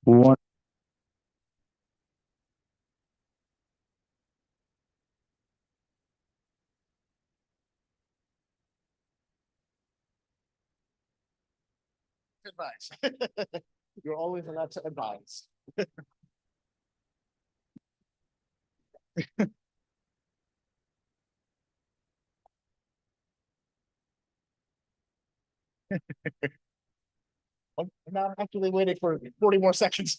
One. Advice. You're always allowed to advise. Now I'm actually waiting for 40 more sections.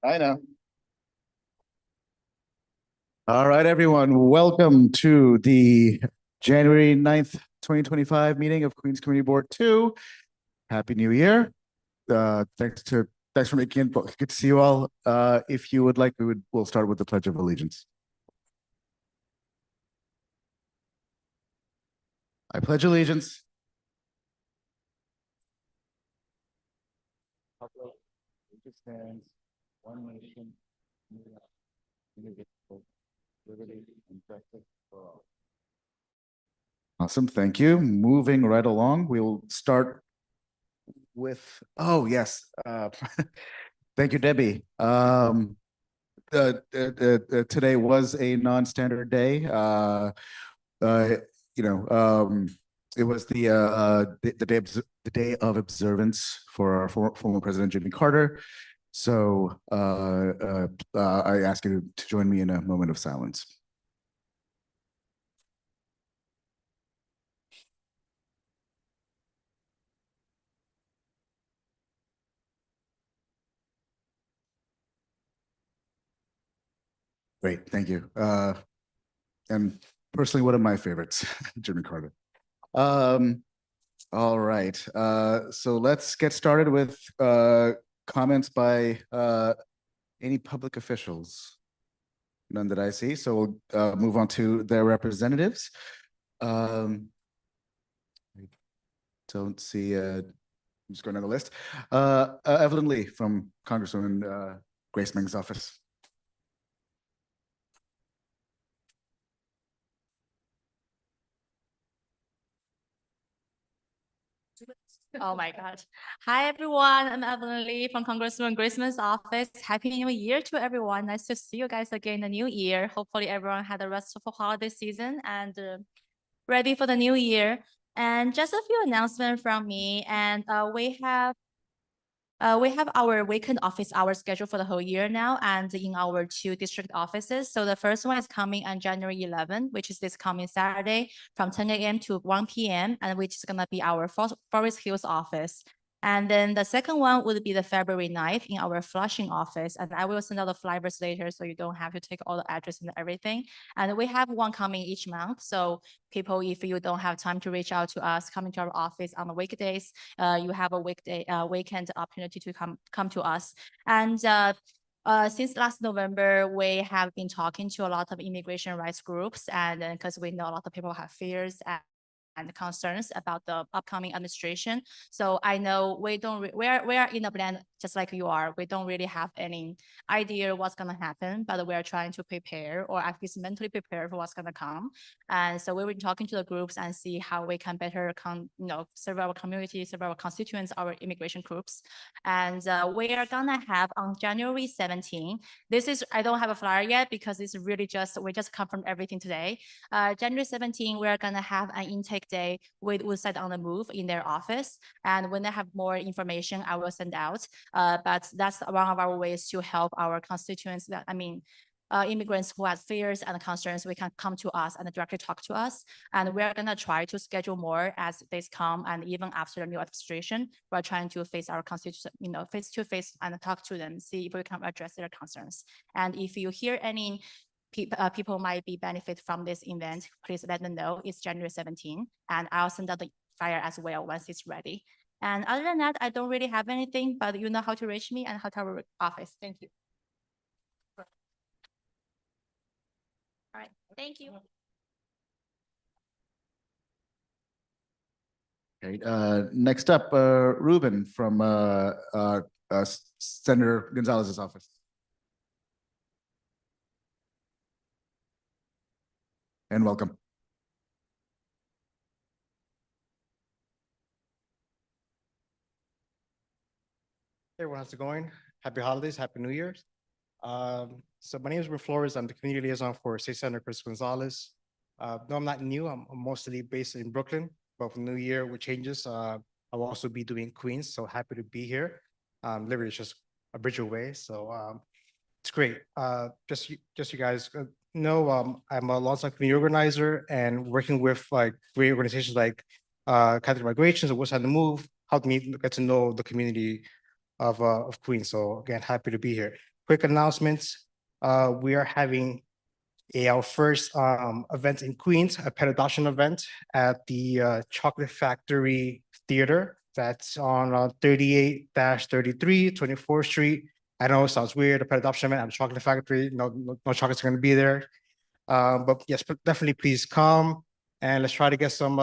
I know. All right, everyone. Welcome to the January 9th, 2025 meeting of Queens Community Board 2. Happy New Year. Thanks for making it. Good to see you all. If you would like, we'll start with the Pledge of Allegiance. I pledge allegiance. Stands one nation, indivisible, liberty and justice for all. Awesome, thank you. Moving right along, we'll start with, oh yes, thank you, Debbie. Today was a non-standard day. It was the day of observance for our former President Jimmy Carter. So I ask you to join me in a moment of silence. Great, thank you. And personally, one of my favorites, Jimmy Carter. All right, so let's get started with comments by any public officials. None that I see, so we'll move on to their representatives. I don't see, I'm just going down the list. Evelyn Lee from Congresswoman Grace Meng's office. Oh my God. Hi, everyone. I'm Evelyn Lee from Congresswoman Grace Meng's office. Happy New Year to everyone. Nice to see you guys again in the new year. Hopefully everyone had a restful holiday season and ready for the new year. And just a few announcements from me. And we have our vacant office hours scheduled for the whole year now and in our 2 district offices. So the first one is coming on January 11th, which is this coming Saturday from 10 a.m. to 1 p.m. and which is going to be our Forest Hills office. And then the second one would be the February 9th in our Flushing office. And I will send out the flyers later so you don't have to take all the address and everything. And we have one coming each month. So people, if you don't have time to reach out to us, coming to our office on the weekdays, you have a weekend opportunity to come to us. And since last November, we have been talking to a lot of immigration rights groups, and because we know a lot of people have fears and concerns about the upcoming administration. So I know we are in a blend just like you are. We don't really have any idea what's going to happen, but we are trying to prepare or at least mentally prepare for what's going to come. And so we were talking to the groups and see how we can better serve our community, serve our constituents, our immigration groups. And we are going to have on January 17, I don't have a flyer yet because it's really we just confirmed everything today. January 17, we're going to have an intake day with Woodside on the Move in their office. And when I have more information, I will send out. But that's one of our ways to help our constituents immigrants who have fears and concerns, we can come to us and directly talk to us. And we're gonna try to schedule more as days come, and even after the new administration, we're trying to face our constituents, face to face and talk to them, see if we can address their concerns. And if you hear any people might be benefit from this event, please let them know. It's January 17, and I'll send out the flyer as well once it's ready. And other than that, I don't really have anything, but you know how to reach me and how to our office. Thank you. All right, thank you. Okay, next up, Ruben from Senator Gonzalez's office. And welcome. Hey everyone, how's it going? Happy holidays, happy New Year's. So my name is Ruben Flores. I'm the community liaison for State Senator Chris Gonzalez. No, I'm not new. I'm mostly based in Brooklyn, but for New Year with changes, I'll also be doing Queens. So happy to be here. Literally it's just a bridge away, so it's great. Just you guys know, I'm a alongside community organizer and working with like great organizations like Catholic Migrations or West Side on the Move helped me get to know the community of Queens. So again, happy to be here. Quick announcements. We are having our first event in Queens, a pet adoption event at the Chocolate Factory Theater. That's on 38-33, 24th Street. I know it sounds weird, a pet adoption event at the Chocolate Factory. No chocolates are going to be there. But yes, definitely please come and let's try to get some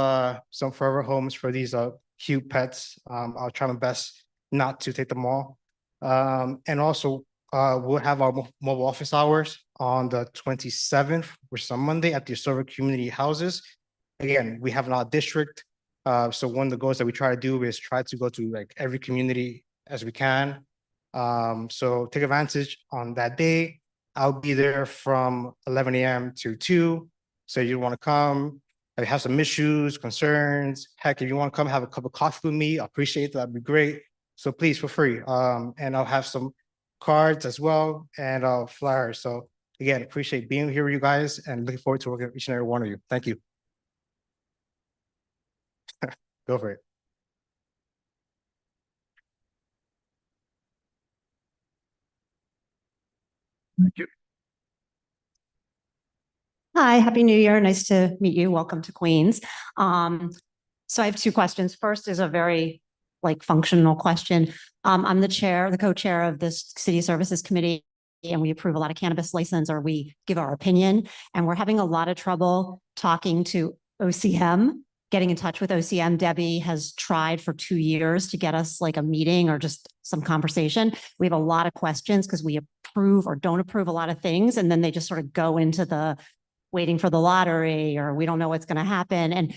forever homes for these cute pets. I'll try my best not to take them all. And also, we'll have our mobile office hours on the 27th, which is on Monday at the Silver Community Houses. Again, we have an odd district. So one of the goals that we try to do is try to go to like every community as we can. So take advantage on that day. I'll be there from 11 a.m. to 2. So you want to come, if you have some issues, concerns, heck, if you want to come have a cup of coffee with me, I appreciate that. That'd be great. So please feel free. And I'll have some cards as well and flyers. So again, appreciate being here with you guys and looking forward to working with each and every one of you. Thank you. Go for it. Thank you. Hi, Happy New Year. Nice to meet you. Welcome to Queens. So I have two questions. First is a very functional question. I'm the co-chair of this City Services Committee, and we approve a lot of cannabis license, or we give our opinion. And we're having a lot of trouble talking to OCM, getting in touch with OCM. Debbie has tried for 2 years to get us a meeting or just some conversation. We have a lot of questions because we approve or don't approve a lot of things, and then they just sort of go into the waiting for the lottery, or we don't know what's going to happen. And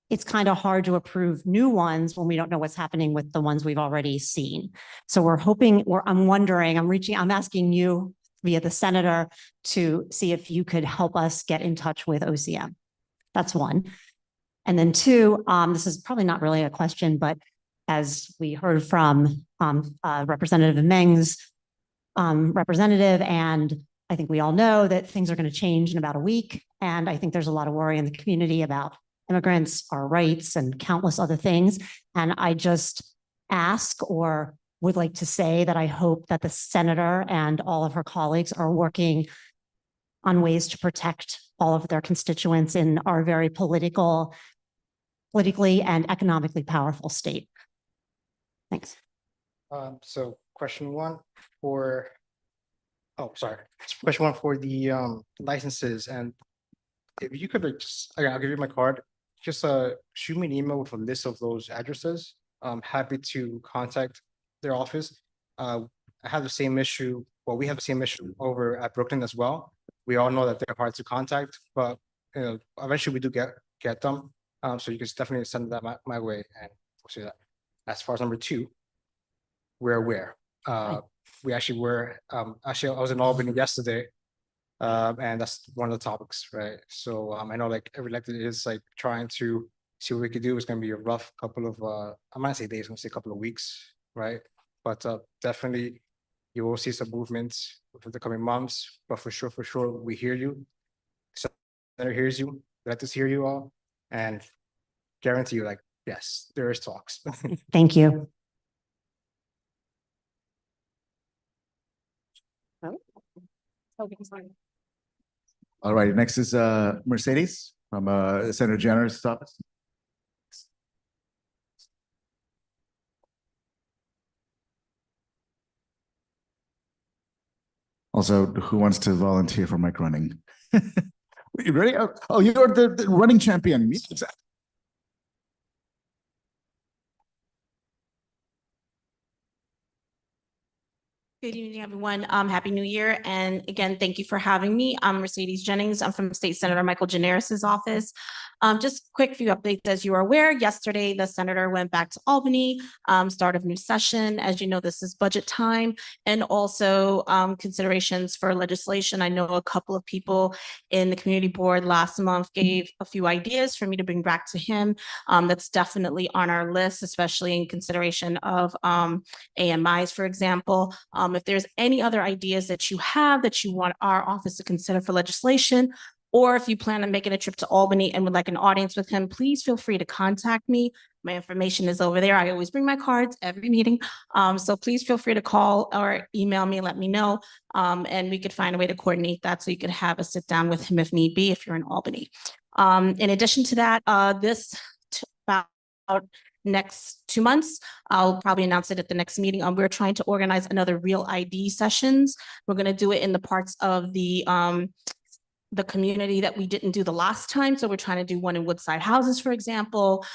it's kind of hard to approve new ones when we don't know what's happening with the ones we've already seen. So we're hoping, I'm asking you via the senator to see if you could help us get in touch with OCM. That's one. And then two, this is probably not really a question, but as we heard from Representative Meng's representative, and I think we all know that things are going to change in about a week. And I think there's a lot of worry in the community about immigrants, our rights, and countless other things. And I just ask or would like to say that I hope that the senator and all of her colleagues are working on ways to protect all of their constituents in our very politically and economically powerful state. Thanks. So question one for the licenses, and if you could I'll give you my card. Just shoot me an email with a list of those addresses. I'm happy to contact their office. I have the same issue. Well, we have the same issue over at Brooklyn as well. We all know that they're hard to contact, but eventually we do get them. So you can definitely send that my way, and we'll see that. As far as number two, we're aware. We actually were I was in Albany yesterday, and that's one of the topics, right? So I know every elected is trying to see what we could do. It's going to be a rough couple of I might say days, I'm going to say a couple of weeks, right? But definitely You will see some movements for the coming months, but for sure, we hear you. Senator hears you, let us hear you all, and guarantee you, like, yes, there is talks. Thank you. All right, next is Mercedes from Senator Jenner's office. Also, who wants to volunteer for mic running? You ready? Oh, you're the running champion. Good evening, everyone. Happy New Year. And again, thank you for having me. I'm Mercedes Jennings. I'm from State Senator Michael Generis's office. Just quick few updates. As you are aware, yesterday, the senator went back to Albany, start of new session. As you know, this is budget time and also considerations for legislation. I know a couple of people in the community board last month gave a few ideas for me to bring back to him. That's definitely on our list, especially in consideration of AMIs, for example. If there's any other ideas that you have that you want our office to consider for legislation, or if you plan on making a trip to Albany and would like an audience with him, please feel free to contact me. My information is over there. I always bring my cards every meeting. So please feel free to call or email me and let me know. And we could find a way to coordinate that so you could have a sit down with him if need be, if you're in Albany. In addition to that, about next 2 months, I'll probably announce it at the next meeting. We're trying to organize another Real ID sessions. We're going to do it in the parts of the community that we didn't do the last time. So we're trying to do one in Woodside Houses, for example,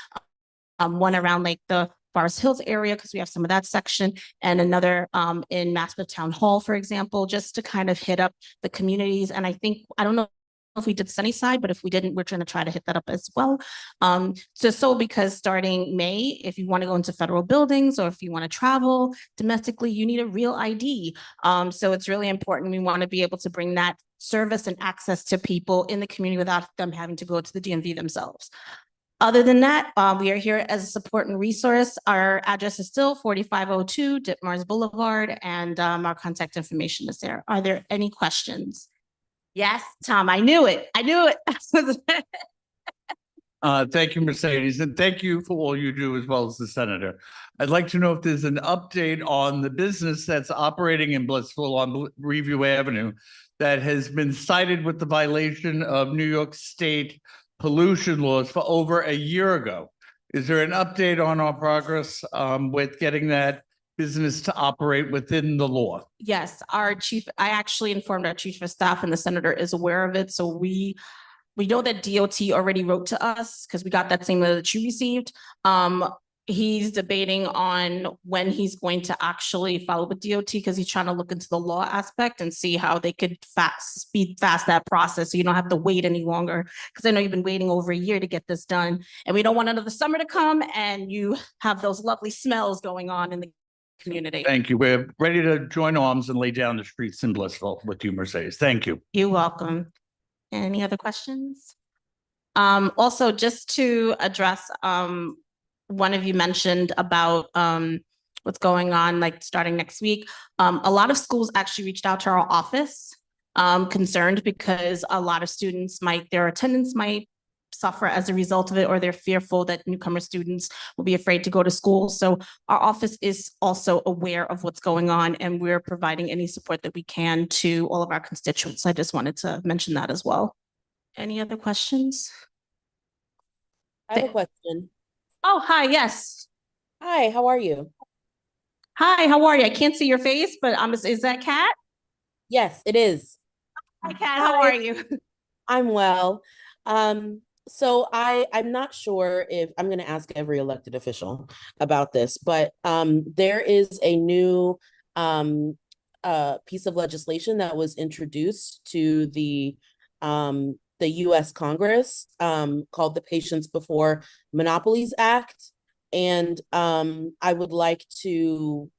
one around like the Forest Hills area, because we have some of that section, and another in Maspeth Town Hall, for example, just to kind of hit up the communities. And I don't know if we did Sunnyside, but if we didn't, we're trying to hit that up as well. So because starting May, if you want to go into federal buildings or if you want to travel domestically, you need a Real ID. So it's really important. We want to be able to bring that service and access to people in the community without them having to go to the DMV themselves. Other than that, we are here as a support and resource. Our address is still 4502 Ditmars Boulevard, and our contact information is there. Are there any questions? Yes, Tom, I knew it. Thank you, Mercedes, and thank you for all you do as well as the senator. I'd like to know if there's an update on the business that's operating in Blissville on Review Avenue that has been cited with the violation of New York State pollution laws for over a year ago. Is there an update on our progress with getting that business to operate within the law? Yes, I actually informed our chief of staff and the senator is aware of it. So we know that DOT already wrote to us because we got that same letter that you received. He's debating on when he's going to actually follow with DOT because he's trying to look into the law aspect and see how they could speed fast that process so you don't have to wait any longer. Because I know you've been waiting over a year to get this done, and we don't want another summer to come and you have those lovely smells going on in the community. Thank you. We're ready to join arms and lay down the streets in Blissville with you, Mercedes. Thank you. You're welcome. Any other questions? Also, just to address, one of you mentioned about what's going on, like starting next week. A lot of schools actually reached out to our office, concerned because a lot of students their attendance might suffer as a result of it, or they're fearful that newcomer students will be afraid to go to school. So our office is also aware of what's going on, and we're providing any support that we can to all of our constituents. I just wanted to mention that as well. Any other questions? I have a question. Oh, hi, yes. Hi, how are you? Hi, how are you? I can't see your face, but is that Kat? Yes, it is. Hi, Kat, how are you? I'm well. So I'm not sure if I'm going to ask every elected official about this, but there is a new piece of legislation that was introduced to the U.S. Congress called the Patients Before Monopolies Act. And I would like to,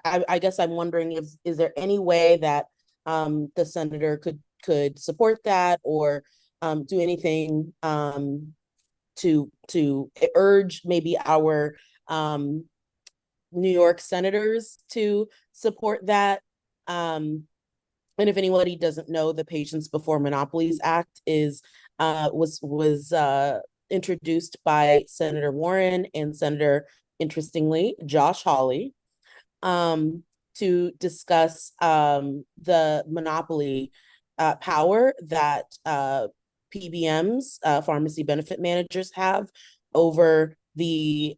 I guess I'm wondering is there any way that the senator could support that or do anything to urge maybe our New York senators to support that And if anybody doesn't know, the Patients Before Monopolies Act was introduced by Senator Warren and Senator, interestingly, Josh Hawley, to discuss the monopoly power that PBMs, pharmacy benefit managers, have over the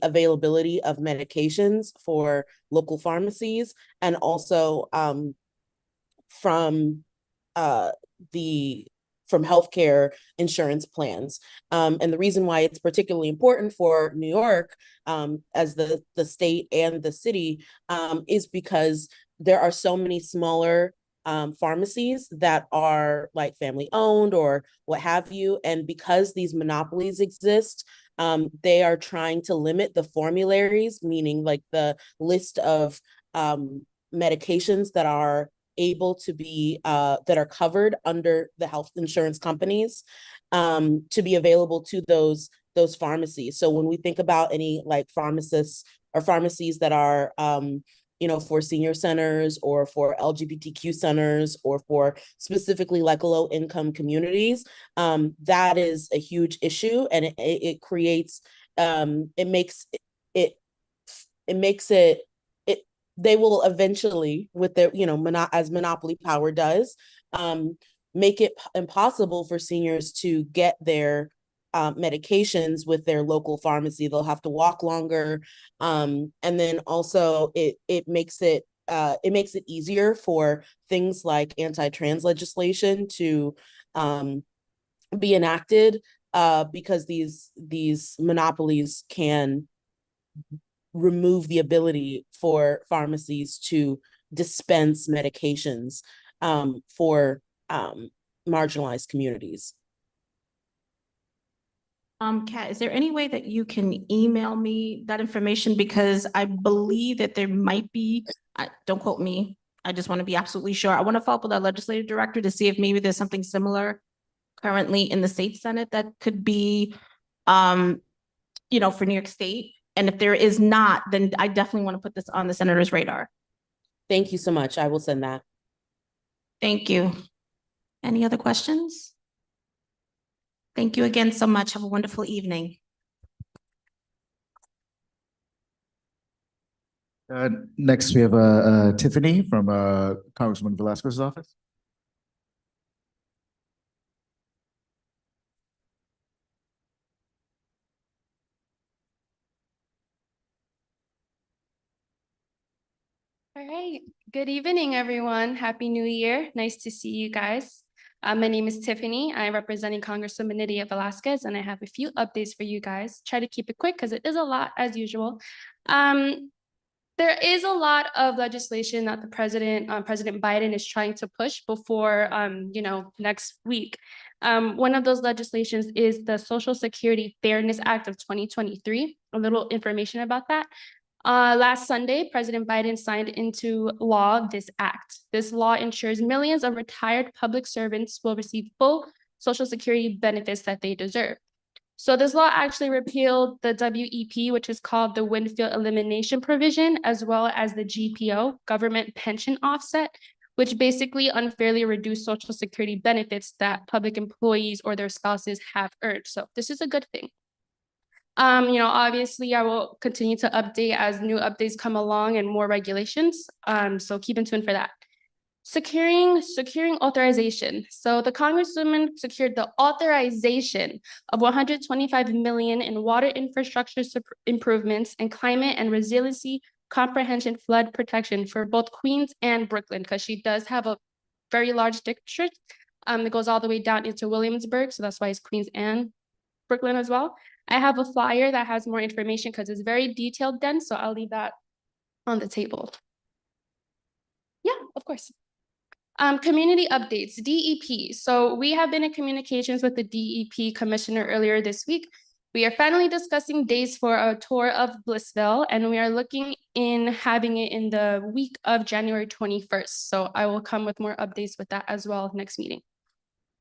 availability of medications for local pharmacies, and also from healthcare insurance plans. And the reason why it's particularly important for New York, as the state and the city, is because there are so many smaller pharmacies that are like family owned or what have you. And because these monopolies exist, they are trying to limit the formularies, meaning like the list of medications that are able to be that are covered under the health insurance companies, to be available to those pharmacies. So when we think about any like pharmacists or pharmacies that are for senior centers or for LGBTQ centers or for specifically like low income communities, that is a huge issue, and it creates it makes it they will eventually, with their, as monopoly power does, make it impossible for seniors to get their medications with their local pharmacy. They'll have to walk longer. And then also it makes it easier for things like anti-trans legislation to be enacted, because these monopolies can remove the ability for pharmacies to dispense medications for marginalized communities. Kat, is there any way that you can email me that information? Because I believe that there might be, don't quote me, I just want to be absolutely sure. I want to follow up with our legislative director to see if maybe there's something similar currently in the state Senate that could be, for New York State. And if there is not, then I definitely want to put this on the senator's radar. Thank you so much. I will send that. Thank you. Any other questions? Thank you again so much. Have a wonderful evening. Next, we have Tiffany from Congresswoman Velasquez's office. All right. Good evening, everyone. Happy New Year. Nice to see you guys. My name is Tiffany. I'm representing Congresswoman Nydia Velasquez, and I have a few updates for you guys. Try to keep it quick because it is a lot, as usual. There is a lot of legislation that the President Biden is trying to push before, next week. One of those legislations is the Social Security Fairness Act of 2023. A little information about that. Last Sunday, President Biden signed into law this act. This law ensures millions of retired public servants will receive full Social Security benefits that they deserve. So this law actually repealed the WEP, which is called the Winfield Elimination Provision, as well as the GPO, Government Pension Offset, which basically unfairly reduced Social Security benefits that public employees or their spouses have earned. So this is a good thing. Obviously, I will continue to update as new updates come along and more regulations. So keep in tune for that. Securing authorization. So the Congresswoman secured the authorization of $125 million in water infrastructure improvements and climate and resiliency comprehension flood protection for both Queens and Brooklyn, because she does have a very large district that goes all the way down into Williamsburg. So that's why it's Queens and Brooklyn as well. I have a flyer that has more information because it's very detailed dense, so I'll leave that on the table. Yeah, of course. Community updates, DEP. So we have been in communications with the DEP commissioner earlier this week. We are finally discussing days for a tour of Blissville, and we are looking in having it in the week of January 21st. So I will come with more updates with that as well next meeting.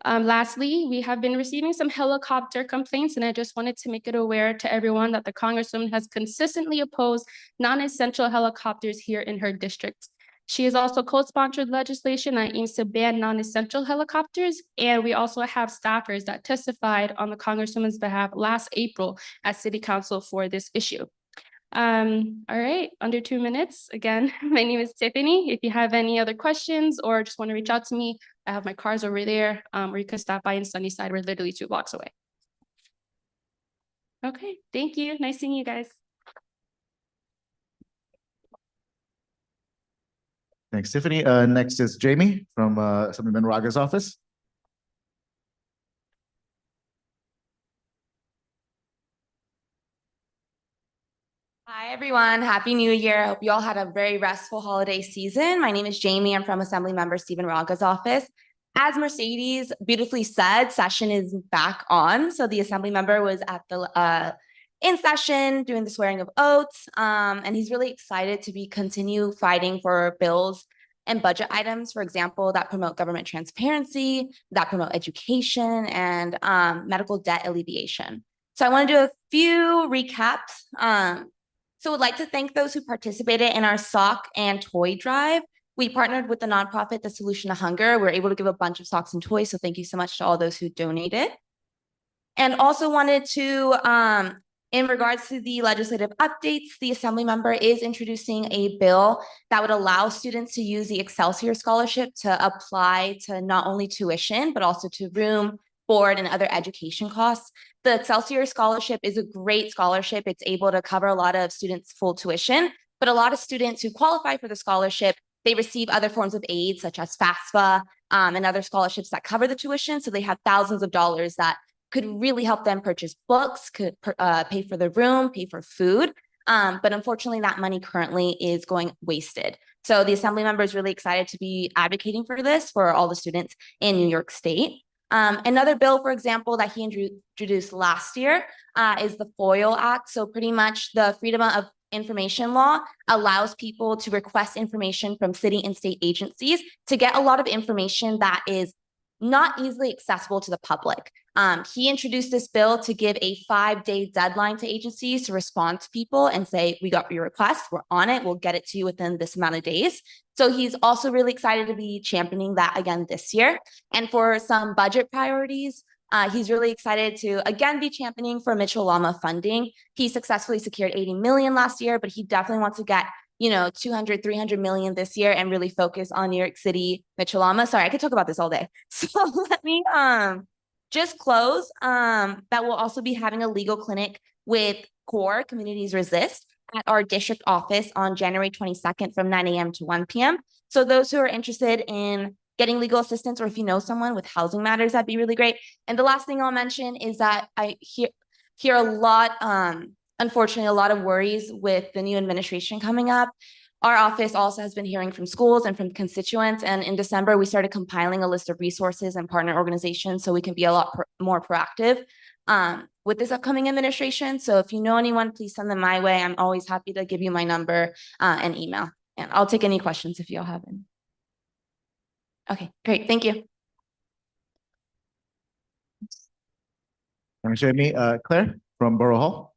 Lastly, we have been receiving some helicopter complaints, and I just wanted to make it aware to everyone that the Congresswoman has consistently opposed non-essential helicopters here in her district. She has also co-sponsored legislation that aims to ban non-essential helicopters. And we also have staffers that testified on the Congresswoman's behalf last April at City Council for this issue. All right, under 2 minutes. Again, my name is Tiffany. If you have any other questions or just want to reach out to me, I have my cars over there, or you can stop by in Sunnyside. We're literally 2 blocks away. Okay, thank you. Nice seeing you guys. Thanks, Tiffany. Next is Jamie from Assemblyman Raga's office. Hi, everyone. Happy New Year. I hope you all had a very restful holiday season. My name is Jamie. I'm from Assemblymember Stephen Raga's office. As Mercedes beautifully said, session is back on. So the Assemblymember was at the in session doing the swearing of oaths, and he's really excited to continue fighting for bills and budget items, for example, that promote government transparency, that promote education, and medical debt alleviation. So I want to do a few recaps. So we'd like to thank those who participated in our sock and toy drive. We partnered with the nonprofit, The Solution to Hunger. We were able to give a bunch of socks and toys. So thank you so much to all those who donated. And also wanted to, in regards to the legislative updates, the Assemblymember is introducing a bill that would allow students to use the Excelsior Scholarship to apply to not only tuition, but also to room, board, and other education costs. The Excelsior Scholarship is a great scholarship. It's able to cover a lot of students' full tuition, but a lot of students who qualify for the scholarship, they receive other forms of aid such as FAFSA and other scholarships that cover the tuition. So they have thousands of dollars that could really help them purchase books, could pay for the room, pay for food. But unfortunately, that money currently is going wasted. So the Assemblymember is really excited to be advocating for this for all the students in New York State. Another bill, for example, that he introduced last year is the FOIL Act. So pretty much the Freedom of Information Law allows people to request information from city and state agencies to get a lot of information that is not easily accessible to the public. He introduced this bill to give a 5-day deadline to agencies to respond to people and say, we got your request, we're on it, we'll get it to you within this amount of days. So he's also really excited to be championing that again this year. And for some budget priorities, he's really excited to again be championing for Mitchell-Lama funding. He successfully secured 80 million last year, but he definitely wants to get 200, 300 million this year and really focus on New York City, Mitchell-Lama. Sorry, I could talk about this all day. So let me just close. That will also be having a legal clinic with CORE, Communities Resist, at our district office on January 22nd from 9 a.m. to 1 p.m. So those who are interested in getting legal assistance, or if you know someone with housing matters, that'd be really great. And the last thing I'll mention is that I hear a lot, unfortunately, a lot of worries with the new administration coming up. Our office also has been hearing from schools and from constituents. And in December, we started compiling a list of resources and partner organizations so we can be a lot more proactive with this upcoming administration. So if you know anyone, please send them my way. I'm always happy to give you my number and email. And I'll take any questions if you all have any. Okay, great. Thank you. Thanks, Jamie. Claire from Borough Hall.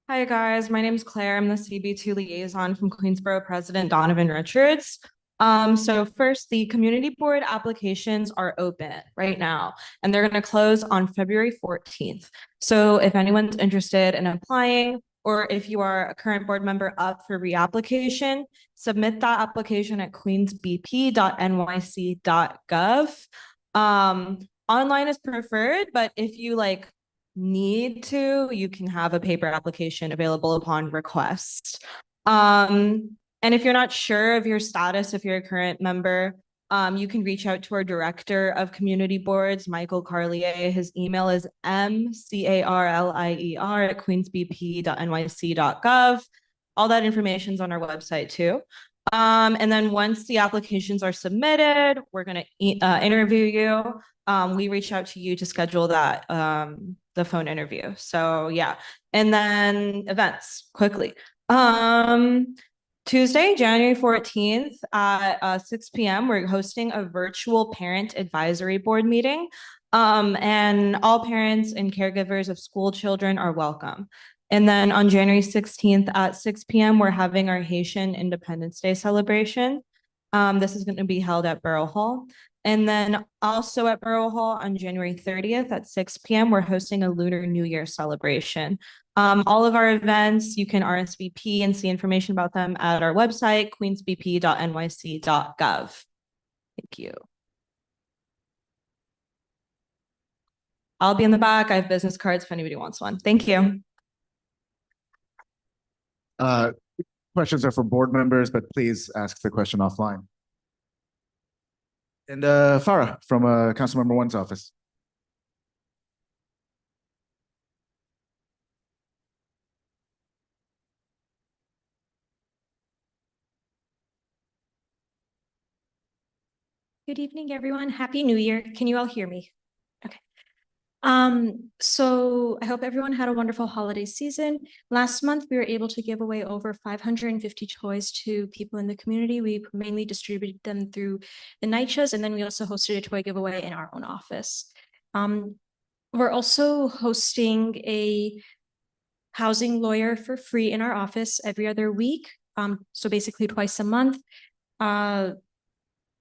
Hi, guys. My name is Claire. I'm the CB2 liaison from Queensborough President Donovan Richards. So first, the community board applications are open right now, and they're going to close on February 14th. So if anyone's interested in applying, or if you are a current board member up for reapplication, submit that application at queensbp.nyc.gov. Online is preferred, but if you need to, you can have a paper application available upon request. And if you're not sure of your status, if you're a current member, you can reach out to our director of community boards, Michael Carlier. His email is mcarlier@queensbp.nyc.gov. All that information's on our website too. And then once the applications are submitted, we're going to interview you. We reach out to you to schedule that the phone interview. So yeah. And then events quickly. Tuesday, January 14th at 6 p.m., we're hosting a virtual parent advisory board meeting. And all parents and caregivers of school children are welcome. And then on January 16th at 6 p.m., we're having our Haitian Independence Day celebration. This is going to be held at Borough Hall. And then also at Borough Hall on January 30th at 6 p.m., we're hosting a Lunar New Year celebration. All of our events, you can RSVP and see information about them at our website, queensbp.nyc.gov. Thank you. I'll be in the back. I have business cards if anybody wants one. Thank you. Questions are for board members, but please ask the question offline. And Farah from Councilmember One's office. Good evening, everyone. Happy New Year. Can you all hear me? Okay. So I hope everyone had a wonderful holiday season. Last month, we were able to give away over 550 toys to people in the community. We mainly distributed them through the NYCHAs, and then we also hosted a toy giveaway in our own office. We're also hosting a housing lawyer for free in our office every other week. So basically twice a month.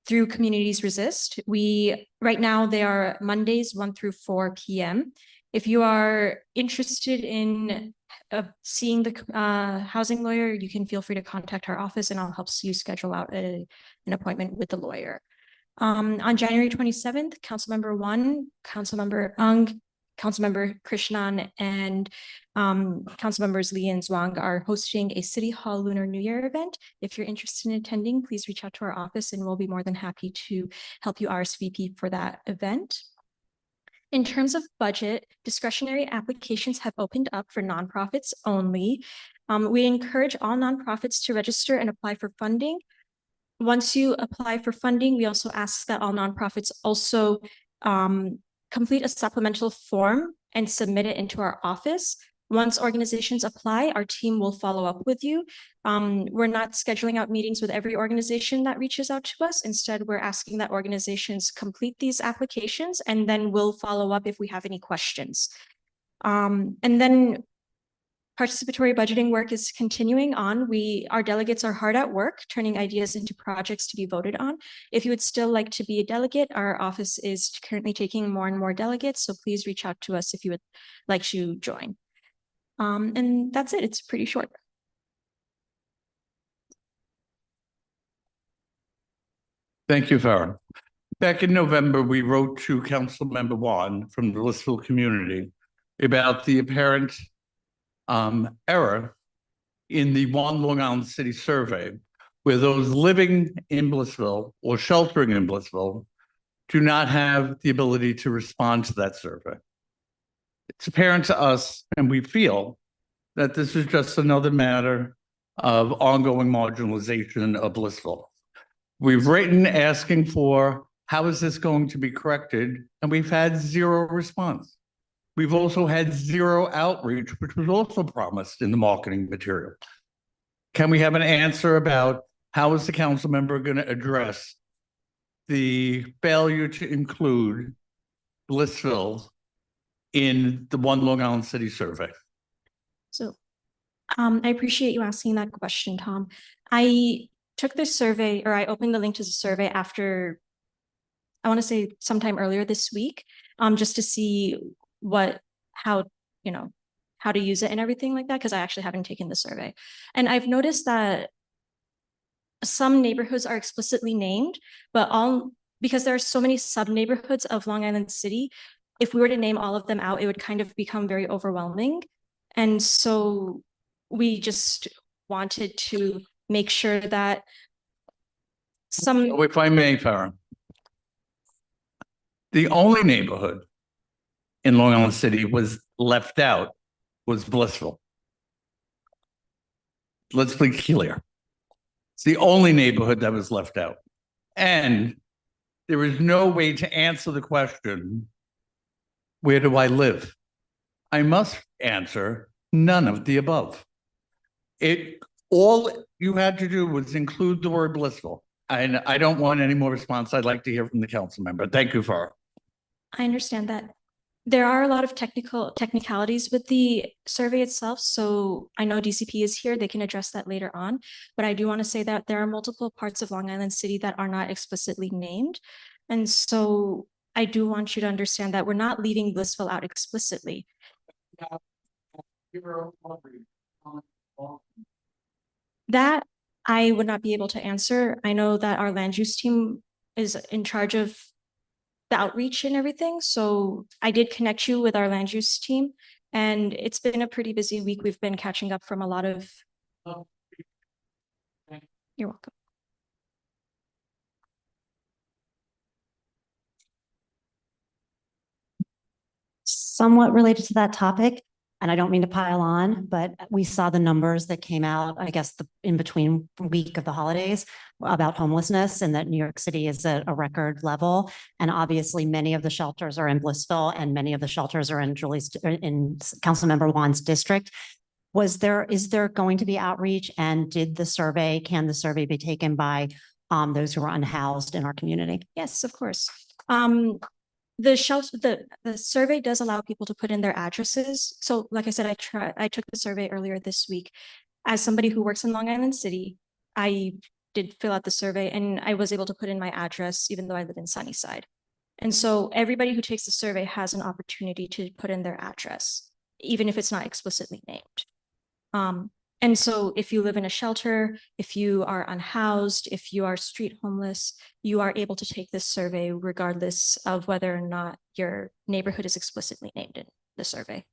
Through Communities Resist. Right now they are Mondays 1 through 4 p.m. If you are interested in seeing the housing lawyer, you can feel free to contact our office and I'll help you schedule out an appointment with the lawyer. On January 27th, Councilmember One, Councilmember Ung, Councilmember Krishnan, and Councilmembers Lee and Zwang are hosting a City Hall Lunar New Year event. If you're interested in attending, please reach out to our office and we'll be more than happy to help you RSVP for that event. In terms of budget, discretionary applications have opened up for nonprofits only. We encourage all nonprofits to register and apply for funding. Once you apply for funding, we also ask that all nonprofits also complete a supplemental form and submit it into our office. Once organizations apply, our team will follow up with you. We're not scheduling out meetings with every organization that reaches out to us. Instead, we're asking that organizations complete these applications and then we'll follow up if we have any questions. And then participatory budgeting work is continuing on. Our delegates are hard at work, turning ideas into projects to be voted on. If you would still like to be a delegate, our office is currently taking more and more delegates, so please reach out to us if you would like to join. And that's it. It's pretty short. Thank you, Farah. Back in November, we wrote to Councilmember Juan from the Blissville community about the apparent error in the One Long Island City survey, where those living in Blissville or sheltering in Blissville do not have the ability to respond to that survey. It's apparent to us, and we feel that this is just another matter of ongoing marginalization of Blissville. We've written asking for how is this going to be corrected, and we've had zero response. We've also had zero outreach, which was also promised in the marketing material. Can we have an answer about how is the council member going to address the failure to include Blissville in the One Long Island City survey? So I appreciate you asking that question, Tom. I took this survey, or I opened the link to the survey after, I want to say sometime earlier this week, just to see how to use it and everything like that, because I actually haven't taken the survey. And I've noticed that some neighborhoods are explicitly named, but because there are so many sub-neighborhoods of Long Island City, if we were to name all of them out, it would kind of become very overwhelming. And so we just wanted to make sure that If I may, Farah, the only neighborhood in Long Island City was left out was Blissville. Let's be clear. It's the only neighborhood that was left out. And there is no way to answer the question, where do I live? I must answer none of the above. All you had to do was include the word Blissville. And I don't want any more response. I'd like to hear from the council member. Thank you, Farah. I understand that. There are a lot of technicalities with the survey itself, so I know DCP is here, they can address that later on. But I do want to say that there are multiple parts of Long Island City that are not explicitly named. And so I do want you to understand that we're not leaving Blissville out explicitly. That I would not be able to answer. I know that our land use team is in charge of the outreach and everything. So I did connect you with our land use team, and it's been a pretty busy week. We've been catching up from a lot of. You're welcome. Somewhat related to that topic, and I don't mean to pile on, but we saw the numbers that came out, I guess, the in between week of the holidays about homelessness, and that New York City is at a record level. And obviously, many of the shelters are in Blissville, and many of the shelters are in Councilmember Juan's district. Is there going to be outreach, and can the survey be taken by those who are unhoused in our community? Yes, of course. The survey does allow people to put in their addresses. So like I said, I took the survey earlier this week. As somebody who works in Long Island City, I did fill out the survey and I was able to put in my address, even though I live in Sunnyside. And so everybody who takes the survey has an opportunity to put in their address, even if it's not explicitly named. And so if you live in a shelter, if you are unhoused, if you are street homeless, you are able to take this survey regardless of whether or not your neighborhood is explicitly named in the survey.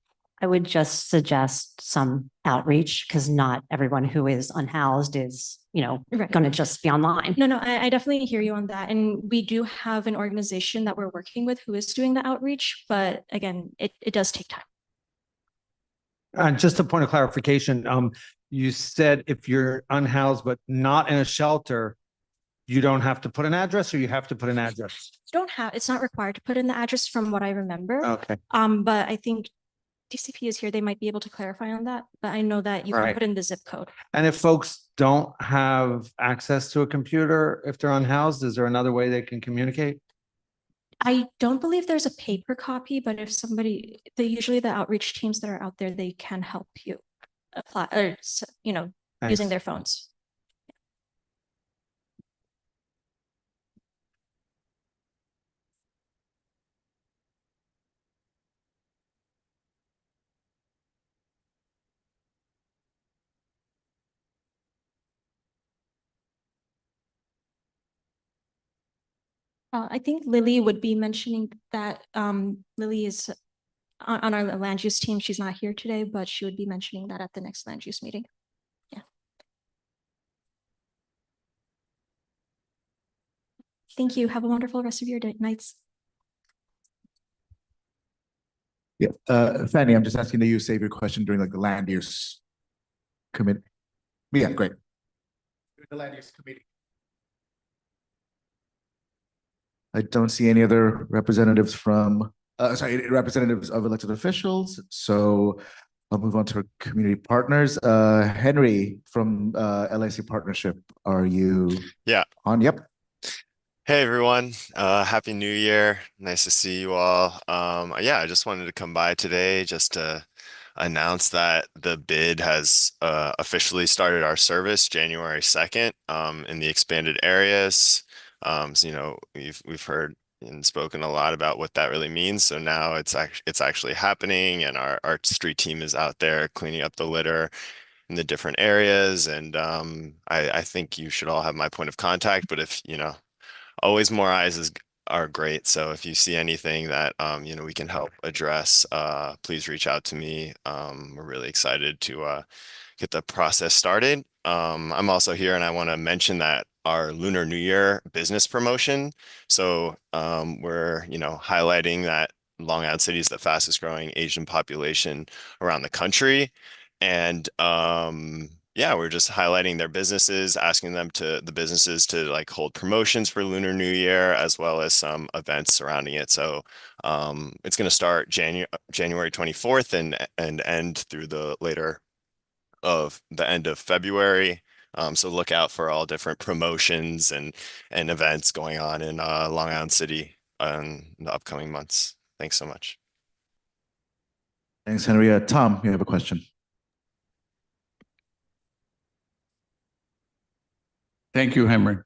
I would just suggest some outreach, because not everyone who is unhoused is, Right. going to just be online. No, I definitely hear you on that. And we do have an organization that we're working with who is doing the outreach, but again, it does take time. Just a point of clarification, you said if you're unhoused but not in a shelter, you don't have to put an address, or you have to put an address? It's not required to put in the address from what I remember. Okay. But I think DCP is here. They might be able to clarify on that, but I know that you can Right. put in the zip code. And if folks don't have access to a computer, if they're unhoused, is there another way they can communicate? I don't believe there's a paper copy, but if somebody, usually the outreach teams that are out there, they can help you apply or, using Thanks. their phones. I think Lily would be mentioning that Lily is on our land use team. She's not here today, but she would be mentioning that at the next land use meeting. Yeah. Thank you. Have a wonderful rest of your nights. Yeah, Fanny, I'm just asking that you save your question during like the land use committee. Yeah, great. The land use committee. I don't see any other representatives representatives of elected officials. So I'll move on to our community partners. Henry from LIC Partnership, are you on? Yep. Hey everyone, Happy New Year. Nice to see you all. I just wanted to come by today just to announce that the bid has officially started our service January 2nd in the expanded areas. We've heard and spoken a lot about what that really means. So now it's actually happening, and our street team is out there cleaning up the litter in the different areas. And I think you should all have my point of contact, but if always more eyes are great. So if you see anything that we can help address, please reach out to me. We're really excited to get the process started. I'm also here, and I want to mention that our Lunar New Year business promotion. So we're highlighting that Long Island City is the fastest growing Asian population around the country, and we're just highlighting their businesses, asking the businesses to like hold promotions for Lunar New Year, as well as some events surrounding it. So it's going to start January 24th and end through the end of February. So look out for all different promotions and events going on in Long Island City. in the upcoming months. Thanks so much. Thanks, Henry. Tom, you have a question. Thank you, Henry.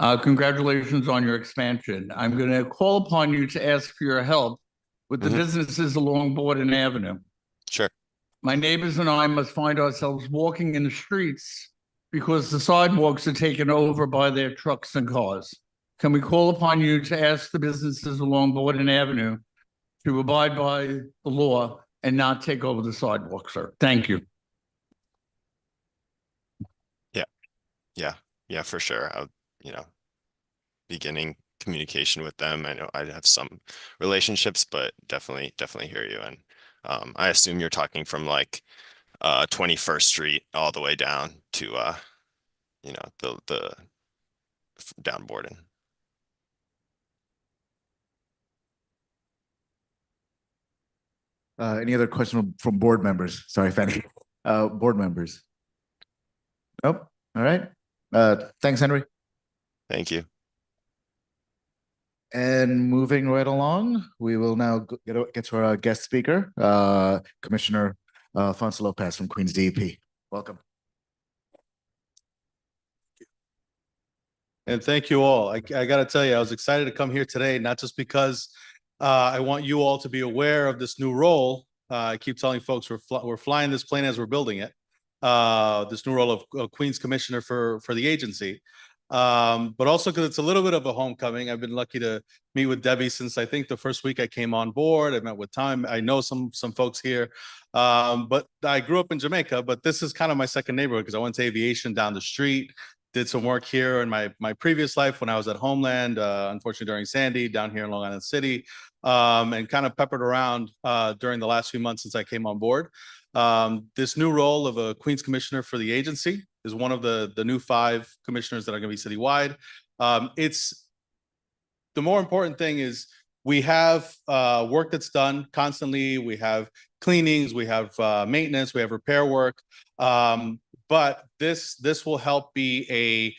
Congratulations on your expansion. I'm going to call upon you to ask for your help with the businesses along Borden Avenue. Sure. My neighbors and I must find ourselves walking in the streets because the sidewalks are taken over by their trucks and cars. Can we call upon you to ask the businesses along Borden Avenue to abide by the law and not take over the sidewalk, sir? Thank you. Yeah, for sure. I'll, beginning communication with them. I know I have some relationships, but definitely hear you. And I assume you're talking from like 21st Street all the way down to the down Borden. Any other question from board members? Sorry, Fanny. Board members. Nope. All right. Thanks, Henry. Thank you. And moving right along, we will now get to our guest speaker, Commissioner Alfonso Lopez from Queens DEP. Welcome. And thank you all. I got to tell you, I was excited to come here today, not just because I want you all to be aware of this new role. I keep telling folks we're flying this plane as we're building it. This new role of Queens Commissioner for the agency. But also because it's a little bit of a homecoming. I've been lucky to meet with Debbie since I think the first week I came on board. I met with Tom. I know some folks here, but I grew up in Jamaica. But this is kind of my second neighborhood because I went to aviation down the street. Did some work here in my previous life when I was at Homeland, unfortunately during Sandy, down here in Long Island City, and kind of peppered around during the last few months since I came on board. This new role of a Queens Commissioner for the agency is one of the new 5 commissioners that are going to be citywide. It's the more important thing is we have work that's done constantly. We have cleanings, we have maintenance, we have repair work. But this will help be a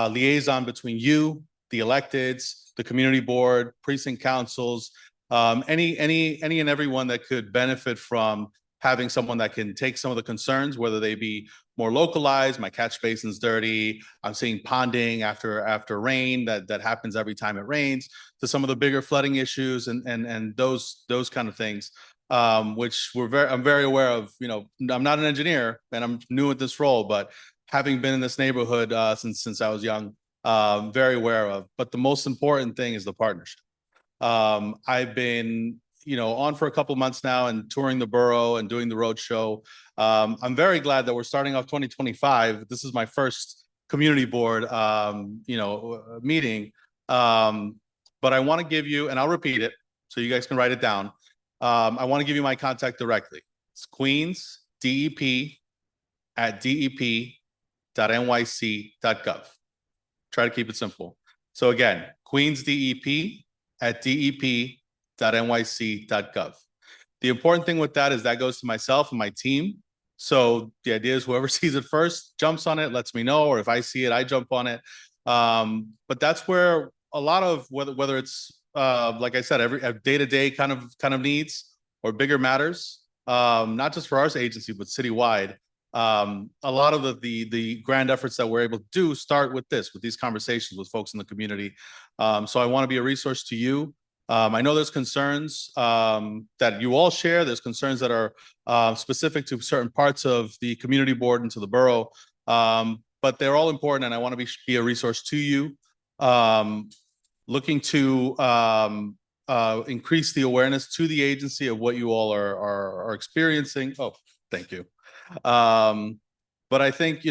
liaison between you, the electeds, the community board, precinct councils, any and everyone that could benefit from having someone that can take some of the concerns, whether they be more localized, my catch basin's dirty, I'm seeing ponding after rain that happens every time it rains, to some of the bigger flooding issues and those kind of things. Which I'm very aware of. I'm not an engineer and I'm new at this role, but having been in this neighborhood since I was young, very aware of. But the most important thing is the partnership. I've been on for a couple of months now and touring the borough and doing the road show. I'm very glad that we're starting off 2025. This is my first community board meeting. But I want to give you, and I'll repeat it so you guys can write it down. I want to give you my contact directly. It's Queens DEP at dep.nyc.gov. Try to keep it simple. So again, Queens DEP at dep.nyc.gov. The important thing with that is that goes to myself and my team. So the idea is whoever sees it first jumps on it, lets me know, or if I see it, I jump on it. But that's where a lot of whether it's like I said, every day-to-day kind of needs or bigger matters, not just for our agency, but citywide. A lot of the grand efforts that we're able to do start with these conversations with folks in the community. So I want to be a resource to you. I know there's concerns that you all share. There's concerns that are specific to certain parts of the community board and to the borough, but they're all important, and I want to be a resource to you. Looking to increase the awareness to the agency of what you all are experiencing. Oh, thank you. But I think,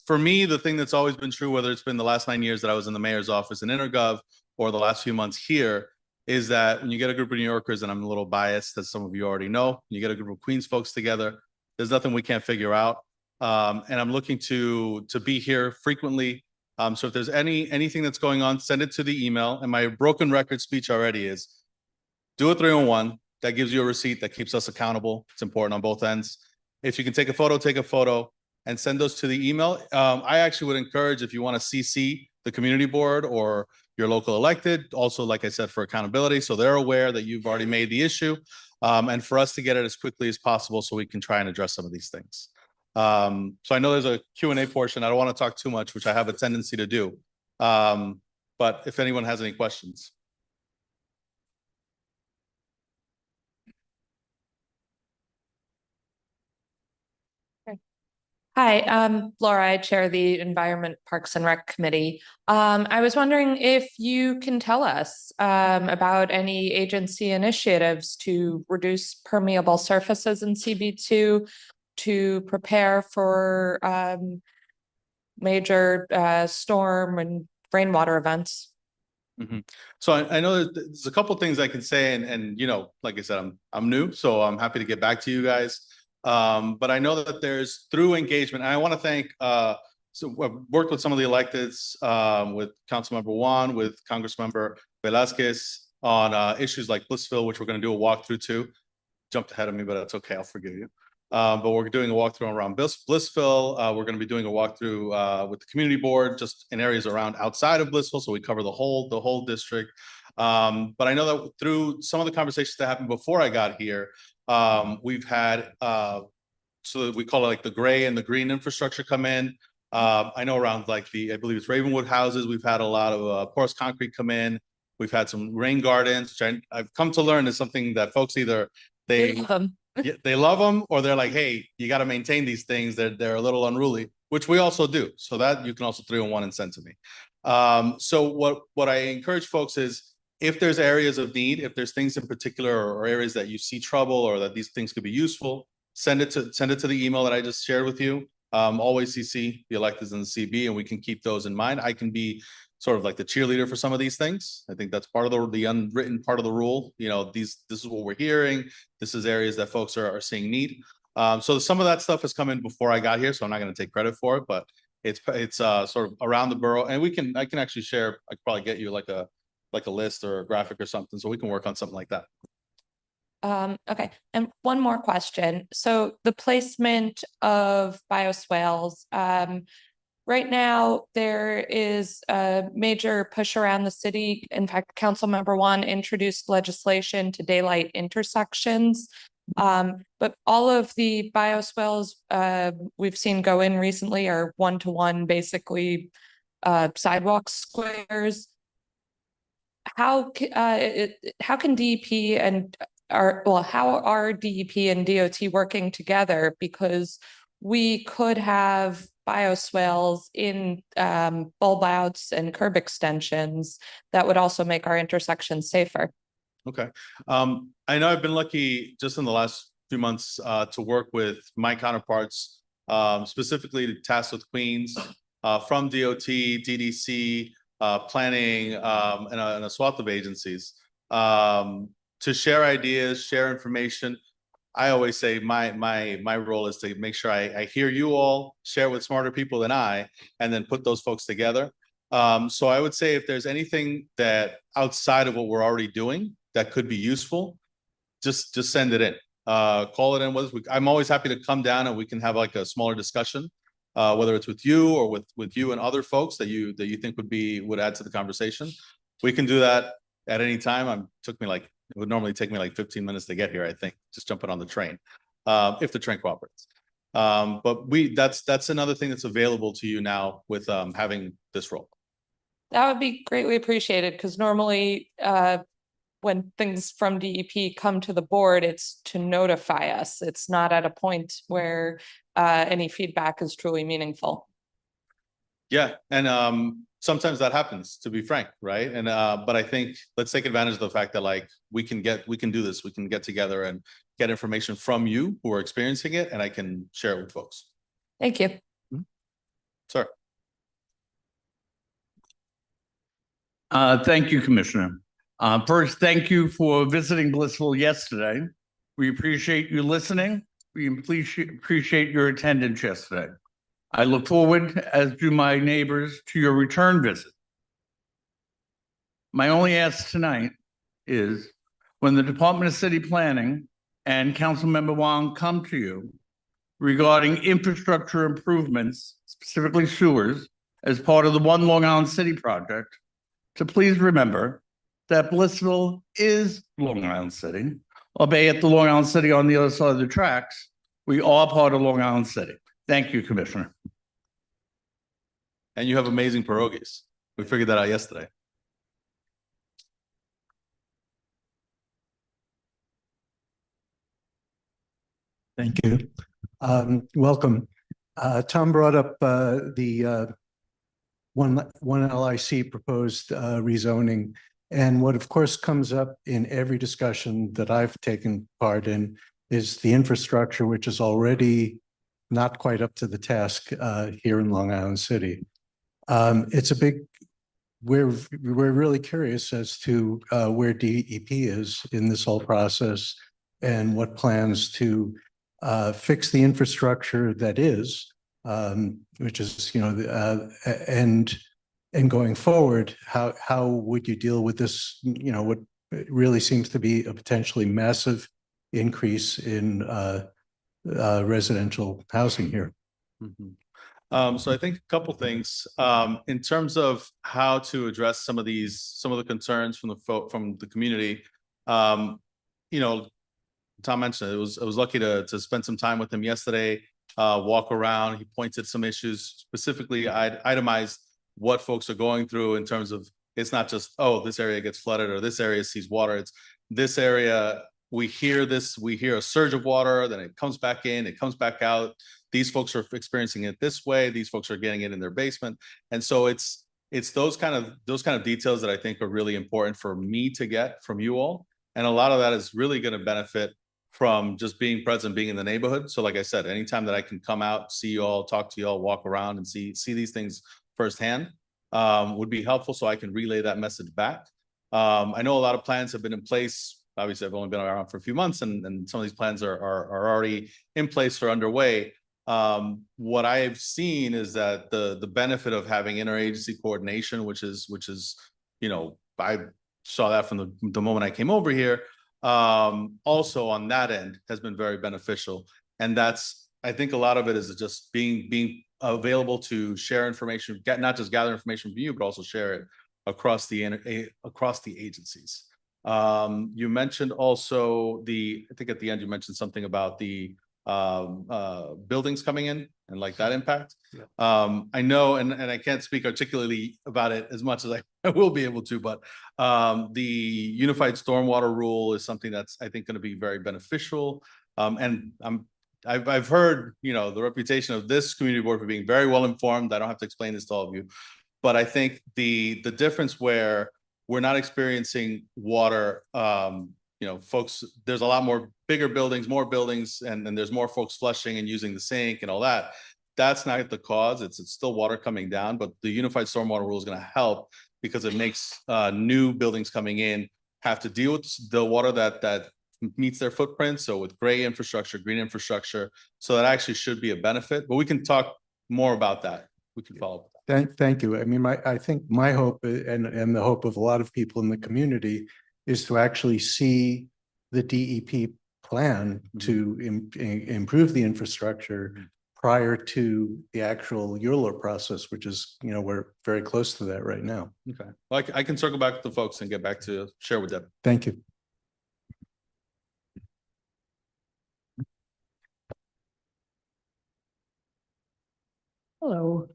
for me, the thing that's always been true, whether it's been the last 9 years that I was in the mayor's office in Intergov or the last few months here, is that when you get a group of New Yorkers, and I'm a little biased, as some of you already know, you get a group of Queens folks together, there's nothing we can't figure out. And I'm looking to be here frequently. So if there's anything that's going on, send it to the email. And my broken record speech already is do a 301. That gives you a receipt that keeps us accountable. It's important on both ends. If you can take a photo and send those to the email. I actually would encourage, if you want to CC the community board or your local elected. Also, like I said, for accountability, so they're aware that you've already made the issue, and for us to get it as quickly as possible so we can try and address some of these things. So I know there's a Q&A portion. I don't want to talk too much, which I have a tendency to do. But if anyone has any questions. Hi, Laura, I chair the Environment, Parks and Rec Committee. I was wondering if you can tell us about any agency initiatives to reduce permeable surfaces in CB2 to prepare for major storm and rainwater events. So I know that there's a couple things I can say, and you know, like I said, I'm new, so I'm happy to get back to you guys. But I know that there's through engagement, and I want to thank so I've worked with some of the electeds, with Councilmember Juan, with Congressmember Velasquez on issues like Blissville, which we're going to do a walkthrough too. Jumped ahead of me, but that's okay, I'll forgive you. But we're doing a walkthrough around Blissville. We're going to be doing a walkthrough with the community board, just in areas around outside of Blissville, so we cover the whole district. But I know that through some of the conversations that happened before I got here, we've had so we call it like the gray and the green infrastructure come in. I know around like I believe it's Ravenwood houses, we've had a lot of porous concrete come in. We've had some rain gardens, which I've come to learn is something that folks either they love them or they're like, hey, you got to maintain these things. They're a little unruly, which we also do. So that you can also 3-in-1 and send to me. So what I encourage folks is, if there's areas of need, if there's things in particular or areas that you see trouble or that these things could be useful, send it to the email that I just shared with you. Always CC the electeds and the CB, and we can keep those in mind. I can be sort of like the cheerleader for some of these things. I think that's part of the unwritten part of the rule. You know, this is what we're hearing. This is areas that folks are seeing need. So some of that stuff has come in before I got here, so I'm not going to take credit for it, but it's sort of around the borough, and I can actually share. I could probably get you like a list or a graphic or something, so we can work on something like that. Okay, and one more question. So the placement of bioswales, right now there is a major push around the city. In fact, Councilmember Juan introduced legislation to daylight intersections. But all of the bioswales we've seen go in recently are one-to-one, basically sidewalk squares. How can DEP and how are DEP and DOT working together? Because we could have bioswales in bulb outs and curb extensions that would also make our intersections safer. Okay. I know I've been lucky just in the last few months to work with my counterparts, specifically tasked with Queens, from DOT, DDC, planning, and a swath of agencies, to share ideas, share information. I always say my role is to make sure I hear you all, share with smarter people than I, and then put those folks together. So I would say if there's anything that outside of what we're already doing that could be useful, just send it in. Call it in with us. I'm always happy to come down and we can have like a smaller discussion, whether it's with you or with you and other folks that you think would add to the conversation. We can do that at any time. It would normally take me like 15 minutes to get here, I think, just jumping on the train, if the train cooperates. But that's another thing that's available to you now with having this role. That would be greatly appreciated, because normally when things from DEP come to the board, it's to notify us. It's not at a point where any feedback is truly meaningful. Yeah, and sometimes that happens, to be frank, right? And but I think let's take advantage of the fact that like we can do this. We can get together and get information from you who are experiencing it, and I can share it with folks. Thank you. Mm-hmm. Sir. Thank you, Commissioner. First, thank you for visiting Blissville yesterday. We appreciate you listening. We appreciate your attendance yesterday. I look forward, as do my neighbors, to your return visit. My only ask tonight is when the Department of City Planning and Councilmember Wong come to you regarding infrastructure improvements, specifically sewers, as part of the One Long Island City project, to please remember that Blissville is Long Island City, albeit the Long Island City on the other side of the tracks. We are part of Long Island City. Thank you, Commissioner. And you have amazing pierogies. We figured that out yesterday. Thank you. Welcome. Tom brought up the one LIC proposed rezoning. And what of course comes up in every discussion that I've taken part in is the infrastructure, which is already not quite up to the task here in Long Island City. It's a big, we're really curious as to where DEP is in this whole process and what plans to fix the infrastructure that is, which is, and going forward, how would you deal with this, what really seems to be a potentially massive increase in residential housing here? So I think a couple things in terms of how to address some of the concerns from the community. Tom mentioned it. I was lucky to spend some time with him yesterday, walk around. He pointed some issues, specifically itemized what folks are going through in terms of, it's not just, oh, this area gets flooded or this area sees water. It's this area, we hear a surge of water, then it comes back in, it comes back out. These folks are experiencing it this way. These folks are getting it in their basement. And so it's those kind of details that I think are really important for me to get from you all. And a lot of that is really going to benefit from just being present, being in the neighborhood. So like I said, anytime that I can come out, see you all, talk to you all, walk around and see these things firsthand would be helpful, so I can relay that message back. I know a lot of plans have been in place. Obviously, I've only been around for a few months, and some of these plans are already in place or underway. What I've seen is that the benefit of having interagency coordination, which is I saw that from the moment I came over here. Also on that end has been very beneficial, and I think a lot of it is just being available to share information, not just gather information from you, but also share it across the agencies. You mentioned also I think at the end you mentioned something about the buildings coming in and like that impact. Yeah. I know, and I can't speak articulately about it as much as I will be able to, but the unified stormwater rule is something that's, I think, going to be very beneficial. And I've heard, the reputation of this community board for being very well informed. I don't have to explain this to all of you, but I think the difference where we're not experiencing water, folks, there's a lot more bigger buildings, more buildings, and there's more folks flushing and using the sink and all that. That's not the cause. It's still water coming down, but the unified stormwater rule is going to help because it makes new buildings coming in have to deal with the water that meets their footprint. So with gray infrastructure, green infrastructure, so that actually should be a benefit, but we can talk more about that. We can follow up. Thank you. I mean, I think my hope and the hope of a lot of people in the community is to actually see the DEP plan to improve the infrastructure prior to the actual ULURP process, which is, we're very close to that right now. Okay. Well, I can circle back to the folks and get back to share with them. Thank you. Hello.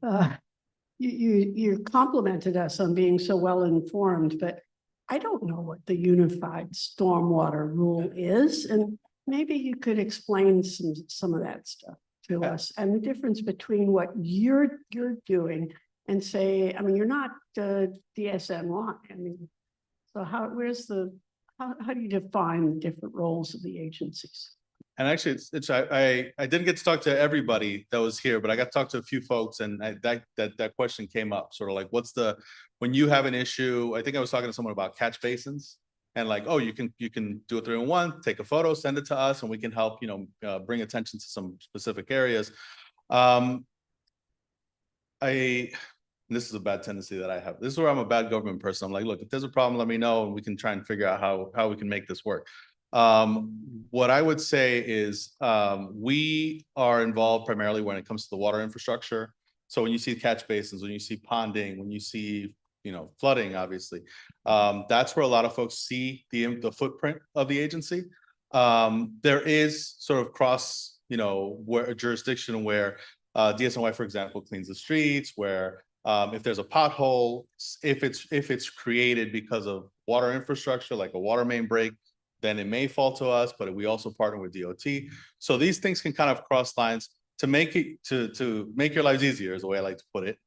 You complimented us on being so well informed, but I don't know what the unified stormwater rule is, and maybe you could explain some of that stuff to us and the difference between what you're doing and say, I mean, you're not DSNY. I mean, so how do you define the different roles of the agencies? And actually, I didn't get to talk to everybody that was here, but I got to talk to a few folks, and that question came up, sort of like, when you have an issue? I think I was talking to someone about catch basins, and like, oh, you can do a 3-in-1, take a photo, send it to us, and we can help, bring attention to some specific areas. This is a bad tendency that I have. This is where I'm a bad government person. I'm like, look, if there's a problem, let me know, and we can try and figure out how we can make this work. What I would say is we are involved primarily when it comes to the water infrastructure. So when you see catch basins, when you see ponding, when you see flooding, obviously. That's where a lot of folks see the footprint of the agency. There is sort of cross, where a jurisdiction where DSNY, for example, cleans the streets, where if there's a pothole, if it's created because of water infrastructure, like a water main break, then it may fall to us, but we also partner with DOT. So these things can kind of cross lines to make it to make your lives easier, is the way I like to put it.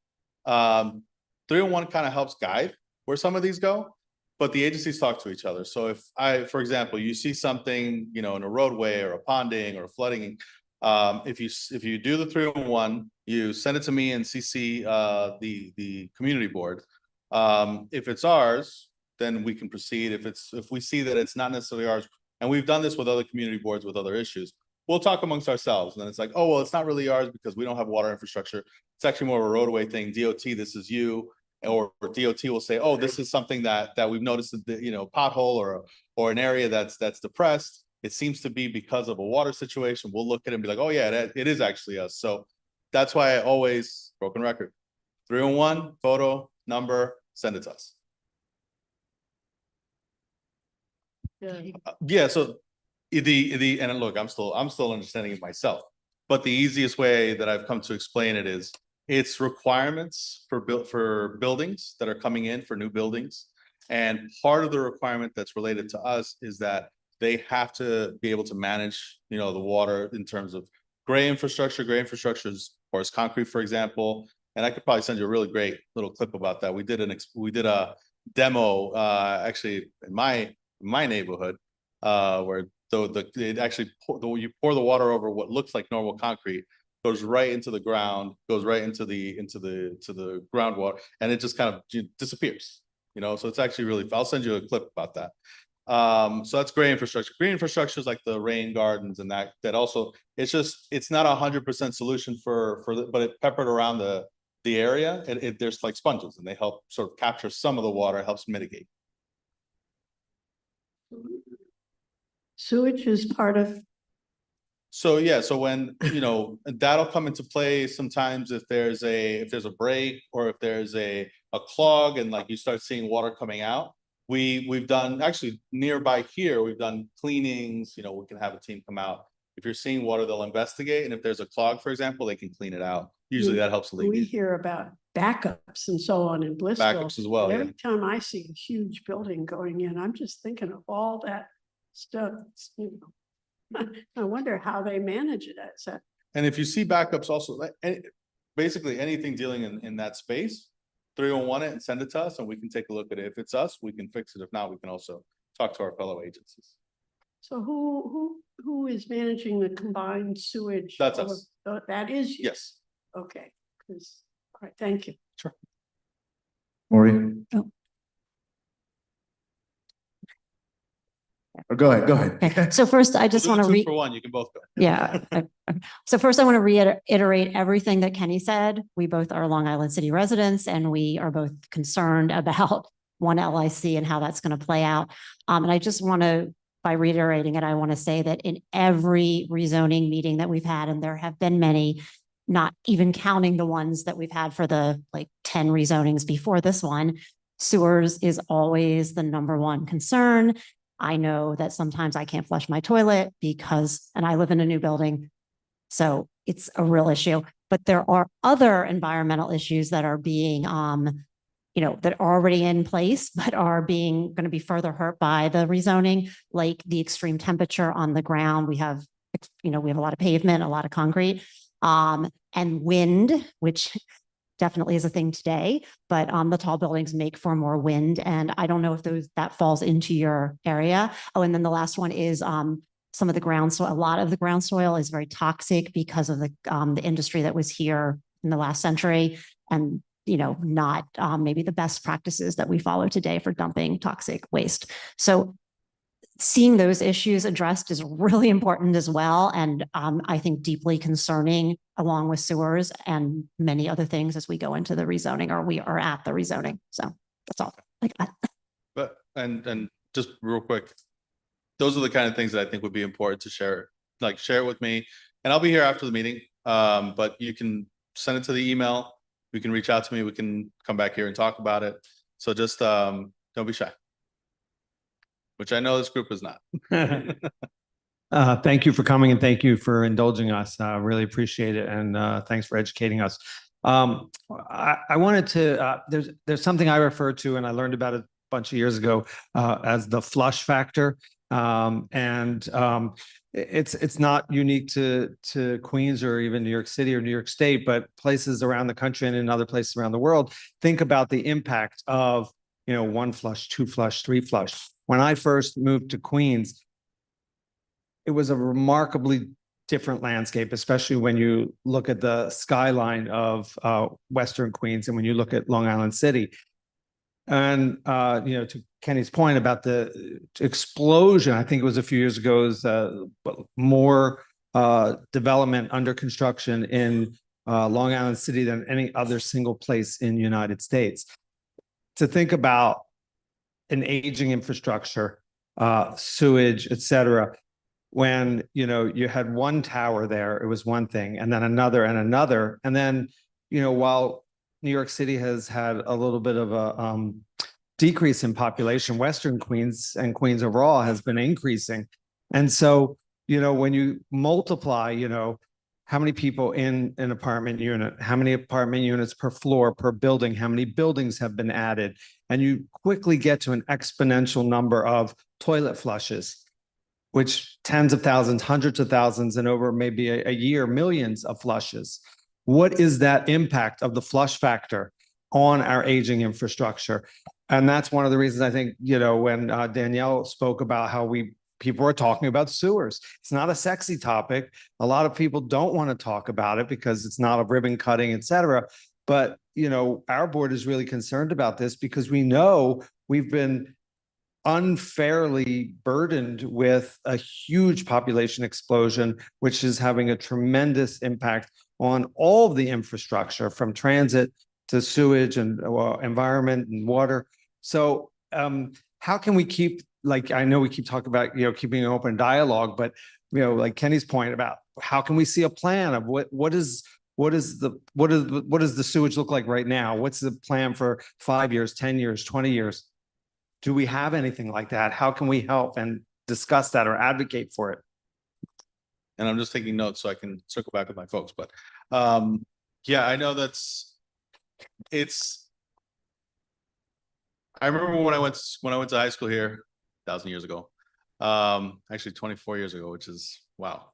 301 kind of helps guide where some of these go, but the agencies talk to each other. So if for example, you see something, in a roadway or a ponding or a flooding, if you do the 301, you send it to me and CC the community board. If it's ours, then we can proceed. If we see that it's not necessarily ours, and we've done this with other community boards with other issues, we'll talk amongst ourselves. And then it's like, oh, well, it's not really ours because we don't have water infrastructure. It's actually more of a roadway thing. DOT, this is you. Or DOT will say, oh, this is something that we've noticed, pothole or an area that's depressed. It seems to be because of a water situation. We'll look at it and be like, oh yeah, it is actually us. So that's why I always, broken record, 301, photo, number, send it to us. Yeah, so and look, I'm still understanding it myself, but the easiest way that I've come to explain it is it's requirements for buildings that are coming in for new buildings. And part of the requirement that's related to us is that they have to be able to manage, the water in terms of gray infrastructure. Gray infrastructure is porous concrete, for example. And I could probably send you a really great little clip about that. We did a demo actually in my neighborhood where you pour the water over what looks like normal concrete, goes right into the ground, goes right into the groundwater, and it just kind of disappears. So it's actually really. I'll send you a clip about that. So that's gray infrastructure. Green infrastructure is like the rain gardens and that also. It's not 100% solution but it peppered around the area. There's like sponges, and they help sort of capture some of the water, helps mitigate. Sewage is part of. So yeah, so when that'll come into play sometimes if there's a break or if there's a clog and like you start seeing water coming out. We've done actually nearby here, we've done cleanings, we can have a team come out. If you're seeing water, they'll investigate, and if there's a clog, for example, they can clean it out. Usually that helps alleviate. We hear about backups and so on in Blissville. Backups as well. Every time I see a huge building going in, I'm just thinking of all that stuff. I wonder how they manage it. And if you see backups also, basically anything dealing in that space, 301 it and send it to us, and we can take a look at it. If it's us, we can fix it. If not, we can also talk to our fellow agencies. So who is managing the combined sewage? That's us. That is you? Yes. Okay. All right. Thank you. Sure. Maureen? Oh. Go ahead. Okay. So first, I just We'll want do to two for one. You can both go. Yeah. So first, I want to reiterate everything that Kenny said. We both are Long Island City residents, and we are both concerned about One LIC and how that's going to play out. And I just want to, by reiterating it, I want to say that in every rezoning meeting that we've had, and there have been many, not even counting the ones that we've had for the 10 rezonings before this one, sewers is always the number one concern. I know that sometimes I can't flush my toilet and I live in a new building. So it's a real issue, but there are other environmental issues that are being, that are already in place, but are going to be further hurt by the rezoning, like the extreme temperature on the ground. We have a lot of pavement, a lot of concrete, and wind, which definitely is a thing today, but the tall buildings make for more wind. And I don't know if that falls into your area. Oh, and then the last one is some of the ground soil. A lot of the ground soil is very toxic because of the industry that was here in the last century, and not maybe the best practices that we follow today for dumping toxic waste. So seeing those issues addressed is really important as well. And I think deeply concerning, along with sewers and many other things as we go into the rezoning, or we are at the rezoning. So that's all. But, and just real quick, those are the kind of things that I think would be important to share it with me, and I'll be here after the meeting. But you can send it to the email. We can reach out to me. We can come back here and talk about it. So just don't be shy. Which I know this group is not. Thank you for coming and thank you for indulging us. Really appreciate it. And thanks for educating us. I wanted to, there's something I refer to and I learned about it a bunch of years ago as the flush factor. It's not unique to Queens or even New York City or New York State, but places around the country and in other places around the world. Think about the impact of, one flush, two flush, three flush. When I first moved to Queens, it was a remarkably different landscape, especially when you look at the skyline of Western Queens and when you look at Long Island City. And, to Kenny's point about the explosion, I think it was a few years ago, is more development under construction in Long Island City than any other single place in the United States. To think about an aging infrastructure, sewage, et cetera, when, you had one tower there, it was one thing, and then another and another. And then, while New York City has had a little bit of a decrease in population, Western Queens and Queens overall has been increasing. And so, when you multiply, how many people in an apartment unit, how many apartment units per floor, per building, how many buildings have been added, and you quickly get to an exponential number of toilet flushes, which tens of thousands, hundreds of thousands, and over maybe a year, millions of flushes. What is that impact of the flush factor on our aging infrastructure? And that's one of the reasons I think, when Danielle spoke about how people are talking about sewers. It's not a sexy topic. A lot of people don't want to talk about it because it's not a ribbon cutting, et cetera. But, our board is really concerned about this because we know we've been unfairly burdened with a huge population explosion, which is having a tremendous impact on all of the infrastructure from transit to sewage and environment and water. So how can we keep, I know we keep talking about, keeping an open dialogue, but, like Kenny's point about how can we see a plan of what does the sewage look like right now? What's the plan for 5 years, 10 years, 20 years? Do we have anything like that? How can we help and discuss that or advocate for it? And I'm just taking notes so I can circle back with my folks, but yeah, I know I remember when I went to high school here 1,000 years ago, actually 24 years ago, which is wow.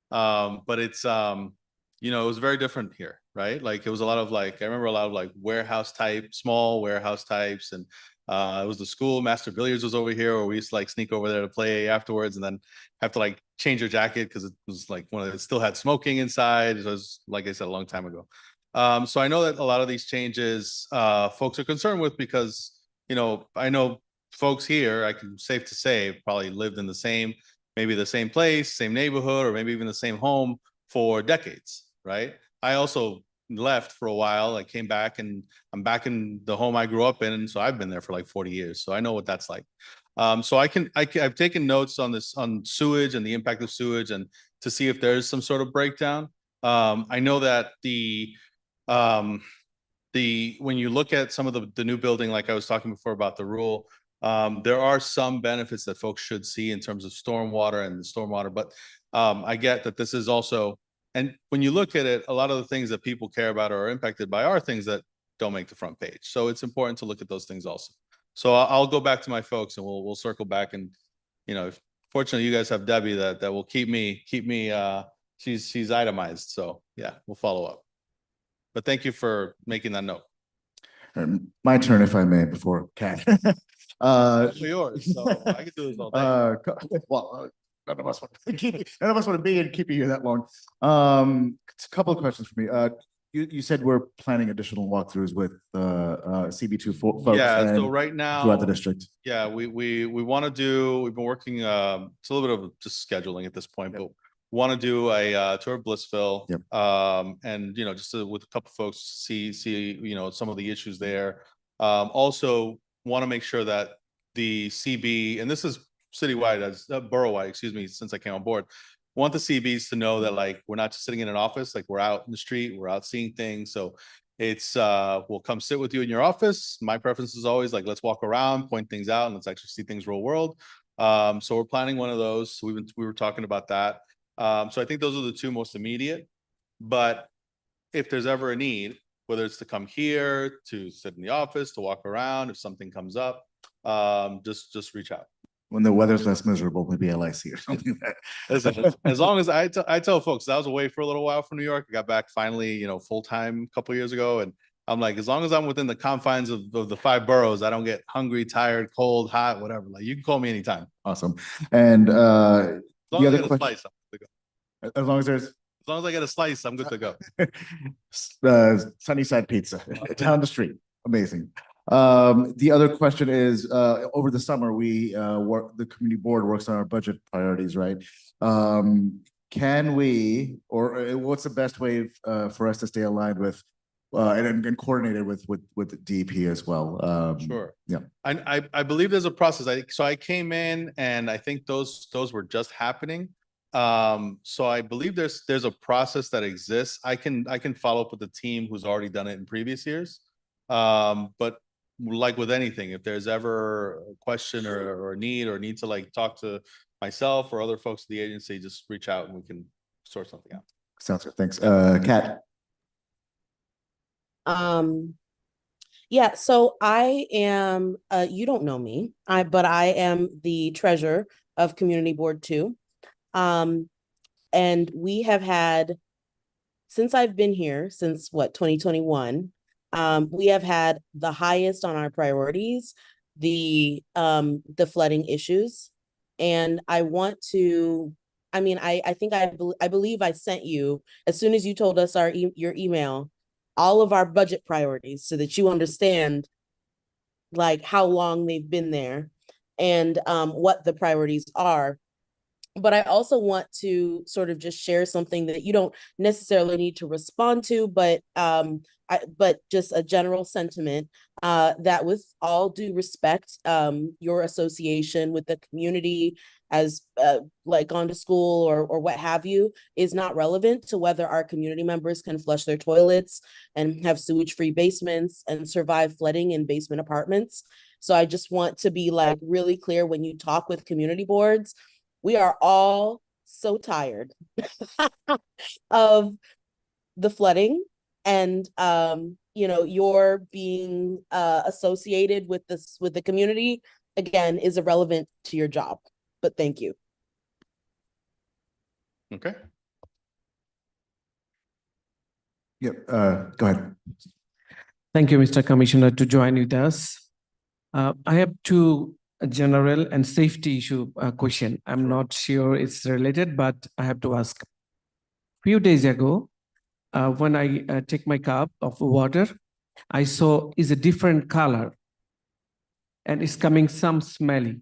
But it's it was very different here, right? Like it was a lot of I remember a lot of warehouse type, small warehouse types, and it was the school. Master Billiards was over here, or we used to sneak over there to play afterwards, and then have to change your jacket because it was it still had smoking inside. It was, like I said, a long time ago. So I know that a lot of these changes folks are concerned with because I know folks here, I can safe to say, probably lived in maybe the same place, same neighborhood, or maybe even the same home for decades, right? I also left for a while. I came back and I'm back in the home I grew up in. And so I've been there for 40 years. So I know what that's like. So I've taken notes on sewage and the impact of sewage and to see if there's some sort of breakdown. I know that when you look at some of the new building, like I was talking before about the rule, there are some benefits that folks should see in terms of stormwater and the stormwater, but I get that this is also, and when you look at it, a lot of the things that people care about or are impacted by are things that don't make the front page. So it's important to look at those things also. So I'll go back to my folks and we'll circle back, and fortunately you guys have Debbie that will keep me she's itemized. So yeah, we'll follow up. But thank you for making that note. My turn, if I may, before Kat. Yours. So I can do this all day. Well, none of us want to be and keep you here that long. A couple of questions for me. You said we're planning additional walkthroughs with CB2 folks. Yeah. So right now throughout the district. Yeah, we want to do. We've been working. It's a little bit of just scheduling at this point, but want to do a tour of Blissville. Yep. And just with a couple folks see some of the issues there. Also want to make sure that the CB, and this is citywide, as borough-wide, excuse me, since I came on board, want the CBs to know that we're not just sitting in an office, we're out in the street, we're out seeing things. So It's we'll come sit with you in your office. My preference is always like, let's walk around, point things out, and let's actually see things real world. So we're planning one of those. We were talking about that. So I think those are the two most immediate. But if there's ever a need, whether it's to come here, to sit in the office, to walk around, if something comes up, just reach out. When the weather's less miserable, maybe LIC or something. Listen, as long as I tell folks, I was away for a little while from New York. I got back finally, full time a couple of years ago. And I'm like, as long as I'm within the confines of the 5 boroughs, I don't get hungry, tired, cold, hot, whatever. Like, you can call me anytime. Awesome. And As long the as I other get a question, slice, I'm good to go. as long as there's As long as I get a slice, I'm good to go. Sunnyside Pizza down the street. Amazing. The other question is, over the summer, the community board works on our budget priorities, right? Can we, or what's the best way for us to stay aligned with and coordinated with DEP as well? Sure. Yeah. I believe there's a process. So I came in and I think those were just happening. So I believe there's a process that exists. I can follow up with the team who's already done it in previous years. But like with anything, if there's ever a question or need to like talk to myself or other folks at the agency, just reach out and we can sort something out. Sounds good. Thanks. Kat. Yeah, so I am, you don't know me, but I am the treasurer of Community Board 2. And we have had, since I've been here, since 2021, we have had the highest on our priorities, the flooding issues. And I want to, I think I believe I sent you, as soon as you told us your email, all of our budget priorities so that you understand like how long they've been there and what the priorities are. But I also want to sort of just share something that you don't necessarily need to respond to, but just a general sentiment that, with all due respect, your association with the community as like gone to school or what have you is not relevant to whether our community members can flush their toilets and have sewage-free basements and survive flooding in basement apartments. So I just want to be like really clear when you talk with community boards. We are all so tired of the flooding and, you're being associated with the community, again, is irrelevant to your job. But thank you. Okay. Yep. Go ahead. Thank you, Mr. Commissioner, to join with us. I have two general and safety issue question. I'm not sure it's related, but I have to ask. Few days ago, when I take my cup of water, I saw is a different color and it's coming some smelly,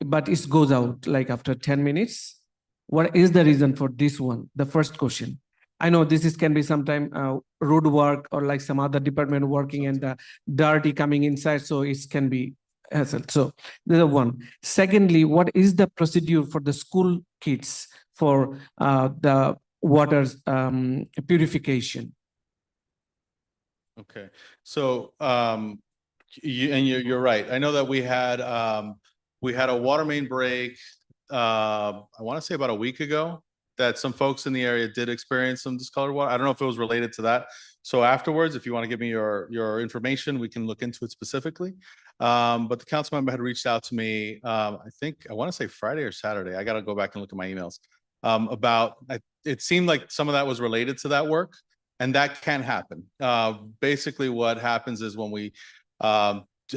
but it goes out like after 10 minutes. What is the reason for this one? The first question. I know this can be sometime road work or like some other department working and dirty coming inside, so it can be hassle. So the one. Secondly, what is the procedure for the school kids for the water purification? Okay, so you're right. I know that we had a water main break. I want to say about a week ago that some folks in the area did experience some discolored water. I don't know if it was related to that. So afterwards, if you want to give me your information, we can look into it specifically. But the council member had reached out to me, I want to say Friday or Saturday. I got to go back and look at my emails. It seemed like some of that was related to that work, and that can happen. Basically what happens is when we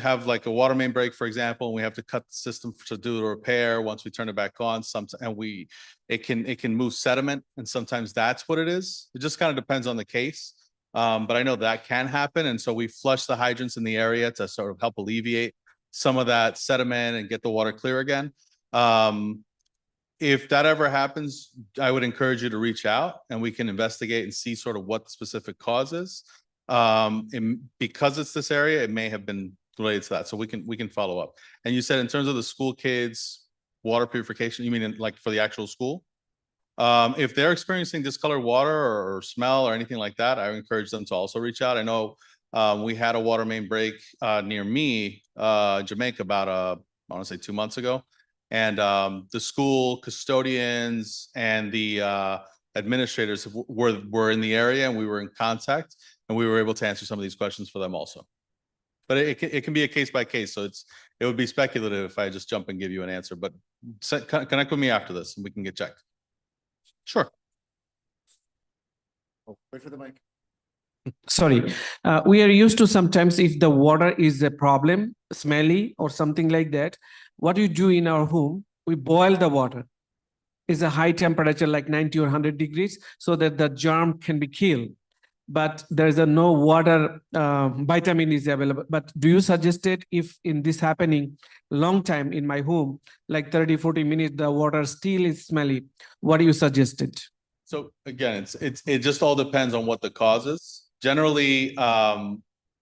have like a water main break, for example, and we have to cut the system to do the repair. Once we turn it back on, it can move sediment, and sometimes that's what it is. It just kind of depends on the case. But I know that can happen, and so we flush the hydrants in the area to sort of help alleviate some of that sediment and get the water clear again. If that ever happens, I would encourage you to reach out and we can investigate and see sort of what the specific cause is. Because it's this area, it may have been related to that. So we can follow up. And you said in terms of the school kids, water purification, you mean like for the actual school? If they're experiencing discolored water or smell or anything like that, I encourage them to also reach out. I know we had a water main break near me, Jamaica, about I want to say 2 months ago. And the school custodians and the administrators were in the area, and we were in contact, and we were able to answer some of these questions for them also. But it can be a case by case, so it would be speculative if I just jump and give you an answer. But connect with me after this, and we can get checked. Sure. Oh, wait for the mic. Sorry, we are used to sometimes if the water is a problem, smelly or something like that, what you do in our home, we boil the water. It's a high temperature like 90 or 100 degrees so that the germ can be killed. But there is no water vitamin is available. But do you suggest it if in this happening long time in my home, like 30, 40 minutes, the water still is smelly, what do you suggest it? So again, it just all depends on what the cause is. Generally, I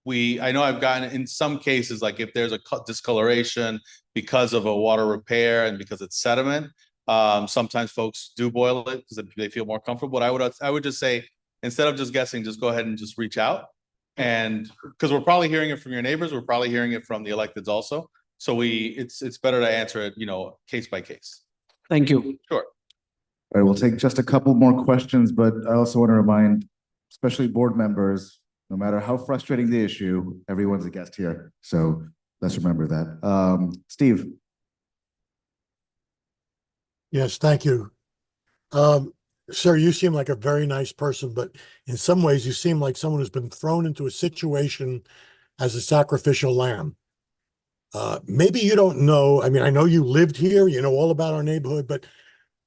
know I've gotten in some cases, like if there's a discoloration because of a water repair and because it's sediment, sometimes folks do boil it because they feel more comfortable. But I would just say, instead of just guessing, just go ahead and just reach out. And because we're probably hearing it from your neighbors, we're probably hearing it from the electeds also. So it's better to answer it, case by case. Thank you. Sure. All right, we'll take just a couple more questions, but I also want to remind, especially board members, no matter how frustrating the issue, everyone's a guest here. So let's remember that. Steve. Yes, thank you. Sir, you seem like a very nice person, but in some ways you seem like someone who's been thrown into a situation as a sacrificial lamb. Maybe you don't know. I mean, I know you lived here, you know all about our neighborhood, but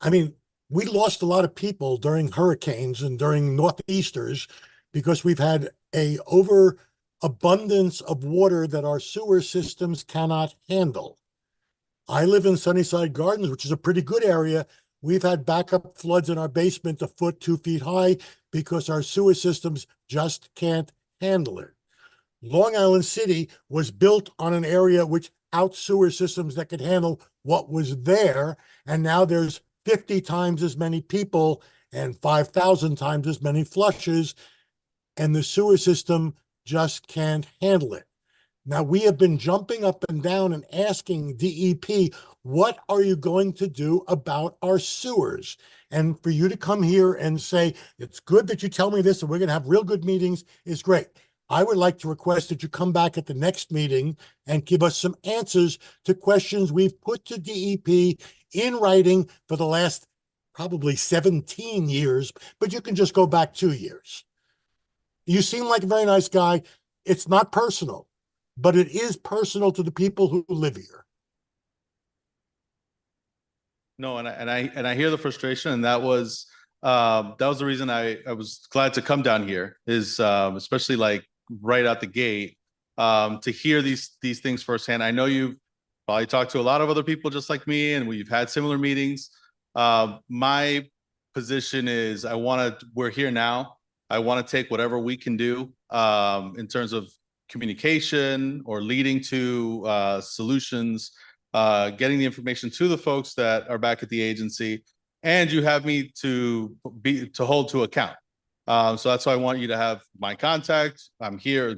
I mean, we lost a lot of people during hurricanes and during northeasters because we've had a overabundance of water that our sewer systems cannot handle. I live in Sunnyside Gardens, which is a pretty good area. We've had backup floods in our basement 1 foot, 2 feet high because our sewer systems just can't handle it. Long Island City was built on an area without sewer systems that could handle what was there. And now there's 50 times as many people and 5,000 times as many flushes, and the sewer system just can't handle it. Now, we have been jumping up and down and asking DEP, what are you going to do about our sewers? And for you to come here and say, it's good that you tell me this and we're going to have real good meetings is great. I would like to request that you come back at the next meeting and give us some answers to questions we've put to DEP in writing for the last probably 17 years, but you can just go back 2 years. You seem like a very nice guy. It's not personal, but it is personal to the people who live here. No, and I hear the frustration, and that was the reason I was glad to come down here, is especially like right out the gate, to hear these things firsthand. I know you've probably talked to a lot of other people just like me, and we've had similar meetings. My position is we're here now. I want to take whatever we can do in terms of communication or leading to solutions, getting the information to the folks that are back at the agency, and you have me to hold to account. So that's why I want you to have my contact. I'm here.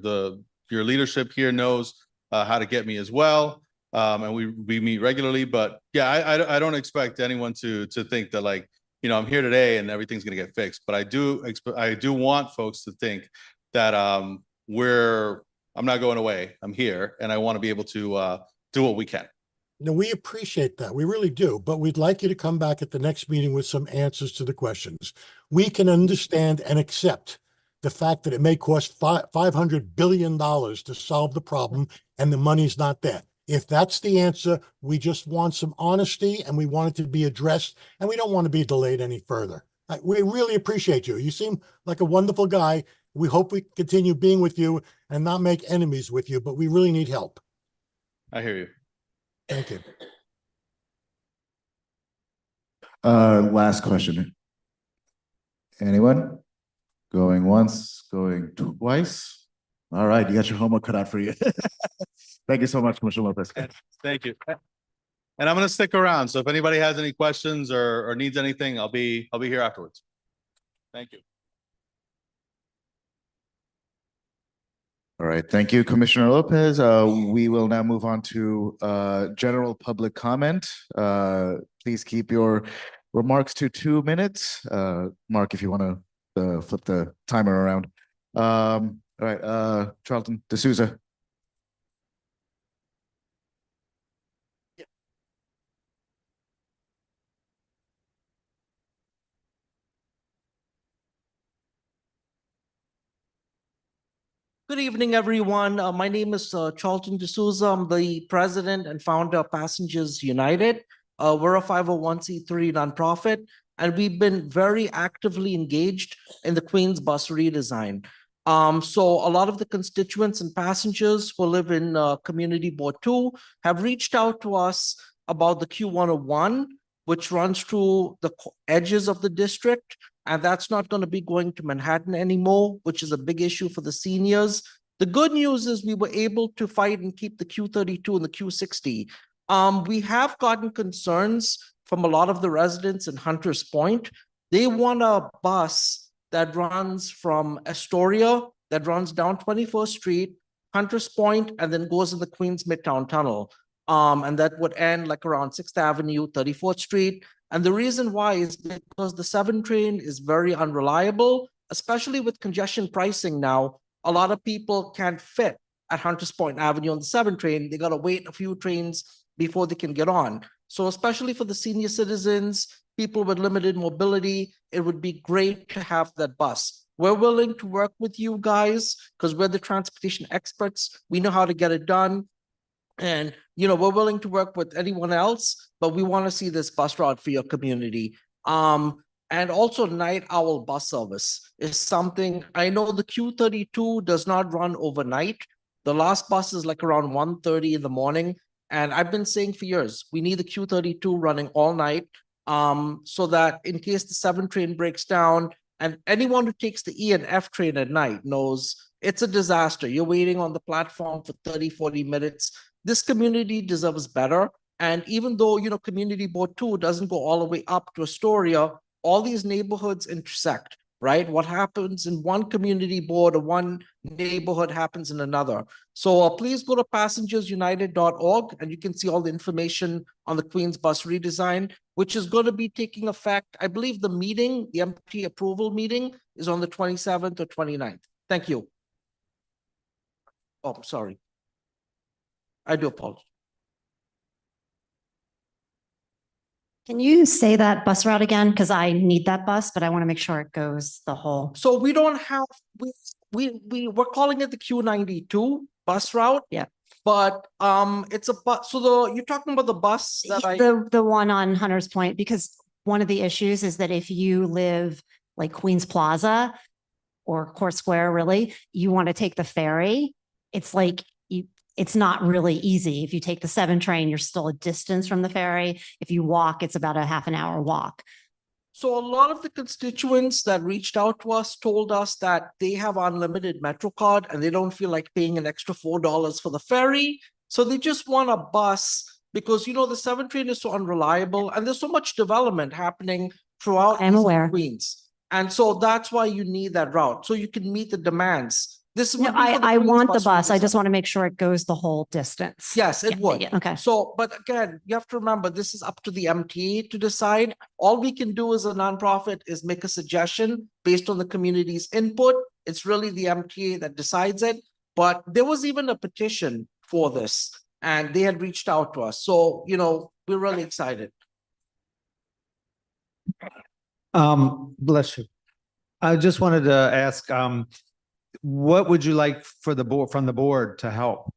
Your leadership here knows how to get me as well. And we meet regularly, but yeah, I don't expect anyone to think that, like, I'm here today and everything's going to get fixed. But I do want folks to think that I'm not going away. I'm here, and I want to be able to do what we can. Now, we appreciate that. We really do. But we'd like you to come back at the next meeting with some answers to the questions. We can understand and accept the fact that it may cost $500 billion to solve the problem and the money's not there. If that's the answer, we just want some honesty and we want it to be addressed, and we don't want to be delayed any further. We really appreciate you. You seem like a wonderful guy. We hope we continue being with you and not make enemies with you, but we really need help. I hear you. Thank you. Last question. Anyone? Going once, going twice. All right, you got your homework cut out for you. Thank you so much, Commissioner Lopez. Thank you. And I'm gonna stick around. So if anybody has any questions or needs anything, I'll be here afterwards. Thank you. All right, thank you, Commissioner Lopez. We will now move on to general public comment. Please keep your remarks to 2 minutes. Mark, if you want to flip the timer around. All right, Charlton D'Souza. Good evening, everyone. My name is Charlton D'Souza. I'm the president and founder of Passengers United. We're a 501c3 nonprofit, and we've been very actively engaged in the Queens bus redesign. So a lot of the constituents and passengers who live in Community Board 2 have reached out to us about the Q101, which runs through the edges of the district. And that's not going to be going to Manhattan anymore, which is a big issue for the seniors. The good news is we were able to fight and keep the Q32 and the Q60. We have gotten concerns from a lot of the residents in Hunters Point. They want a bus that runs from Astoria, that runs down 21st Street, Hunters Point, and then goes in the Queens Midtown Tunnel. And that would end like around 6th Avenue, 34th Street. And the reason why is because the 7 train is very unreliable, especially with congestion pricing now. A lot of people can't fit at Hunters Point Avenue on the 7 train. They got to wait a few trains before they can get on. So especially for the senior citizens, people with limited mobility, it would be great to have that bus. We're willing to work with you guys because we're the transportation experts. We know how to get it done. And, you know, we're willing to work with anyone else, but we want to see this bus route for your community. And also night owl bus service is something, I know the Q32 does not run overnight. The last bus is like around 1:30 in the morning. And I've been saying for years, we need the Q32 running all night so that in case the 7 train breaks down, and anyone who takes the E and F train at night knows it's a disaster. You're waiting on the platform for 30, 40 minutes. This community deserves better. And even though, you know, Community Board 2 doesn't go all the way up to Astoria, all these neighborhoods intersect, right? What happens in one community board or one neighborhood happens in another. So please go to passengersunited.org and you can see all the information on the Queens bus redesign, which is going to be taking effect. I believe the meeting, the MT approval meeting is on the 27th or 29th. Thank you. Oh, I'm sorry. I do apologize. Can you say that bus route again? Because I need that bus, but I want to make sure it goes the whole. So we don't have, we're calling it the Q92 bus route. Yeah. But it's a bus. So you're talking about the bus that The one on Hunters Point, because one of the issues is that if you live like Queens Plaza or Court Square, really, you want to take the ferry. It's like it's not really easy. If you take the 7 train, you're still a distance from the ferry. If you walk, it's about a half an hour walk. So a lot of the constituents that reached out to us told us that they have unlimited MetroCard and they don't feel like paying an extra $4 for the ferry. So they just want a bus because, you know, the 7 train is so unreliable and there's so much development happening throughout Queens. And so that's why you need that route. So you can meet the demands. I want the bus. I just want to make sure it goes the whole distance. Yes, it would. Yeah, okay. So, but again, you have to remember, this is up to the MTA to decide. All we can do as a nonprofit is make a suggestion based on the community's input. It's really the MTA that decides it. But there was even a petition for this, and they had reached out to us. So, you know, we're really excited. Bless you. I just wanted to ask, what would you like for the board from the board to help?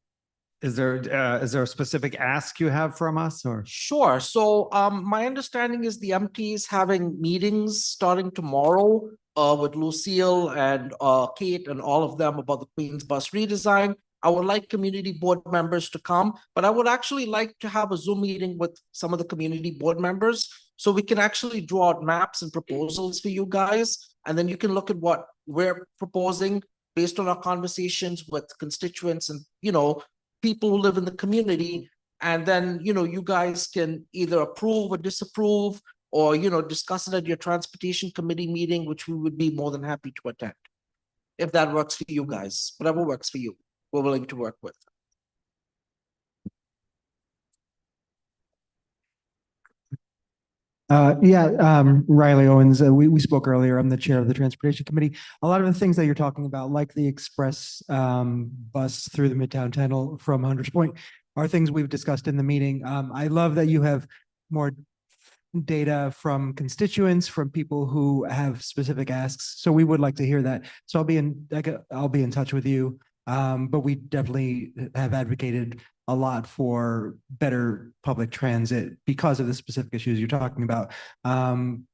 Is there a specific ask you have from us or? Sure. So my understanding is the MT is having meetings starting tomorrow with Lucille and Kate and all of them about the Queens bus redesign. I would like community board members to come, but I would actually like to have a Zoom meeting with some of the community board members so we can actually draw out maps and proposals for you guys. And then you can look at what we're proposing based on our conversations with constituents and, you know, people who live in the community. And then, you guys can either approve or disapprove, or, discuss it at your transportation committee meeting, which we would be more than happy to attend. If that works for you guys, whatever works for you, we're willing to work with. Riley Owens, we spoke earlier. I'm the chair of the Transportation Committee. A lot of the things that you're talking about, like the express bus through the Midtown Tunnel from Hunters Point, are things we've discussed in the meeting. I love that you have more data from constituents, from people who have specific asks. So we would like to hear that. So I'll be in touch with you. But we definitely have advocated a lot for better public transit because of the specific issues you're talking about.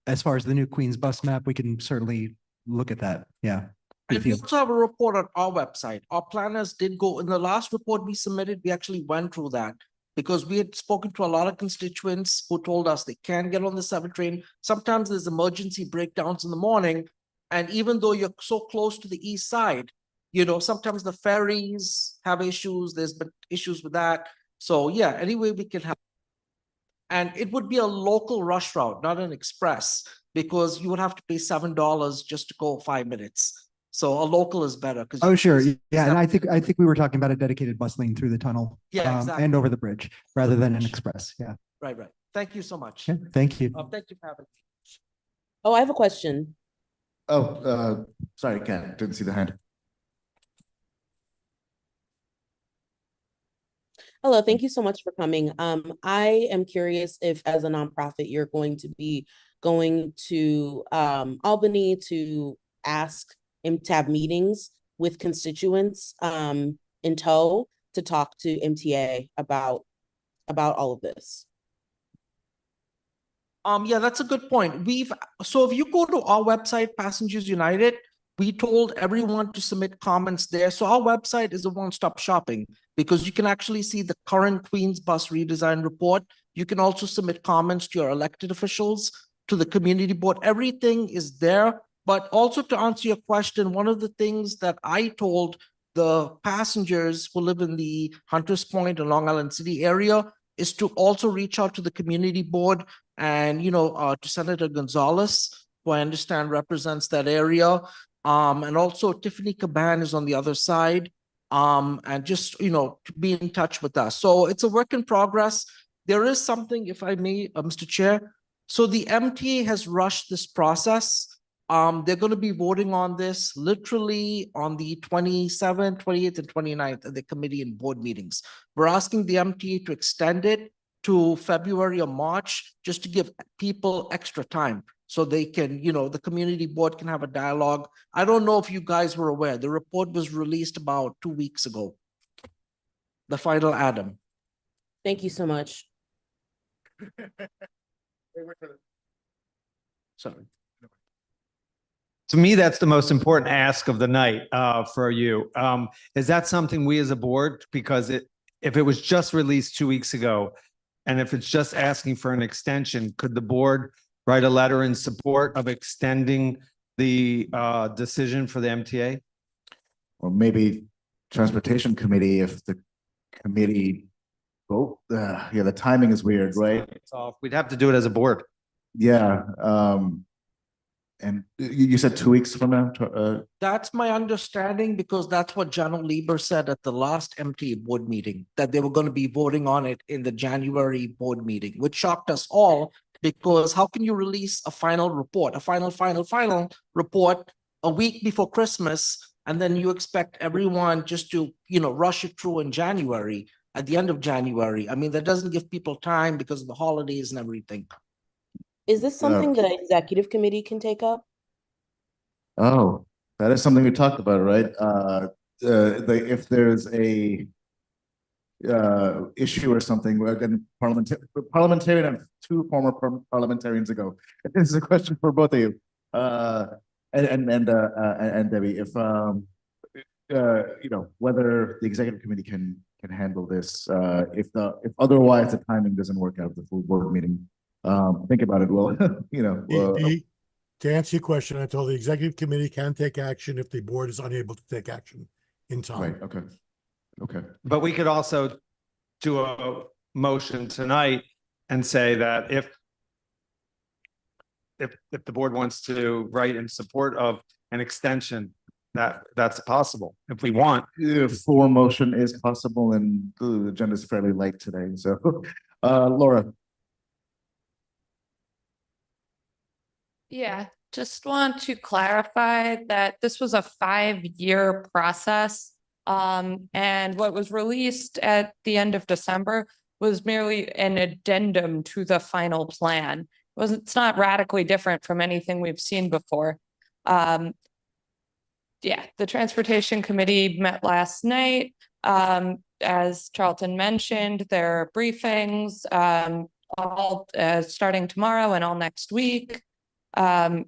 As far as the new Queens bus map, we can certainly look at that. Yeah. And we also have a report on our website. Our planners did go, in the last report we submitted, we actually went through that because we had spoken to a lot of constituents who told us they can't get on the 7 train. Sometimes there's emergency breakdowns in the morning. And even though you're so close to the east side, sometimes the ferries have issues. There's been issues with that. So yeah, any way we can help. And it would be a local rush route, not an express, because you would have to pay $7 just to go 5 minutes. So a local is better. Oh, sure. Yeah. And I think we were talking about a dedicated bus lane through the tunnel. Yeah, exactly. And over the bridge rather than an express. Yeah. Right. Thank you so much. Yeah, thank you. Thank you for having me. Oh, I have a question. Oh, sorry, Ken, didn't see the hand. Hello, thank you so much for coming. I am curious if, as a nonprofit, you're going to be going to Albany to have meetings with constituents in tow to talk to MTA about all of this. Yeah, that's a good point. So if you go to our website, Passengers United, we told everyone to submit comments there. So our website is a one-stop shopping because you can actually see the current Queens bus redesign report. You can also submit comments to your elected officials, to the community board. Everything is there. But also to answer your question, one of the things that I told the passengers who live in the Hunters Point and Long Island City area is to also reach out to the community board and, to Senator Gonzalez, who I understand represents that area. And also Tiffany Caban is on the other side. And just, to be in touch with us. So it's a work in progress. There is something, if I may, Mr. Chair. So the MTA has rushed this process. They're going to be voting on this literally on the 27th, 28th, and 29th at the committee and board meetings. We're asking the MTA to extend it to February or March just to give people extra time so they can, the community board can have a dialogue. I don't know if you guys were aware, the report was released about 2 weeks ago. The final Adam. Thank you so much. Sorry. To me, that's the most important ask of the night for you. Is that something we as a board, because if it was just released 2 weeks ago, and if it's just asking for an extension, could the board write a letter in support of extending the decision for the MTA? Or maybe Transportation Committee, if the committee vote, the timing is weird, right? So we'd have to do it as a board. Yeah, and you said 2 weeks from now? That's my understanding because that's what General Lieber said at the last MTA board meeting, that they were going to be voting on it in the January board meeting, which shocked us all because how can you release a final report, a final report a week before Christmas, and then you expect everyone just to, rush it through in January, at the end of January? I mean, that doesn't give people time because of the holidays and everything. Is this something the executive committee can take up? Oh, that is something we talked about, right? If there's a issue or something, again, parliamentarian and 2 former parliamentarians ago. This is a question for both of you, and Debbie. If whether the executive committee can handle this, if otherwise the timing doesn't work out the full board meeting. Think about it. Well, to answer your question, I told the executive committee can take action if the board is unable to take action in time. Right. Okay. But we could also do a motion tonight and say that if the board wants to write in support of an extension, that's possible if we want. If full motion is possible, and the agenda is fairly late today, so, Laura. Yeah, just want to clarify that this was a 5-year process. And what was released at the end of December was merely an addendum to the final plan. It's not radically different from anything we've seen before. Yeah, the Transportation Committee met last night. As Charlton mentioned, there are briefings, all starting tomorrow and all next week. I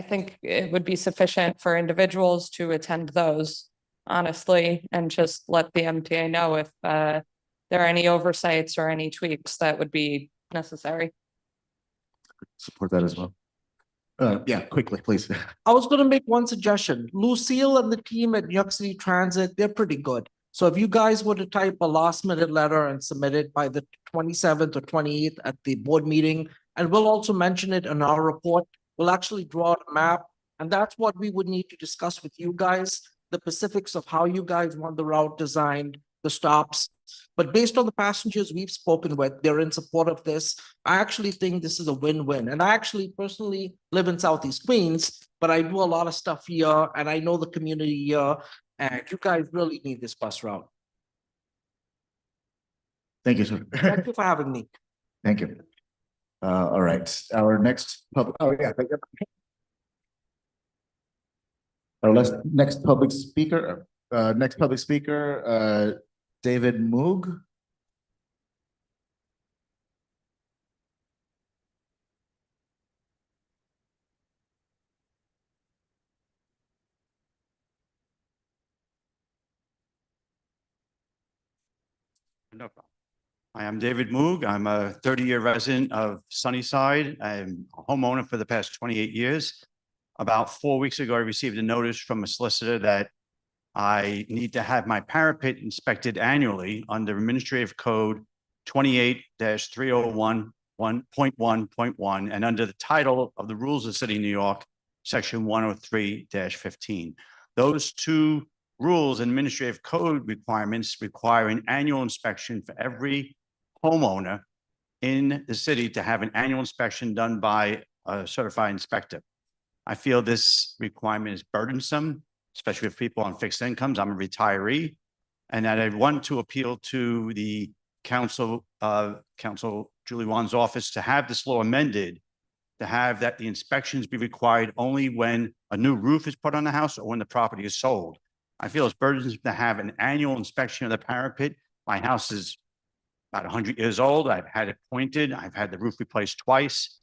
think it would be sufficient for individuals to attend those, honestly, and just let the MTA know if there are any oversights or any tweaks that would be necessary. Support that as well. Yeah, quickly, please. I was gonna make one suggestion. Lucille and the team at New York City Transit, they're pretty good. So if you guys were to type a last minute letter and submit it by the 27th or 28th at the board meeting, and we'll also mention it in our report, we'll actually draw a map. And that's what we would need to discuss with you guys, the specifics of how you guys want the route designed, the stops. But based on the passengers we've spoken with, they're in support of this. I actually think this is a win-win. And I actually personally live in Southeast Queens, but I do a lot of stuff here and I know the community here. And you guys really need this bus route. Thank you, sir. Thank you for having me. Thank you. All right, our next public, oh yeah. Our next public speaker, David Moog. No problem. Hi, I'm David Moog. I'm a 30-year resident of Sunnyside. I'm a homeowner for the past 28 years. About 4 weeks ago, I received a notice from a solicitor that I need to have my parapet inspected annually under Administrative Code 28-301.1.1 and under the title of the Rules of the City of New York, Section 103-15. Those two rules and administrative code requirements require an annual inspection for every homeowner in the city to have an annual inspection done by a certified inspector. I feel this requirement is burdensome, especially with people on fixed incomes. I'm a retiree, and that I want to appeal to the Council Julie Wan's office to have this law amended, to have that the inspections be required only when a new roof is put on the house or when the property is sold. I feel it's burdensome to have an annual inspection of the parapet. My house is about 100 years old. I've had it pointed. I've had the roof replaced twice.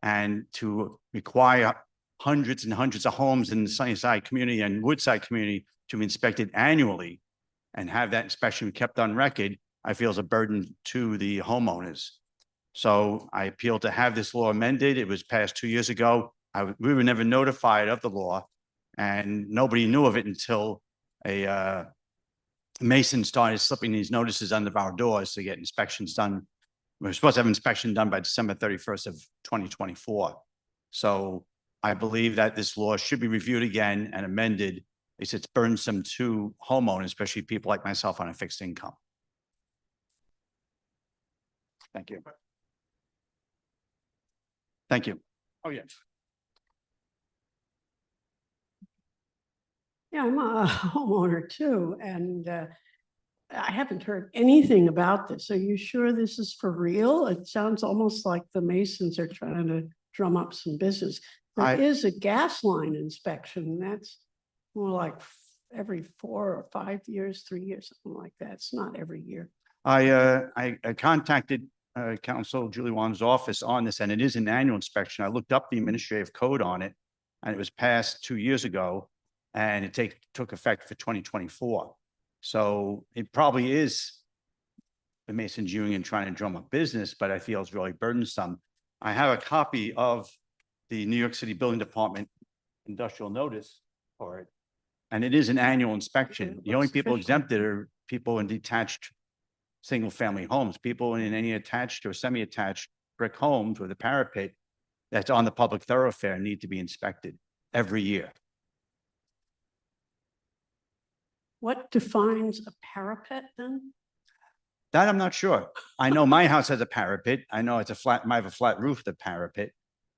And to require hundreds and hundreds of homes in the Sunnyside community and Woodside community to be inspected annually and have that inspection kept on record, I feel is a burden to the homeowners. So I appeal to have this law amended. It was passed 2 years ago. We were never notified of the law, and nobody knew of it until a mason started slipping these notices under our doors to get inspections done. We're supposed to have inspection done by December 31st of 2024. So I believe that this law should be reviewed again and amended. It's burdensome to homeowners, especially people like myself on a fixed income. Thank you. Thank you. Oh, yes. Yeah, I'm a homeowner too, and I haven't heard anything about this. Are you sure this is for real? It sounds almost like the Masons are trying to drum up some business. There is a gas line inspection. That's more like every 4 or 5 years, 3 years, something like that. It's not every year. I contacted Council Julie Wan's office on this, and it is an annual inspection. I looked up the administrative code on it, and it was passed 2 years ago, and it took effect for 2024. So it probably is the Masons Union trying to drum up business, but I feel it's really burdensome. I have a copy of the New York City Building Department industrial notice for it, and it is an annual inspection. The only people exempted are people in detached single-family homes. People in any attached or semi-attached brick homes with a parapet that's on the public thoroughfare need to be inspected every year. What defines a parapet then? That I'm not sure. I know my house has a parapet. I know it's a flat, I have a flat roof, the parapet.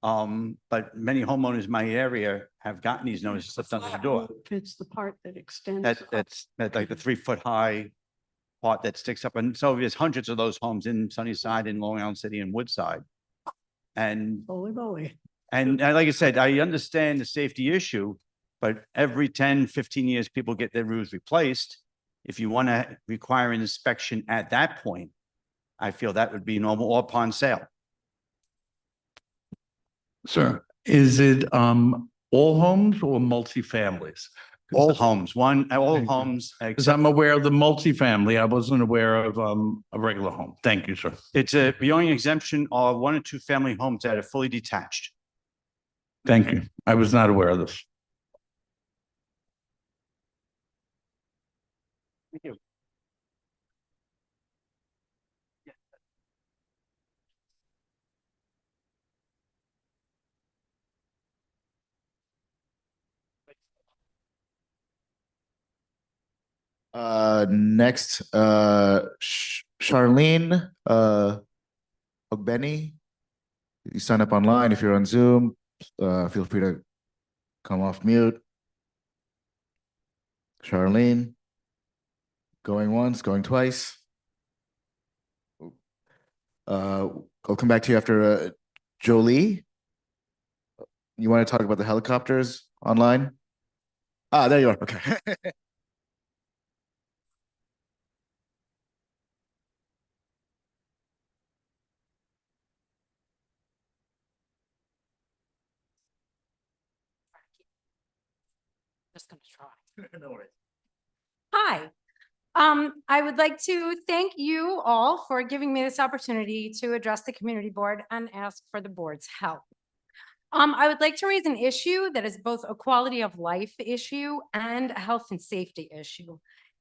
But many homeowners in my area have gotten these notices slipped under the door. It's the part that extends. That's like the 3-foot high part that sticks up. And so there's hundreds of those homes in Sunnyside, in Long Island City, and Woodside. And Holy moly. And like I said, I understand the safety issue, but every 10, 15 years, people get their roofs replaced. If you want to require an inspection at that point, I feel that would be normal or upon sale. Sir, is it all homes or multifamilies? All homes, all homes. Because I'm aware of the multifamily. I wasn't aware of a regular home. Thank you, sir. The only exemption are 1 or 2 family homes that are fully detached. Thank you. I was not aware of this. Thank you. Next, Charlene, Ogbeni. You sign up online. If you're on Zoom, feel free to come off mute. Charlene, going once, going twice. I'll come back to you after Jolie. You want to talk about the helicopters online? Ah, there you are. Okay. Just gonna try. No worries. Hi. I would like to thank you all for giving me this opportunity to address the community board and ask for the board's help. I would like to raise an issue that is both a quality of life issue and a health and safety issue.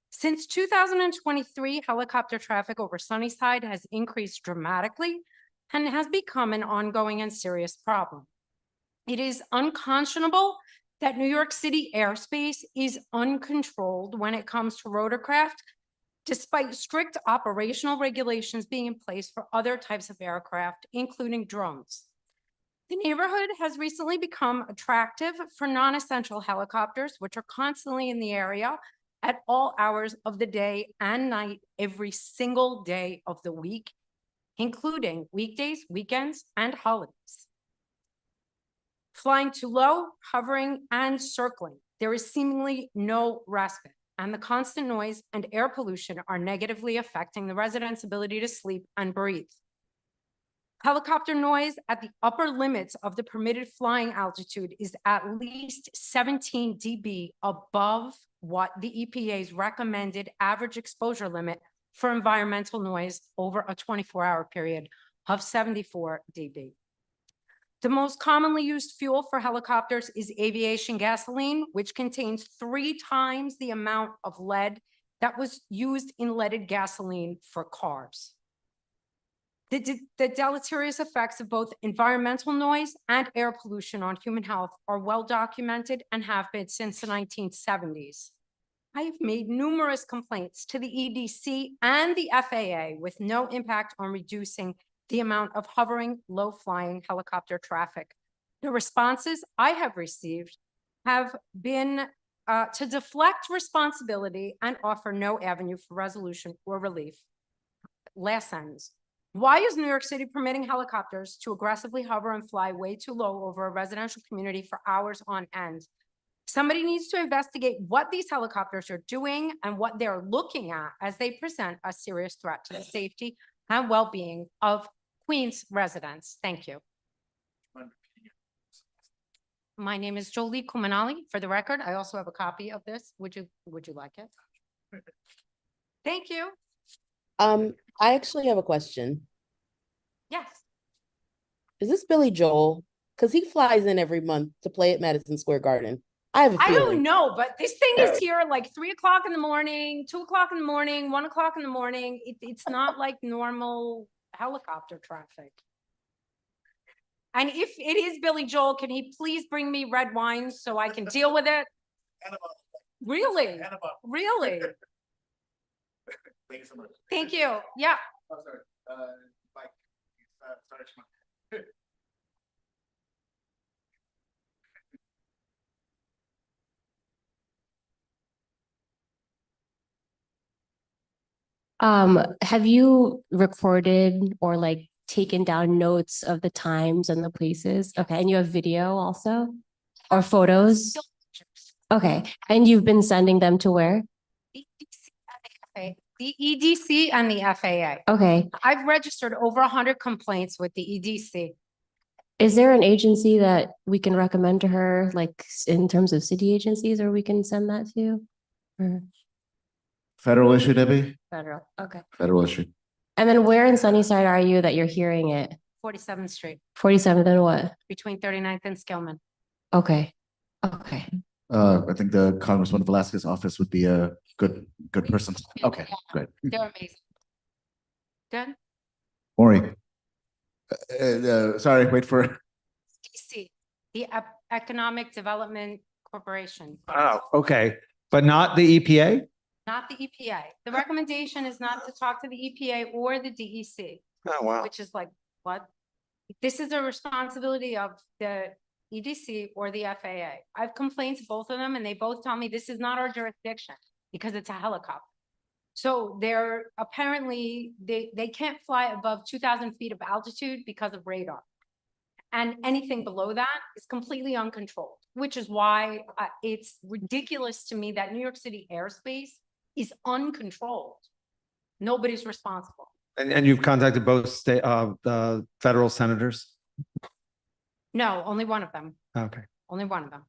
Since 2023, helicopter traffic over Sunnyside has increased dramatically and has become an ongoing and serious problem. It is unconscionable that New York City airspace is uncontrolled when it comes to rotorcraft, despite strict operational regulations being in place for other types of aircraft, including drones. The neighborhood has recently become attractive for non-essential helicopters, which are constantly in the area at all hours of the day and night, every single day of the week, including weekdays, weekends, and holidays. Flying too low, hovering, and circling, there is seemingly no respite, and the constant noise and air pollution are negatively affecting the residents' ability to sleep and breathe. Helicopter noise at the upper limits of the permitted flying altitude is at least 17 dB above what the EPA's recommended average exposure limit for environmental noise over a 24-hour period of 74 dB. The most commonly used fuel for helicopters is aviation gasoline, which contains 3 times the amount of lead that was used in leaded gasoline for cars. The deleterious effects of both environmental noise and air pollution on human health are well documented and have been since the 1970s. I have made numerous complaints to the EDC and the FAA with no impact on reducing the amount of hovering, low-flying helicopter traffic. The responses I have received have been to deflect responsibility and offer no avenue for resolution or relief. Last sentence. Why is New York City permitting helicopters to aggressively hover and fly way too low over a residential community for hours on end? Somebody needs to investigate what these helicopters are doing and what they're looking at as they present a serious threat to the safety and well-being of Queens residents. Thank you. My name is Jolie Kumanali. For the record, I also have a copy of this. Would you like it? Thank you. I actually have a question. Yes. Is this Billy Joel? Because he flies in every month to play at Madison Square Garden. I have a I don't feeling. know, but this thing is here at like 3 o'clock in the morning, 2 o'clock in the morning, 1 o'clock in the morning. It's not like normal helicopter traffic. And if it is Billy Joel, can he please bring me red wine so I can deal with it? Really? Really? Thank you. Yeah. Have you recorded or like taken down notes of the times and the places? Okay, and you have video also? Or photos? Okay, and you've been sending them to where? The EDC and the FAA. Okay, I've registered over 100 complaints with the EDC. is there an agency that we can recommend to her, like in terms of city agencies, or we can send that to? Or Federal issue, Debbie? federal, okay. Federal issue. And then where in Sunnyside are you that you're hearing it? 47th Street, 47th and what? between 39th and Skillman. Okay, okay. I think the Congressman Velasquez office would be a good person. Okay, great. They're amazing. Good. Maury. Sorry, wait for. EDC, the Economic Development Corporation. Oh, okay, but not the EPA? Not the EPA. The recommendation is not to talk to the EPA or the DEC. Oh, wow. Which is like, what? This is a responsibility of the EDC or the FAA. I've complained to both of them and they both tell me this is not our jurisdiction because it's a helicopter. So they're apparently, they can't fly above 2,000 feet of altitude because of radar. And anything below that is completely uncontrolled, which is why it's ridiculous to me that New York City airspace is uncontrolled. Nobody's responsible. And you've contacted both state, the federal senators? No, only one of them. Okay. Only one of them.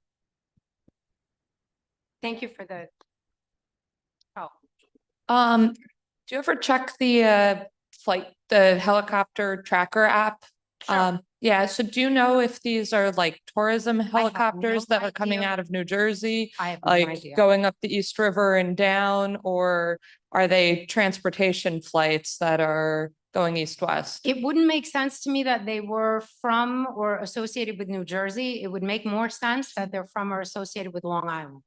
Thank you for the help. Do you ever check the the helicopter tracker app? Yeah, so do you know if these are like tourism helicopters that are coming out of New Jersey? I have no Like idea. going up the East River and down, or are they transportation flights that are going east-west? It wouldn't make sense to me that they were from or associated with New Jersey. It would make more sense that they're from or associated with Long Island.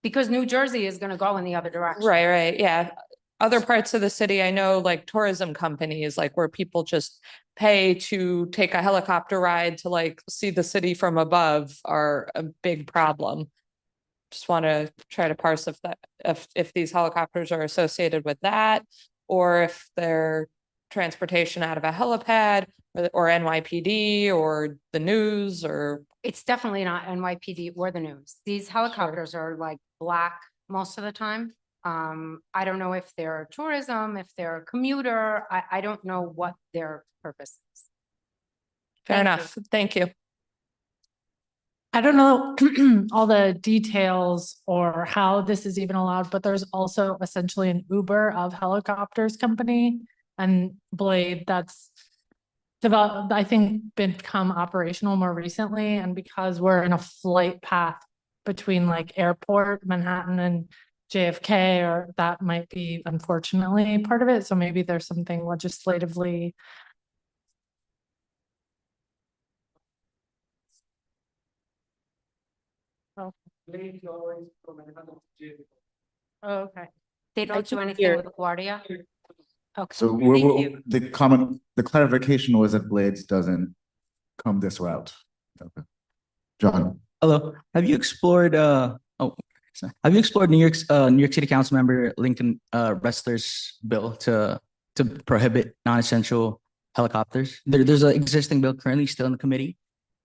Because New Jersey is gonna go in the other direction. Right, yeah. Other parts of the city, I know like tourism companies, like where people just pay to take a helicopter ride to like see the city from above are a big problem. Just want to try to parse if these helicopters are associated with that, or if they're transportation out of a helipad or NYPD or the news or. It's definitely not NYPD or the news. These helicopters are like black most of the time. I don't know if they're tourism, if they're a commuter. I don't know what their purpose is. Fair enough. Thank you. I don't know all the details or how this is even allowed, but there's also essentially an Uber of helicopters company and Blade that's developed, I think, become operational more recently. And because we're in a flight path between like airport, Manhattan and JFK, or that might be unfortunately part of it. So maybe there's something legislatively. Oh. Oh, okay. They don't do anything with LaGuardia? Okay. So Thank you. the clarification was that Blades doesn't come this route. Okay. John. Hello. Have you explored have you explored New York City Council member Lincoln Ressler's bill to prohibit non-essential helicopters? There's an existing bill currently still in the committee.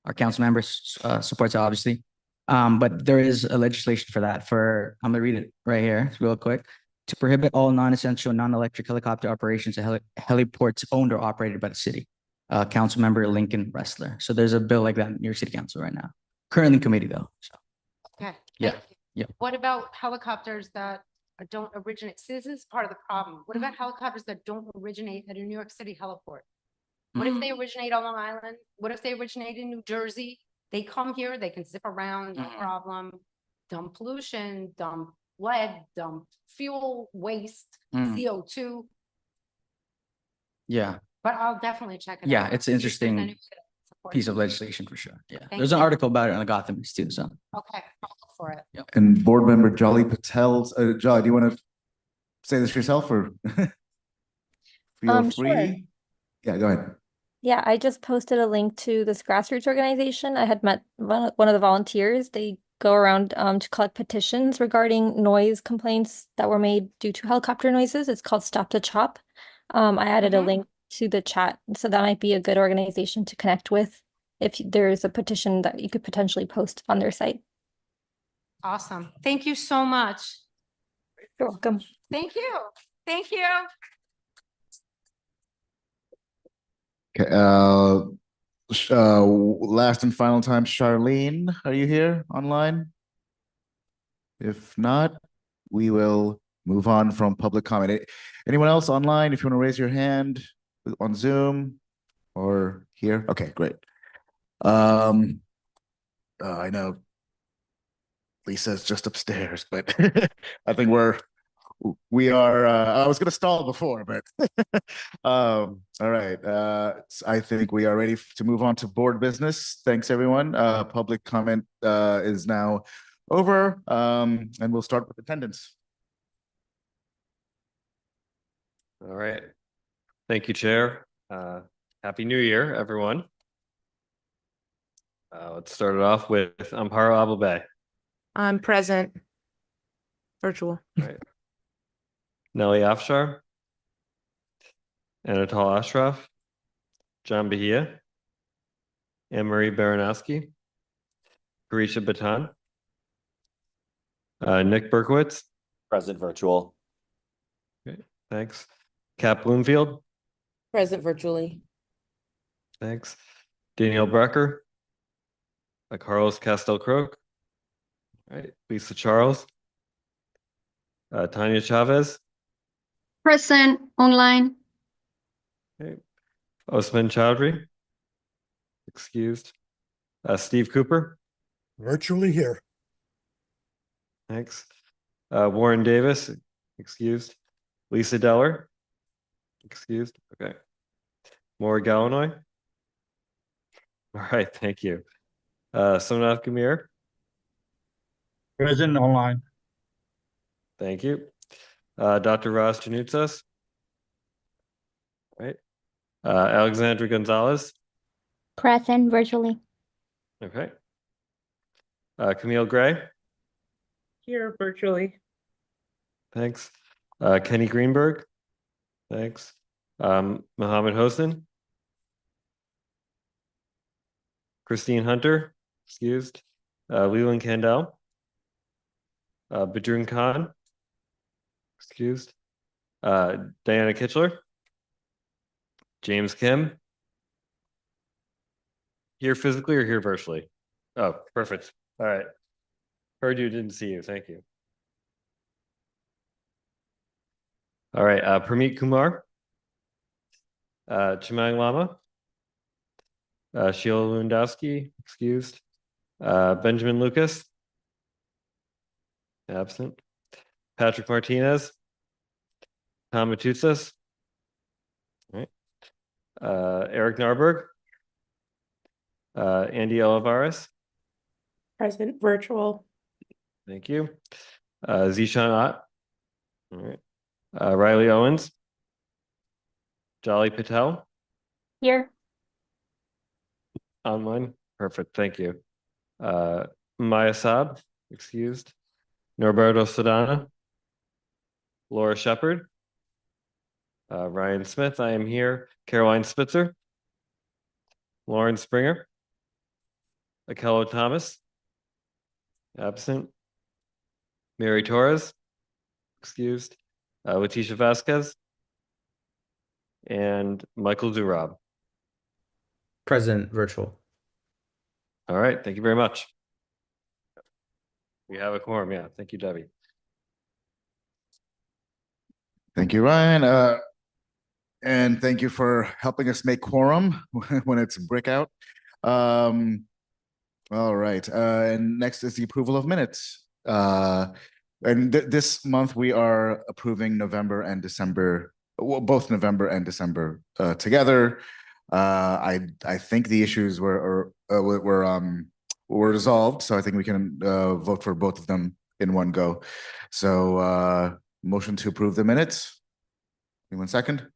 Our council members supports it, obviously. But there is a legislation for that. I'm gonna read it right here real quick. To prohibit all non-essential, non-electric helicopter operations at heliports owned or operated by the city. Council member Lincoln Ressler. So there's a bill like that in New York City Council right now. Currently in committee though. So Okay. yeah, thank you. yeah. What about helicopters that don't originate? See, this is part of the problem. What about helicopters that don't originate at a New York City heliport? What if they originate on Long Island? What if they originate in New Jersey? They come here, they can zip around, no Mhm. problem. Dump pollution, dump lead, dump fuel waste, Mhm. CO2, Yeah, but I'll definitely check it out. yeah, it's see an if there's interesting any way to support piece it. of legislation for sure. Yeah, Thank there's an you. article about it on the Gotham News too, so. Okay, I'll look for it. And Board Member Jolly Patel's, Jolly, do you want to say this yourself or? Feel Sure. free. Yeah, go ahead. Yeah, I just posted a link to this grassroots organization. I had met one of the volunteers. They go around to collect petitions regarding noise complaints that were made due to helicopter noises. It's called Stop the Chop. I added a link to the chat, so that might be a good organization to connect with if there's a petition that you could potentially post on their site. Awesome. Thank you so much. You're welcome. Thank you. Thank you. Okay, last and final time, Charlene, are you here online? If not, we will move on from public comment. Anyone else online? If you want to raise your hand on Zoom or here? Okay, great. I know Lisa's just upstairs, but I think we are, I was gonna stall before, but all right. I think we are ready to move on to board business. Thanks, everyone. Public comment is now over, and we'll start with attendance. All right. Thank you, Chair. Happy New Year, everyone. Let's start it off with Amparo Abelbay. I'm present. Virtual. Right. Nelly Afshar. Anatol Ashraf. John Bahia. Anne-Marie Baranowski. Carisha Batan. Nick Berkowitz. Present virtual. Okay, thanks. Cap Bloomfield. Present virtually. Thanks. Danielle Brecker. Carlos Castelcroc. All right. Lisa Charles. Tanya Chavez. Present online. Okay. Osman Chowdhury. Excused. Steve Cooper. Virtually here. Thanks. Warren Davis. Excused. Lisa Deller. Excused. Okay. Maura Gallinoy. All right. Thank you. Somnath Gamir. Present online. Thank you. Dr. Ross Janutzos. Right. Alexandra Gonzalez. Present virtually. Okay. Camille Gray. Here virtually. Thanks. Kenny Greenberg. Thanks. Mohammed Hossein. Christine Hunter. Excused. Leland Candell. Badrun Khan. Excused. Diana Kitchler. James Kim. Here physically or here virtually? Oh, perfect. All right. Heard you, didn't see you. Thank you. All right. Pramit Kumar. Chimang Lama. Sheila Lewandowski, excused. Benjamin Lucas. Absent. Patrick Martinez. Tom Matutsas. All right. Eric Narberg. Andy Olivares. Present virtual. Thank you. Zishan Ott. All right. Riley Owens. Jolly Patel. Here. Online. Perfect. Thank you. Maya Saab. Excused. Norberto Sodana. Laura Shepard. Ryan Smith. I am here. Caroline Spitzer. Lauren Springer. Akello Thomas. Absent. Mary Torres. Excused. Letitia Vasquez. And Michael Zurab. Present virtual. All right. Thank you very much. We have a quorum. Yeah. Thank you, Debbie. Thank you, Ryan. And thank you for helping us make quorum when it's breakout. All right, and next is the approval of minutes. And this month we are approving November and December, well, both November and December together. I think the issues were resolved, so I think we can vote for both of them in one go. So motion to approve the minutes. Anyone second?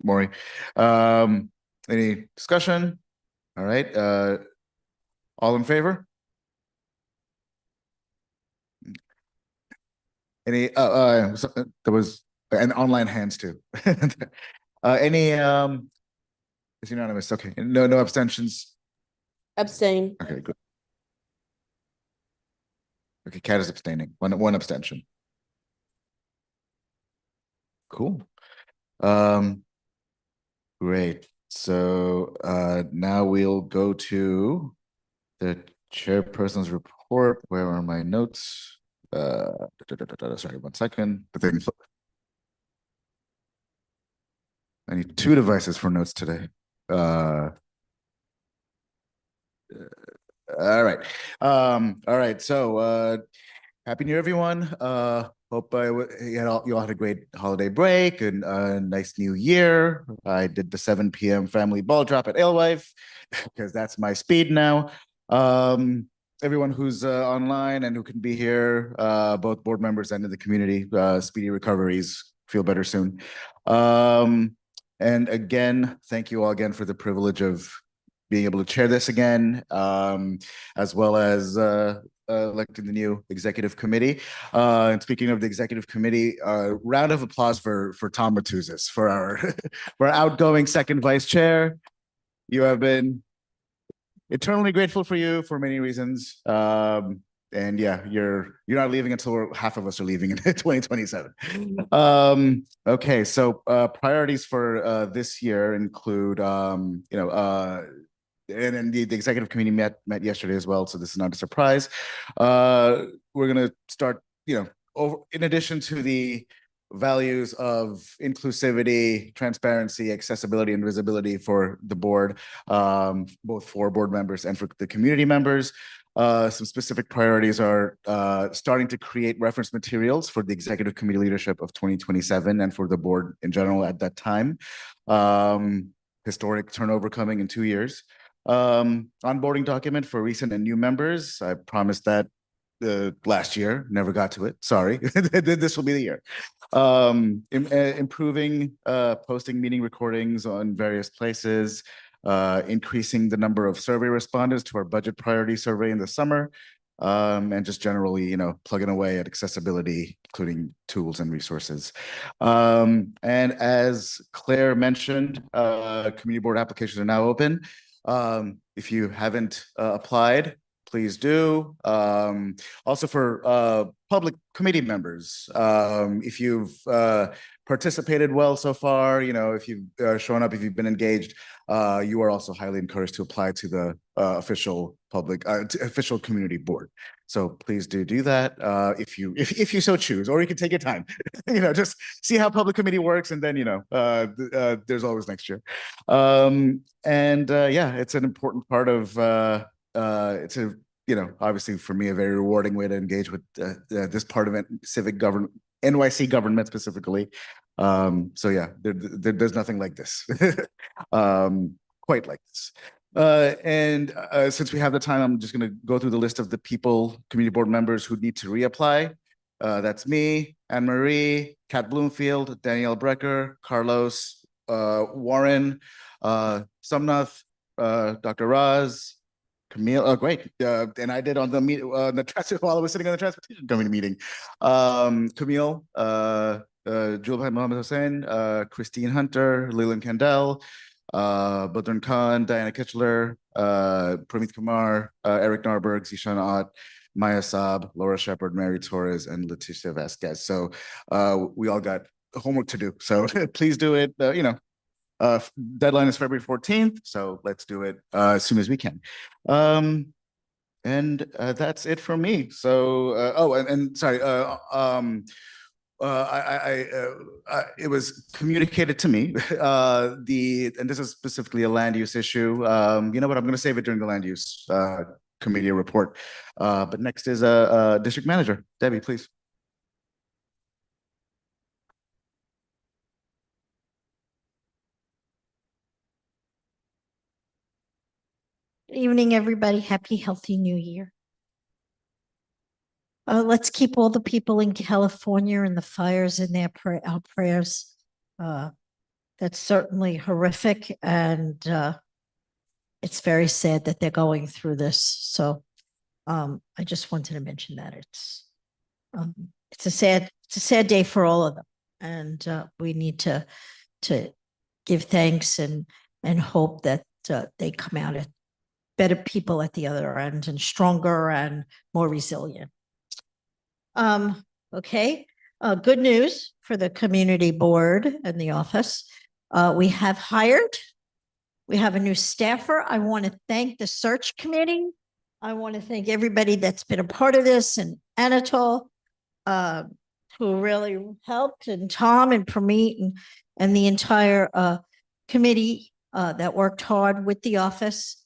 Maury. Any discussion? All right, all in favor? Any, there was an online hands too. Any, it's unanimous, okay, no abstentions? Abstain. Okay, good. Okay, Kat is abstaining, one abstention. Cool. Great. So now we'll go to the chairperson's report. Where are my notes? Sorry, 1 second. But then I need 2 devices for notes today. All right. All right. So Happy New Year, everyone. Hope you all had a great holiday break and a nice new year. I did the 7 p.m. family ball drop at Alewife because that's my speed now. Everyone who's online and who can be here, both board members and in the community, speedy recoveries, feel better soon. And again, thank you all again for the privilege of being able to chair this again, as well as electing the new executive committee. And speaking of the executive committee, round of applause for Tom Matuzis, for our for our outgoing second vice chair. You have been eternally grateful for you for many reasons. And yeah, you're not leaving until half of us are leaving in 2027. Okay, so priorities for this year include and then the executive committee met yesterday as well, so this is not a surprise. We're gonna start, in addition to the values of inclusivity, transparency, accessibility, and visibility for the board, both for board members and for the community members. Some specific priorities are starting to create reference materials for the executive committee leadership of 2027 and for the board in general at that time. Historic turnover coming in 2 years. Onboarding document for recent and new members. I promised that last year, never got to it. Sorry, this will be the year. Improving posting meeting recordings on various places, increasing the number of survey respondents to our budget priority survey in the summer, and just generally, plugging away at accessibility, including tools and resources. And as Claire mentioned, community board applications are now open. If you haven't applied, please do. Also for public committee members, if you've participated well so far, if you've shown up, if you've been engaged, you are also highly encouraged to apply to the official community board. So please do that if you so choose, or you can take your time. Just see how public committee works, and then there's always next year. Yeah, it's an important part of it's a obviously for me a very rewarding way to engage with this part of civic government, NYC government specifically. So yeah, there's nothing like this, quite like this. And since we have the time, I'm just going to go through the list of the community board members who need to reapply. That's me, Anne Marie, Kat Bloomfield, Danielle Brecker, Carlos, Warren, Somnath, Dr. Raz, Camille. Oh, great. And I did on the while I was sitting on the transportation committee meeting. Camille, Julbhai Mohammed Hussain, Christine Hunter, Leland Kandel, Badrun Khan, Diana Kitchler, Pramit Kumar, Eric Narberg, Zishan Ott, Maya Saab, Laura Shepard, Mary Torres, and Leticia Vasquez. So we all got homework to do. So please do it. Deadline is February 14th, so let's do it as soon as we can. And that's it for me. So, sorry, it was communicated to me, and this is specifically a land use issue. You know what, I'm gonna save it during the land use, committee report. But next is, district manager. Debbie, please. Evening, everybody. Happy, healthy New Year. Let's keep all the people in California and the fires in our prayers. That's certainly horrific, and it's very sad that they're going through this. So I just wanted to mention that it's a sad day for all of them, and we need to give thanks and hope that they come out at better people at the other end and stronger and more resilient. Okay. Good news for the community board and the office. We have a new staffer. I want to thank the search committee. I want to thank everybody that's been a part of this, and Anatol, who really helped, and Tom and Prameet and the entire committee that worked hard with the office.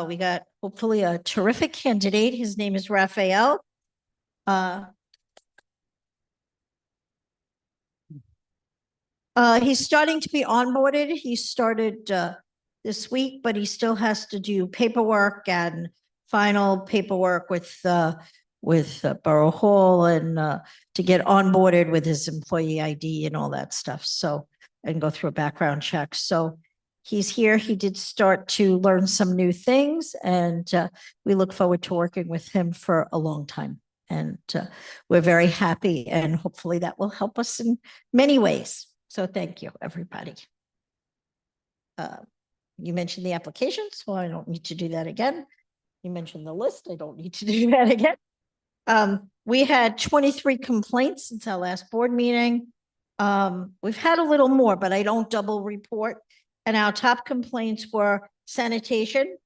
We got hopefully a terrific candidate. His name is Raphael. He's starting to be onboarded. He started this week, but he still has to do paperwork and final paperwork with Borough Hall and to get onboarded with his employee ID and all that stuff. So, and go through a background check. So he's here. He did start to learn some new things, and we look forward to working with him for a long time. And we're very happy, and hopefully that will help us in many ways. So thank you, everybody. You mentioned the application, so I don't need to do that again. You mentioned the list. I don't need to do that again. We had 23 complaints since our last board meeting. We've had a little more, but I don't double report. And our top complaints were sanitation,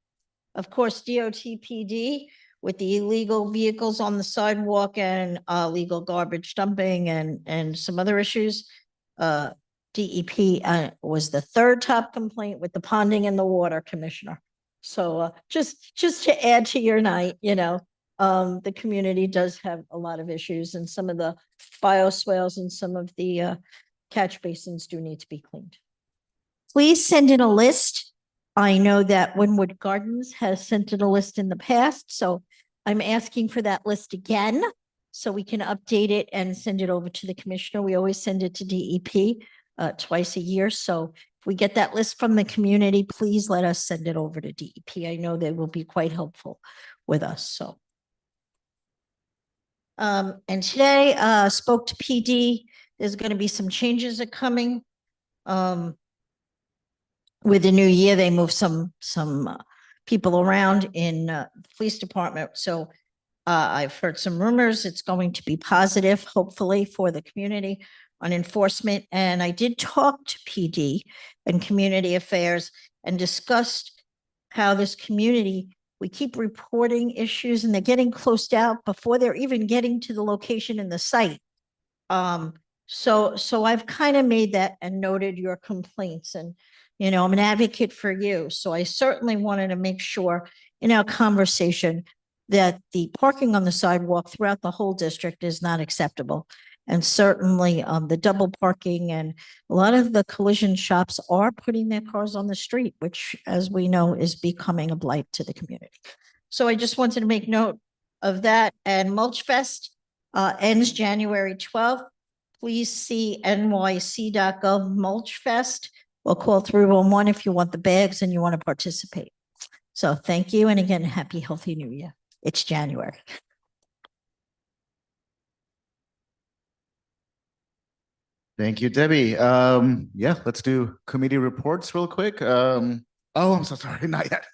of course, DOT/PD with the illegal vehicles on the sidewalk and illegal garbage dumping and some other issues. DEP was the third top complaint, with the ponding and the water commissioner. So just to add to your night, the community does have a lot of issues, and some of the bioswales and some of the catch basins do need to be cleaned. Please send in a list. I know that Wynwood Gardens has sent in a list in the past, so I'm asking for that list again so we can update it and send it over to the commissioner. We always send it to DEP twice a year. So if we get that list from the community, please let us send it over to DEP. I know they will be quite helpful with us. So, and today spoke to PD. There's going to be some changes that are coming. With the new year, they moved some people around in the police department. So I've heard some rumors. It's going to be positive, hopefully, for the community on enforcement. And I did talk to PD and community affairs and discussed how this community, we keep reporting issues and they're getting closed out before they're even getting to the location in the site. So I've kind of made that and noted your complaints, and I'm an advocate for you. So I certainly wanted to make sure in our conversation that the parking on the sidewalk throughout the whole district is not acceptable. And certainly the double parking, and a lot of the collision shops are putting their cars on the street, which, as we know, is becoming a blight to the community. So I just wanted to make note of that. And Mulch Fest ends January 12th. Please see nyc.gov Mulch Fest. We'll call 311 if you want the bags and you want to participate. So thank you. And again, happy, healthy New Year. It's January. Thank you, Debbie. Yeah, let's do committee reports real quick. Oh, I'm so sorry. Not yet.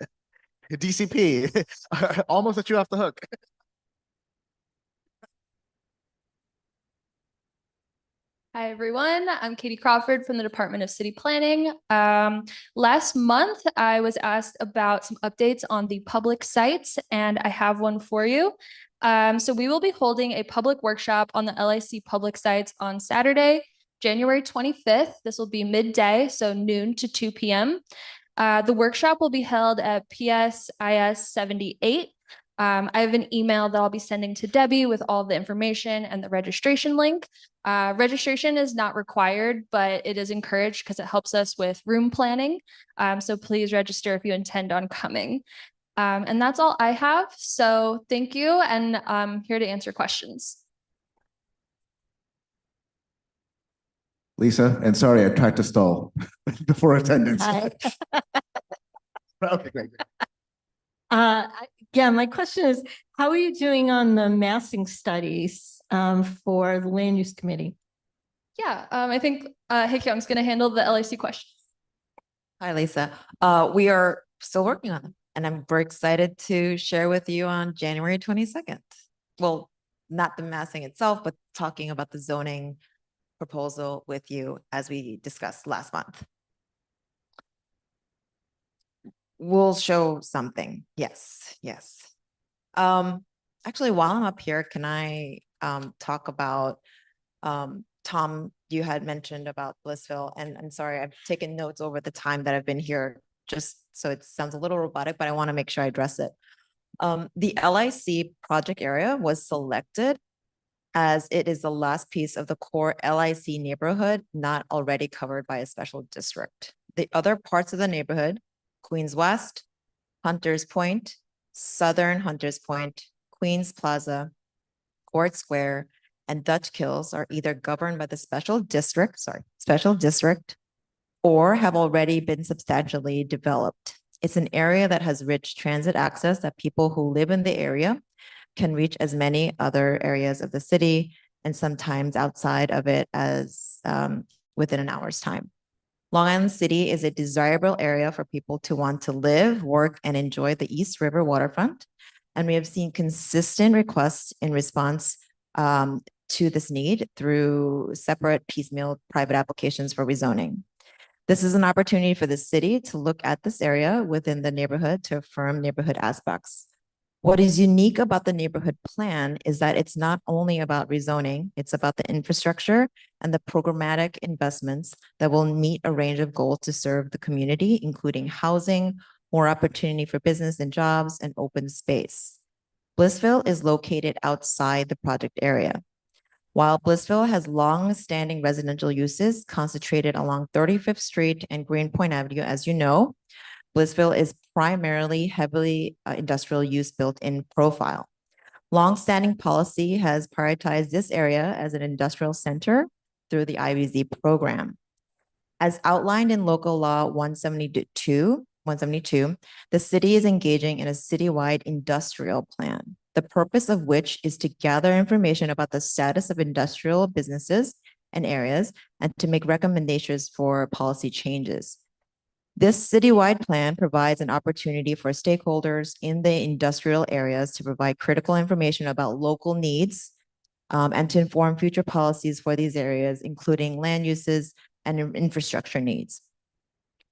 DCP. Almost let you off the hook. Hi, everyone. I'm Katie Crawford from the Department of City Planning. Last month, I was asked about some updates on the public sites, and I have one for you. So we will be holding a public workshop on the LIC public sites on Saturday, January 25th. This will be midday, so noon to 2 p.m. The workshop will be held at PSIS 78. I have an email that I'll be sending to Debbie with all the information and the registration link. Registration is not required, but it is encouraged because it helps us with room planning. So please register if you intend on coming. And that's all I have. So thank you, and I'm here to answer questions. Lisa, and sorry, I tried to stall before attendance. Hi. Okay, great. Yeah, my question is, how are you doing on the massing studies for the land use committee? Yeah, I think Hye-kyung's going to handle the LIC questions. Hi, Lisa. We are still working on them, and I'm very excited to share with you on January 22nd. Well, not the massing itself, but talking about the zoning proposal with you as we discussed last month. We'll show something. Yes, yes. Actually, while I'm up here, can I talk about Tom, you had mentioned about Blissville, and I'm sorry, I've taken notes over the time that I've been here, just so it sounds a little robotic, but I want to make sure I address it. The LIC project area was selected as it is the last piece of the core LIC neighborhood not already covered by a special district. The other parts of the neighborhood, Queens West, Hunters Point, Southern Hunters Point, Queens Plaza, Court Square, and Dutch Kills are either governed by the special district, or have already been substantially developed. It's an area that has rich transit access that people who live in the area can reach as many other areas of the city and sometimes outside of it as within an hour's time. Long Island City is a desirable area for people to want to live, work, and enjoy the East River waterfront. And we have seen consistent requests in response to this need through separate piecemeal private applications for rezoning. This is an opportunity for the city to look at this area within the neighborhood to affirm neighborhood aspects. What is unique about the neighborhood plan is that it's not only about rezoning, it's about the infrastructure and the programmatic investments that will meet a range of goals to serve the community, including housing, more opportunity for business and jobs, and open space. Blissville is located outside the project area. While Blissville has long-standing residential uses concentrated along 35th Street and Greenpoint Avenue, as you know, Blissville is primarily heavily industrial use built in profile. Long-standing policy has prioritized this area as an industrial center through the IBZ program. As outlined in local law 172, the city is engaging in a citywide industrial plan, the purpose of which is to gather information about the status of industrial businesses and areas and to make recommendations for policy changes. This citywide plan provides an opportunity for stakeholders in the industrial areas to provide critical information about local needs and to inform future policies for these areas, including land uses and infrastructure needs.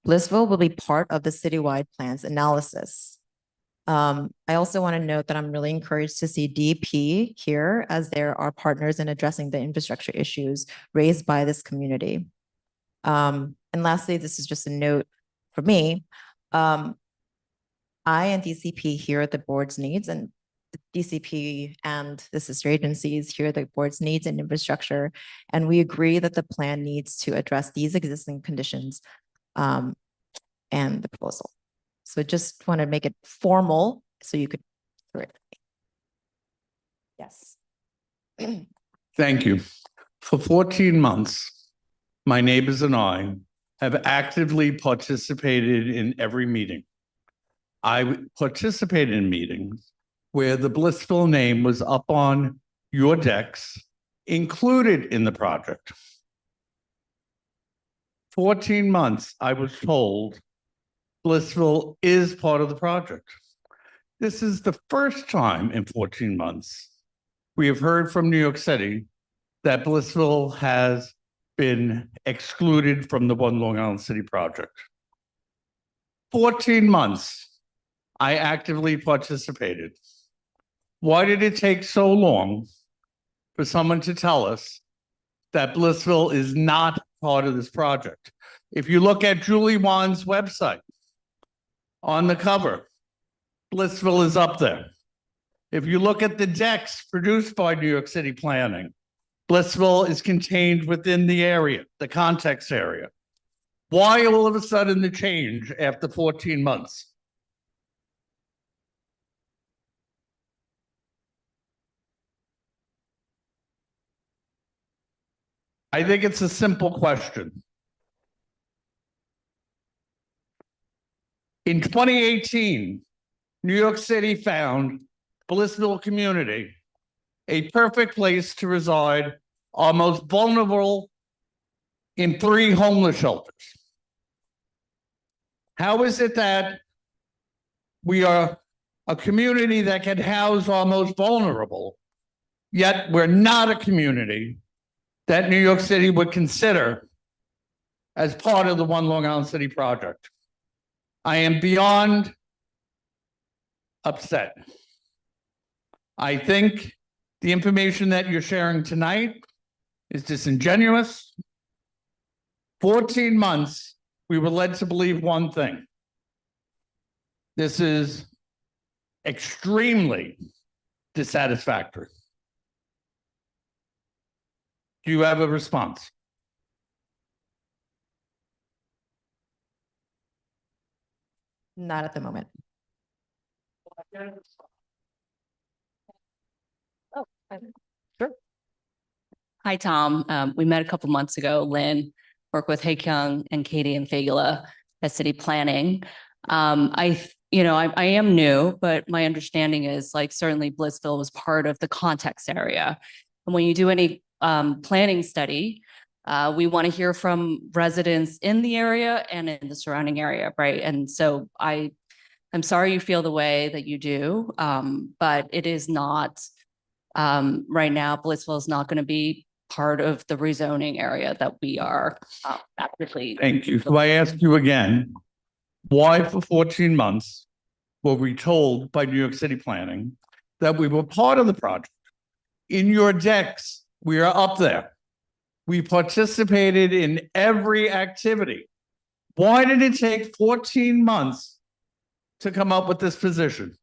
Blissville will be part of the citywide plan's analysis. I also want to note that I'm really encouraged to see DP here as there are partners in addressing the infrastructure issues raised by this community. And lastly, this is just a note for me. I and DCP hear the board's needs, and DCP and the sister agencies hear the board's needs and infrastructure, and we agree that the plan needs to address these existing conditions and the proposal. So just want to make it formal so you could hear it. Yes. Thank you. For 14 months, my neighbors and I have actively participated in every meeting. I participated in meetings where the Blissville name was up on your decks, included in the project. 14 months, I was told Blissville is part of the project. This is the first time in 14 months we have heard from New York City that Blissville has been excluded from the One Long Island City project. 14 months, I actively participated. Why did it take so long for someone to tell us that Blissville is not part of this project? If you look at Julie Wan's website, on the cover, Blissville is up there. If you look at the decks produced by New York City Planning, Blissville is contained within the area, the context area. Why all of a sudden the change after 14 months? I think it's a simple question. In 2018, New York City found Blissville community a perfect place to reside, our most vulnerable in 3 homeless shelters. How is it that we are a community that can house our most vulnerable, yet we're not a community that New York City would consider as part of the One Long Island City project? I am beyond upset. I think the information that you're sharing tonight is disingenuous. 14 months, we were led to believe one thing. This is extremely dissatisfactory. Do you have a response? Not at the moment. Oh, sure. Hi, Tom. We met a couple months ago. Lynn worked with Hae Kyung and Katie and Fagula at City Planning. I am new, but my understanding is like certainly Blissville was part of the context area. And when you do any planning study, we want to hear from residents in the area and in the surrounding area, right? And so I'm sorry you feel the way that you do, but it is not, right now, Blissville is not going to be part of the rezoning area that we are actively. Thank you. So I ask you again, why for 14 months were we told by New York City Planning that we were part of the project? In your decks, we are up there. We participated in every activity. Why did it take 14 months to come up with this position?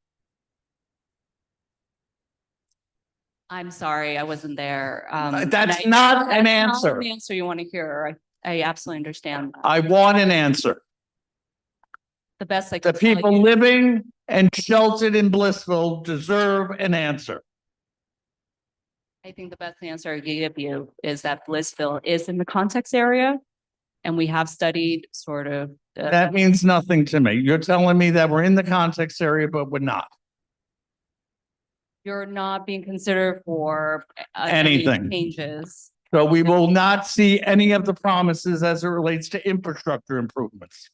I'm sorry, I wasn't there. That's not an answer. Not an answer you want to hear. I absolutely understand. I want an answer. The best I The can tell people you- living and sheltered in Blissville deserve an answer. I think the best answer I can give you is that Blissville is in the context area. And we have studied sort of. That means nothing to me. You're telling me that we're in the context area, but we're not. You're not being considered for any Anything. changes. So we will not see any of the promises as it relates to infrastructure improvements.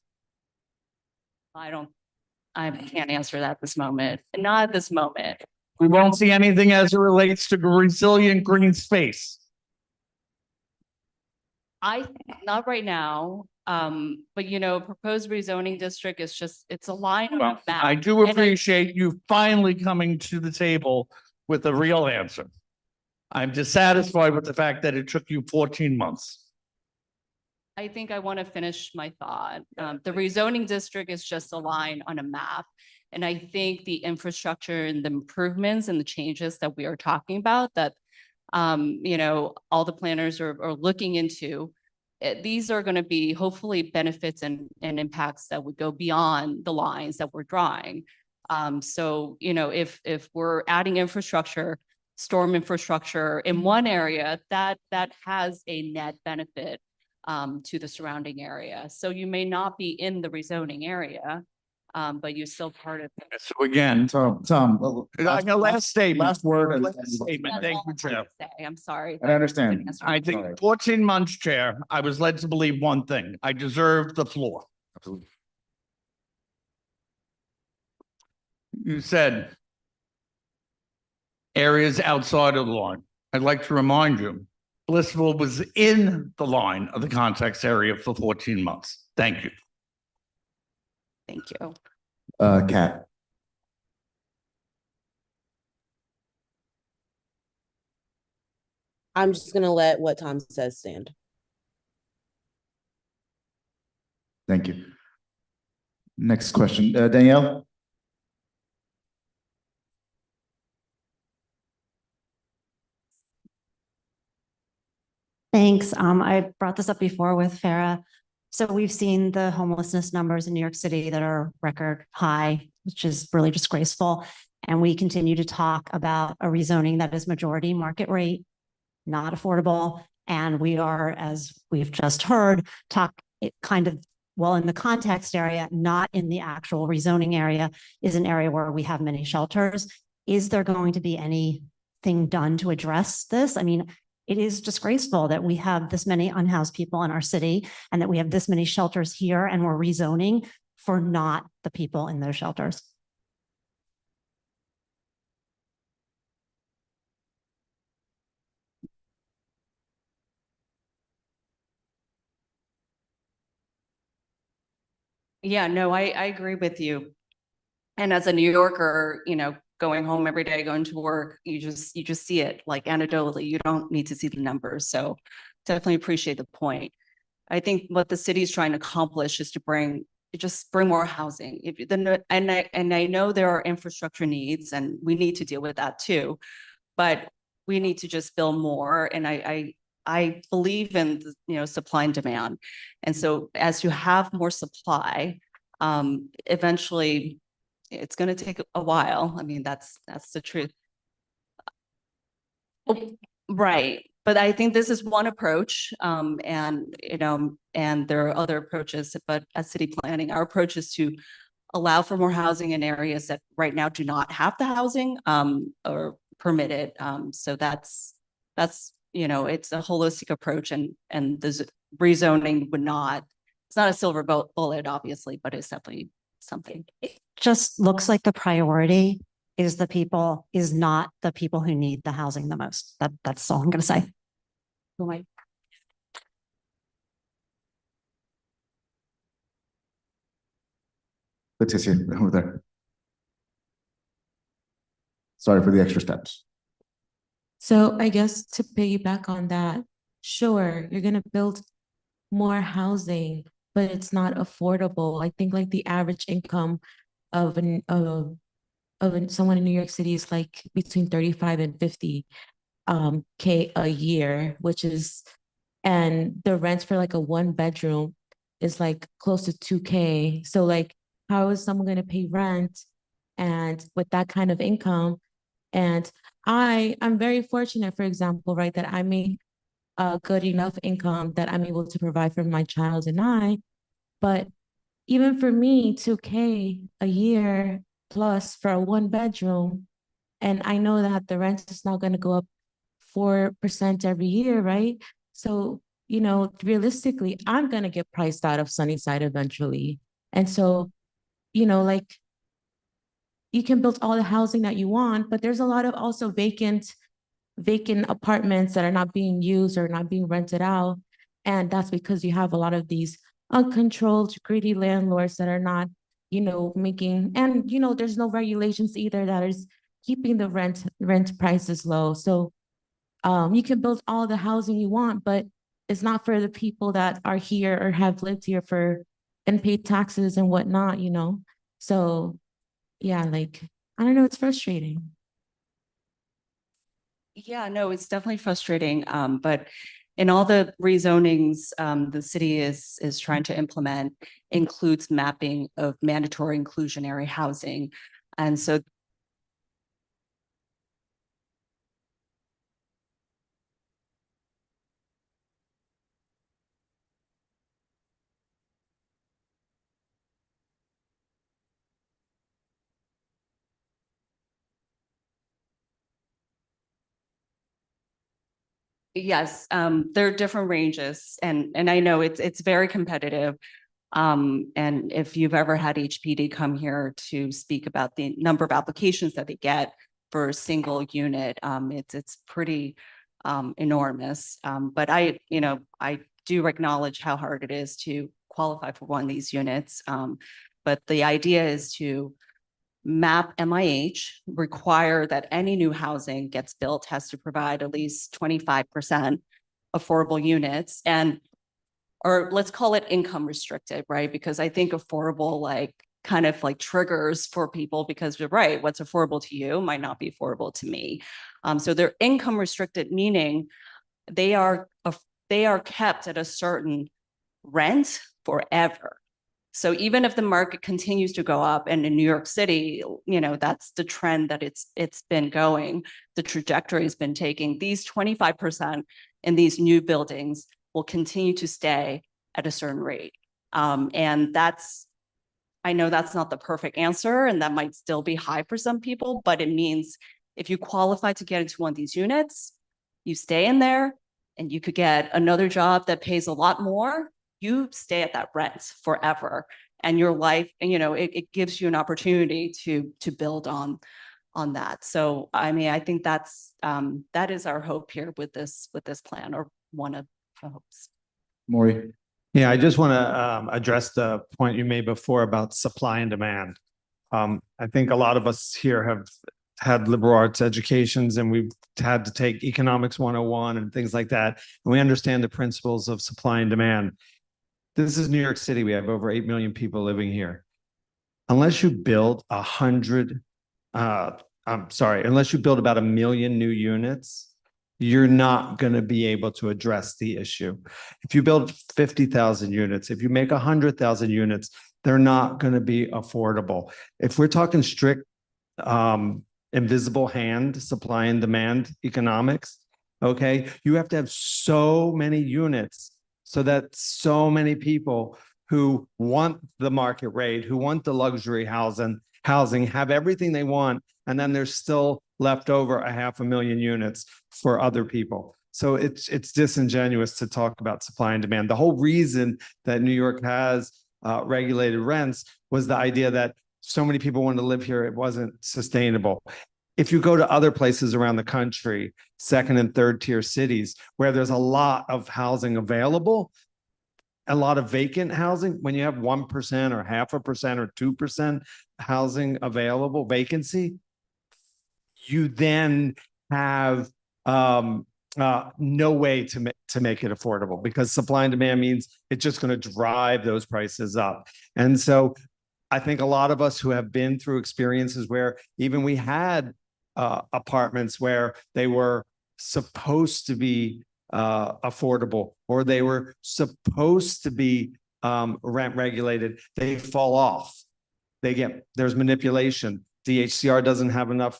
I can't answer that this moment, not at this moment. We won't see anything as it relates to resilient green space. Not right now, but proposed rezoning district is just, it's a line on a Well, map. I do appreciate you finally coming to the table with a real answer. I'm dissatisfied with the fact that it took you 14 months. I think I want to finish my thought. The rezoning district is just a line on a map. And I think the infrastructure and the improvements and the changes that we are talking about that, all the planners are looking into, these are going to be hopefully benefits and impacts that would go beyond the lines that we're drawing. So, if we're adding infrastructure, storm infrastructure in one area, that has a net benefit to the surrounding area. So you may not be in the rezoning area, but you're still part of it. So again, Tom, last statement. last word. and- Last statement. That's Thank all you, I'm trying Chair. to say. I'm sorry. I understand. I think 14 months, Chair, I was led to believe one thing. I deserve the floor. Absolutely. You said areas outside of the line. I'd like to remind you Blissful was in the line of the context area for 14 months. Thank you. Thank you. Kat. I'm just gonna let what Tom says stand. Thank you. Next question, Danielle? Thanks. I brought this up before with Farah. So we've seen the homelessness numbers in New York City that are record high, which is really disgraceful. And we continue to talk about a rezoning that is majority market rate, not affordable. And we are, as we've just heard, talk it kind of, well, in the context area, not in the actual rezoning area, is an area where we have many shelters. Is there going to be anything done to address this? I mean, it is disgraceful that we have this many unhoused people in our city and that we have this many shelters here and we're rezoning for not the people in those shelters. Yeah, no, I agree with you. And as a New Yorker, you know, going home every day, going to work, you just see it like anecdotally. You don't need to see the numbers. So definitely appreciate the point. I think what the city is trying to accomplish is to bring more housing. And I know there are infrastructure needs and we need to deal with that too, but we need to just build more. And I believe in, you know, supply and demand. And so as you have more supply, eventually it's going to take a while. I mean, that's the truth. Right. But I think this is one approach, and, you know, and there are other approaches, but as city planning, our approach is to allow for more housing in areas that right now do not have the housing, or permitted. So that's, you know, it's a holistic approach, and the rezoning would not, it's not a silver bullet, obviously, but it's definitely something. It just looks like the priority is not the people who need the housing the most. That's all I'm going to say. Leticia, over there. Sorry for the extra steps. So I guess to piggyback on that, sure, you're going to build more housing, but it's not affordable. I think like the average income of someone in New York City is like between 35 and 50 K a year, which is, and the rent for like a 1-bedroom is like close to 2K. So like, how is someone going to pay rent and with that kind of income? And I'm very fortunate, for example, right, that I make a good enough income that I'm able to provide for my child and I. But even for me, 2K a year plus for a 1-bedroom, and I know that the rent is not going to go up 4% every year, right? So, you know, realistically, I'm going to get priced out of Sunnyside eventually. And so, you know, like, you can build all the housing that you want, but there's a lot of also vacant apartments that are not being used or not being rented out. And that's because you have a lot of these uncontrolled, greedy landlords that are not, you know, making, and, you know, there's no regulations either that is keeping the rent prices low. So you can build all the housing you want, but it's not for the people that are here or have lived here and paid taxes and whatnot, you know? So yeah, like, I don't know, it's frustrating. Yeah, no, it's definitely frustrating. But in all the rezonings, the city is trying to implement includes mapping of mandatory inclusionary housing. And so yes, there are different ranges, and I know it's very competitive. And if you've ever had HPD come here to speak about the number of applications that they get for a single unit, it's pretty enormous. But I do acknowledge how hard it is to qualify for one of these units. But the idea is to map MIH, require that any new housing gets built has to provide at least 25% affordable units, or let's call it income restricted, right? Because I think affordable kind of triggers for people, because you're right, what's affordable to you might not be affordable to me. So they're income restricted, meaning they are kept at a certain rent forever. So even if the market continues to go up, and in New York City, that's the trend that it's been going, the trajectory has been taking, these 25% in these new buildings will continue to stay at a certain rate. And I know that's not the perfect answer, and that might still be high for some people, but it means if you qualify to get into one of these units, you stay in there, and you could get another job that pays a lot more. You stay at that rent forever, and your life, it gives you an opportunity to build on that. So, I mean, I think that is our hope here with this plan, or one of the hopes. Maury. Yeah, I just want to address the point you made before about supply and demand. I think a lot of us here have had liberal arts educations, and we've had to take economics 101 and things like that. And we understand the principles of supply and demand. This is New York City. We have over 8 million people living here. Unless you build unless you build about 1 million new units, you're not going to be able to address the issue. If you build 50,000 units, if you make 100,000 units, they're not going to be affordable. If we're talking strict invisible hand supply and demand economics, okay, you have to have so many units so that so many people who want the market rate, who want the luxury housing have everything they want, and then there's still left over 500,000 units for other people. So it's disingenuous to talk about supply and demand. The whole reason that New York has regulated rents was the idea that so many people wanted to live here, it wasn't sustainable. If you go to other places around the country, second and third tier cities, where there's a lot of housing available, a lot of vacant housing, when you have 1% or 0.5% or 2% housing available vacancy, you then have no way to make it affordable, because supply and demand means it's just going to drive those prices up. And so I think a lot of us who have been through experiences where even we had apartments where they were supposed to be affordable, or they were supposed to be rent regulated, they fall off. There's manipulation. DHCR doesn't have enough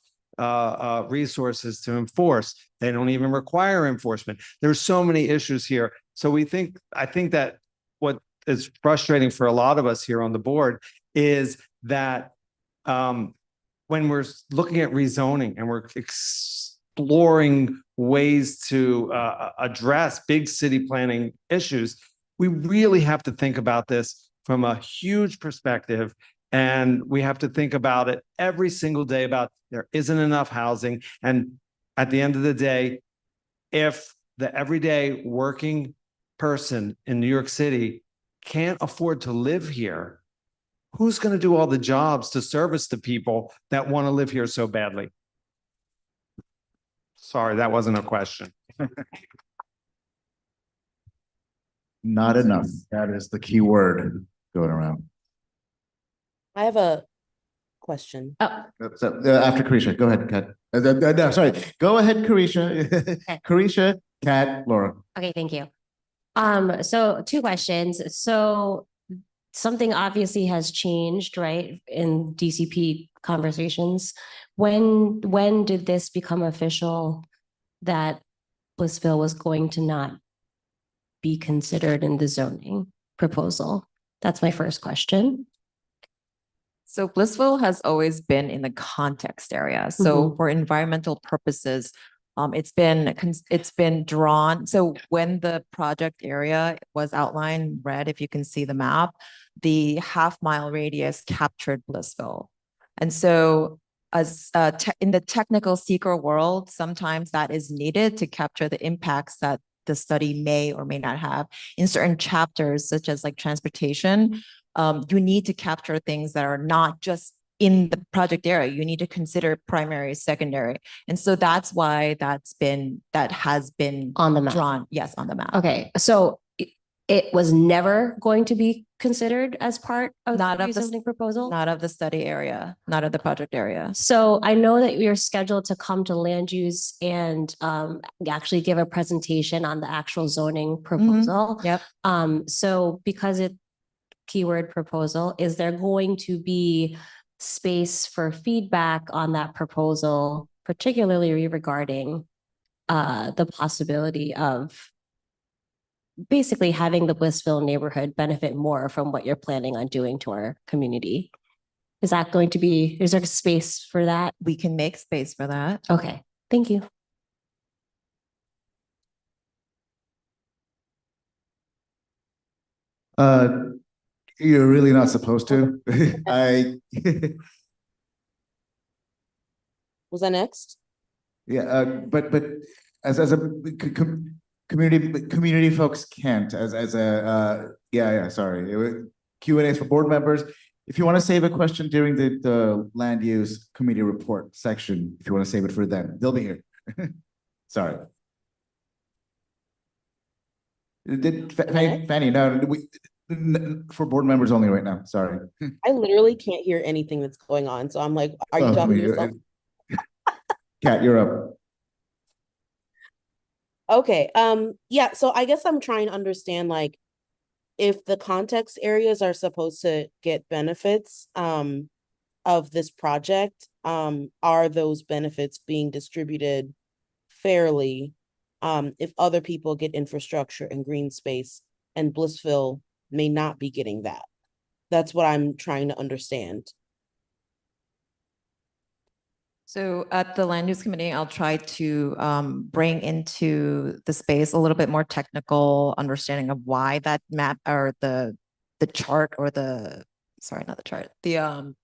resources to enforce. They don't even require enforcement. There's so many issues here. So I think that what is frustrating for a lot of us here on the board is that when we're looking at rezoning and we're exploring ways to address big city planning issues, we really have to think about this from a huge perspective. And we have to think about it every single day about there isn't enough housing. And at the end of the day, if the everyday working person in New York City can't afford to live here, who's going to do all the jobs to service the people that want to live here so badly? Sorry, that wasn't a question. Not enough. That is the key word going around. I have a question. So, after Carisha, go ahead, Kat. No, sorry. Go ahead, Carisha. Carisha, Kat, Laura. Okay, thank you. So 2 questions. So something obviously has changed, right, in DCP conversations. When did this become official that Blissville was going to not be considered in the zoning proposal? That's my first question. So Blissville has always been in the context area. So for environmental purposes, it's been drawn. So when the project area was outlined red, if you can see the map, the 1/2 mile radius captured Blissville. And so in the technical seeker world, sometimes that is needed to capture the impacts that the study may or may not have. In certain chapters, such as like transportation, you need to capture things that are not just in the project area. You need to consider primary, secondary. And so that's why that has been On the map. drawn, yes, on the map. Okay, so it was never going to be considered as part of the Not of the rezoning proposal? Not of the study area, not of the project area. So I know that we are scheduled to come to land use and actually give a presentation on the actual zoning proposal. Yep. So because it keyword proposal, is there going to be space for feedback on that proposal, particularly regarding the possibility of basically having the Blissville neighborhood benefit more from what you're planning on doing to our community? Is that going to be, is there space for that? We can make space for that. Okay, thank you. You're really not supposed to. Was that next? Yeah, but as a community folks can't sorry. Q&As for board members. If you want to save a question during the land use committee report section, if you want to save it for them, they'll be here. Sorry. Fanny, no, for board members only right now. Sorry. I literally can't hear anything that's going on. So I'm like, are you talking to yourself? Kat, you're up. Okay. Yeah. So I guess I'm trying to understand, like, if the context areas are supposed to get benefits of this project, are those benefits being distributed fairly? If other people get infrastructure and green space and Blissville may not be getting that. That's what I'm trying to understand. So at the land use committee, I'll try to bring into the space a little bit more technical understanding of why that map or the chart or sorry, not the chart, the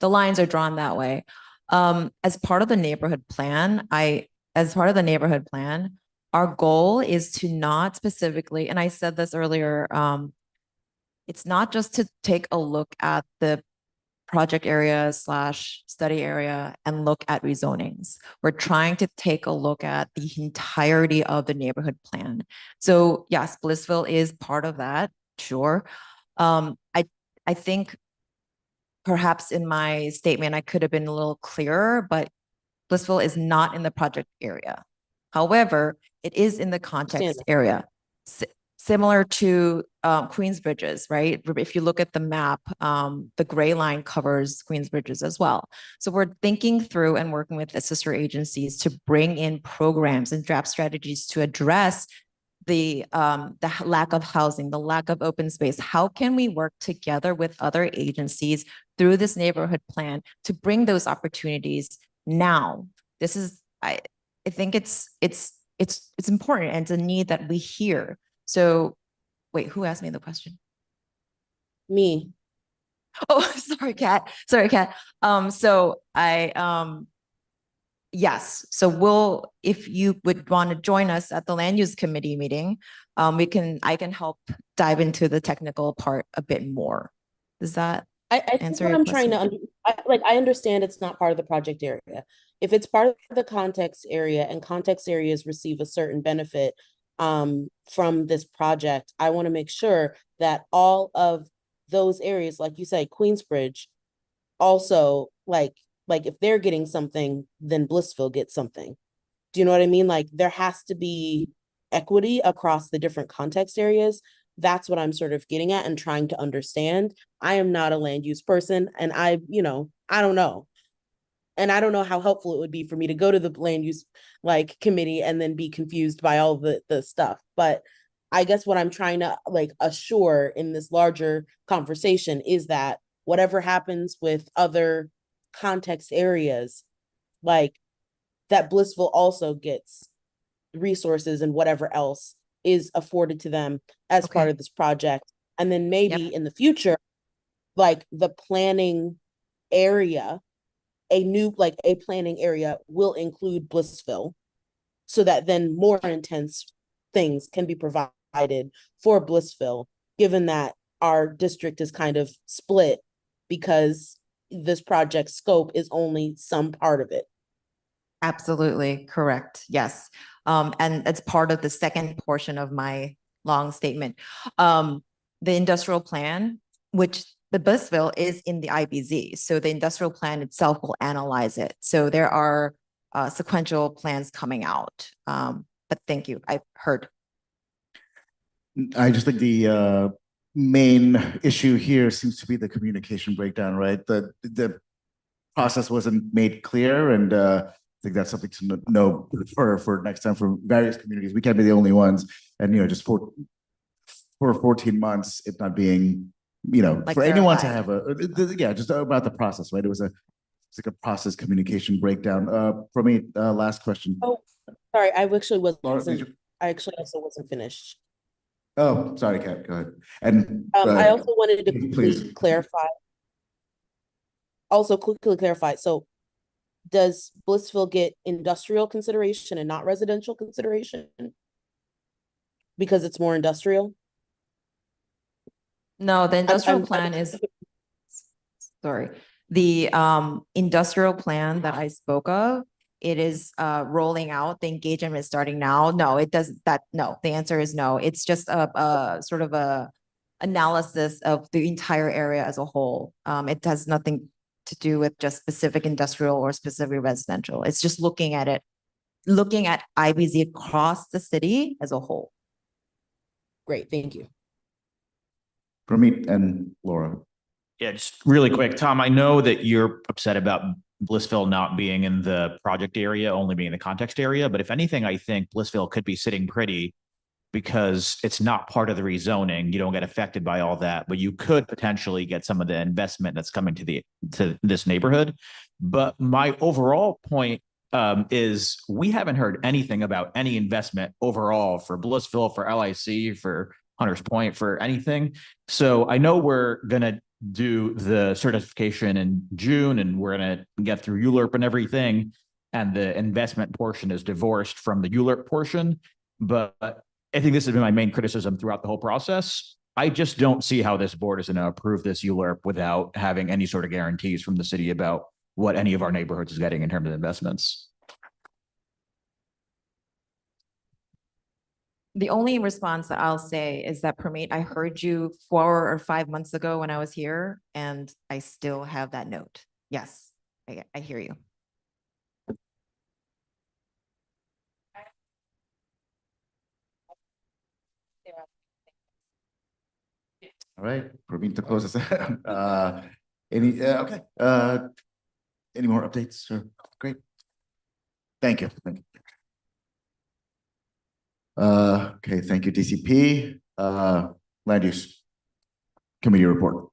lines are drawn that way. As part of the neighborhood plan, our goal is to not specifically, and I said this earlier, it's not just to take a look at the project area / study area and look at rezonings. We're trying to take a look at the entirety of the neighborhood plan. So yes, Blissville is part of that, sure. I think perhaps in my statement, I could have been a little clearer, but Blissville is not in the project area. However, it is in the context area. Similar to Queensbridges, right? If you look at the map, the gray line covers Queensbridges as well. So we're thinking through and working with the sister agencies to bring in programs and draft strategies to address the lack of housing, the lack of open space. How can we work together with other agencies through this neighborhood plan to bring those opportunities now? This is, I think it's important and it's a need that we hear. So wait, who asked me the question? Me. Oh, sorry, Kat. So yes. So if you would want to join us at the land use committee meeting, I can help dive into the technical part a bit more. Does that answer your question? I understand it's not part of the project area. If it's part of the context area and context areas receive a certain benefit from this project, I want to make sure that all of those areas, like you say, Queensbridge, also like if they're getting something, then Blissville gets something. Do you know what I mean? Like there has to be equity across the different context areas. That's what I'm sort of getting at and trying to understand. I am not a land use person, and I don't know. And I don't know how helpful it would be for me to go to the land use committee and then be confused by all the stuff. But I guess what I'm trying to assure in this larger conversation is that whatever happens with other context areas, that Blissville also gets resources and whatever else is afforded to them as part of this project. And then maybe in the future, the planning area a new, like a planning area will include Blissville, so that then more intense things can be provided for Blissville, given that our district is kind of split because this project scope is only some part of it. Absolutely correct. Yes. And it's part of the second portion of my long statement. The industrial plan, which the Blissville is in the IBZ. So the industrial plan itself will analyze it. So there are sequential plans coming out. But thank you. I've heard. I just think the main issue here seems to be the communication breakdown, right? The process wasn't made clear, and I think that's something to know for next time for various communities. We can't be the only ones, and just for 14 months, it not being, Like for anyone to verified. have just about the process, right? It's like a process communication breakdown. For me, last question. Oh, sorry, I actually Laura, wasn't, I actually also wasn't finished. Oh, sorry, Kat, go ahead. And I also wanted to please. quickly clarify. Also quickly clarify, so does Blissville get industrial consideration and not residential consideration? Because it's more industrial? No, the industrial I'm- plan is, sorry, the industrial plan that I spoke of, it is rolling out. The engagement is starting now. No, it doesn't, no, the answer is no. It's just a sort of a analysis of the entire area as a whole. It has nothing to do with just specific industrial or specific residential. It's just looking at it, looking at IBZ across the city as a whole. Great, thank you. Gurmeet and Laura. Yeah, just really quick, Tom, I know that you're upset about Blissville not being in the project area, only being in the context area, but if anything, I think Blissville could be sitting pretty because it's not part of the rezoning. You don't get affected by all that, but you could potentially get some of the investment that's coming to this neighborhood. But my overall point is we haven't heard anything about any investment overall for Blissville, for LIC, for Hunters Point, for anything. So I know we're gonna do the certification in June and we're gonna get through ULURP and everything. And the investment portion is divorced from the ULURP portion. But I think this has been my main criticism throughout the whole process. I just don't see how this board is gonna approve this ULURP without having any sort of guarantees from the city about what any of our neighborhoods is getting in terms of investments. The only response that I'll say is that Permate, I heard you 4 or 5 months ago when I was here, and I still have that note. Yes, I hear you. All right, Gurmeet to close us out. Okay, any more updates? Great. Thank you. Thank you. Okay, thank you, DCP. Land use committee report.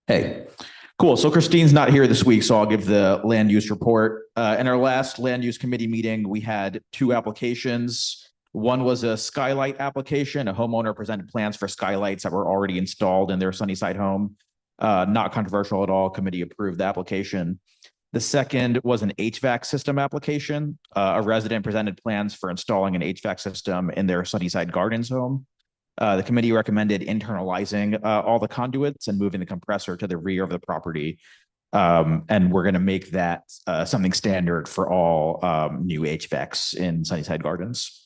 Hey, cool. So Christine's not here this week, so I'll give the land use report. In our last land use committee meeting, we had 2 applications. One was a skylight application. A homeowner presented plans for skylights that were already installed in their Sunnyside home. Not controversial at all. Committee approved the application. The second was an HVAC system application. A resident presented plans for installing an HVAC system in their Sunnyside Gardens home. The committee recommended internalizing all the conduits and moving the compressor to the rear of the property. And we're going to make that something standard for all new HVACs in Sunnyside Gardens.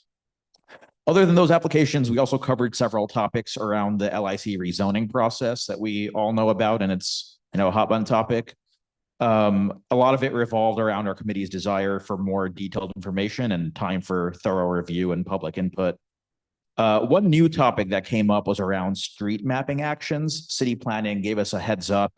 Other than those applications, we also covered several topics around the LIC rezoning process that we all know about, and it's a hot button topic. A lot of it revolved around our committee's desire for more detailed information and time for thorough review and public input. One new topic that came up was around street mapping actions. City planning gave us a heads up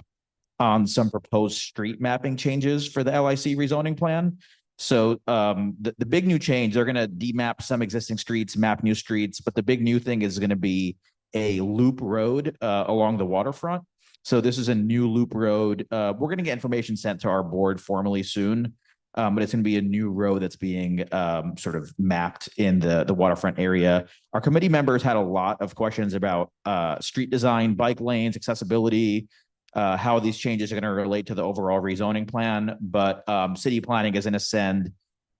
on some proposed street mapping changes for the LIC rezoning plan. So the big new change, they're going to demap some existing streets, map new streets, but the big new thing is going to be a loop road along the waterfront. So this is a new loop road. We're going to get information sent to our board formally soon. But it's going to be a new road that's being sort of mapped in the waterfront area. Our committee members had a lot of questions about street design, bike lanes, accessibility, how these changes are going to relate to the overall rezoning plan. But city planning is going to send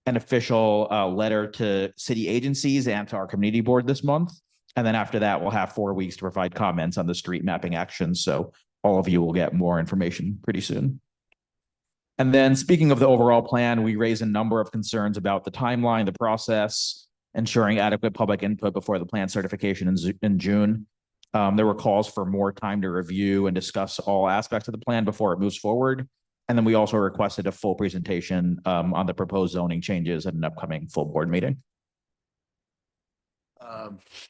an official letter to city agencies and to our community board this month. And then after that, we'll have 4 weeks to provide comments on the street mapping actions. So all of you will get more information pretty soon. And then speaking of the overall plan, we raised a number of concerns about the timeline, the process, ensuring adequate public input before the plan certification in June. There were calls for more time to review and discuss all aspects of the plan before it moves forward. And then we also requested a full presentation on the proposed zoning changes at an upcoming full board meeting.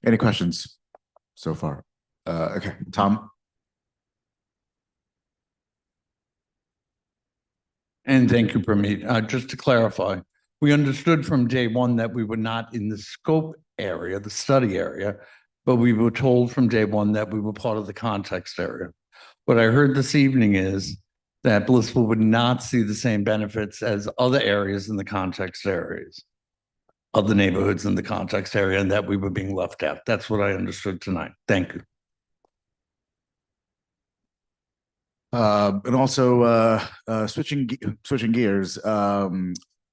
Any questions so far? Okay, Tom? And thank you, Parmeet. Just to clarify, we understood from day one that we were not in the scope area, the study area, but we were told from day one that we were part of the context area. What I heard this evening is that Blissville would not see the same benefits as other areas in the context areas, other neighborhoods in the context area, and that we were being left out. That's what I understood tonight. Thank you. And also switching gears, the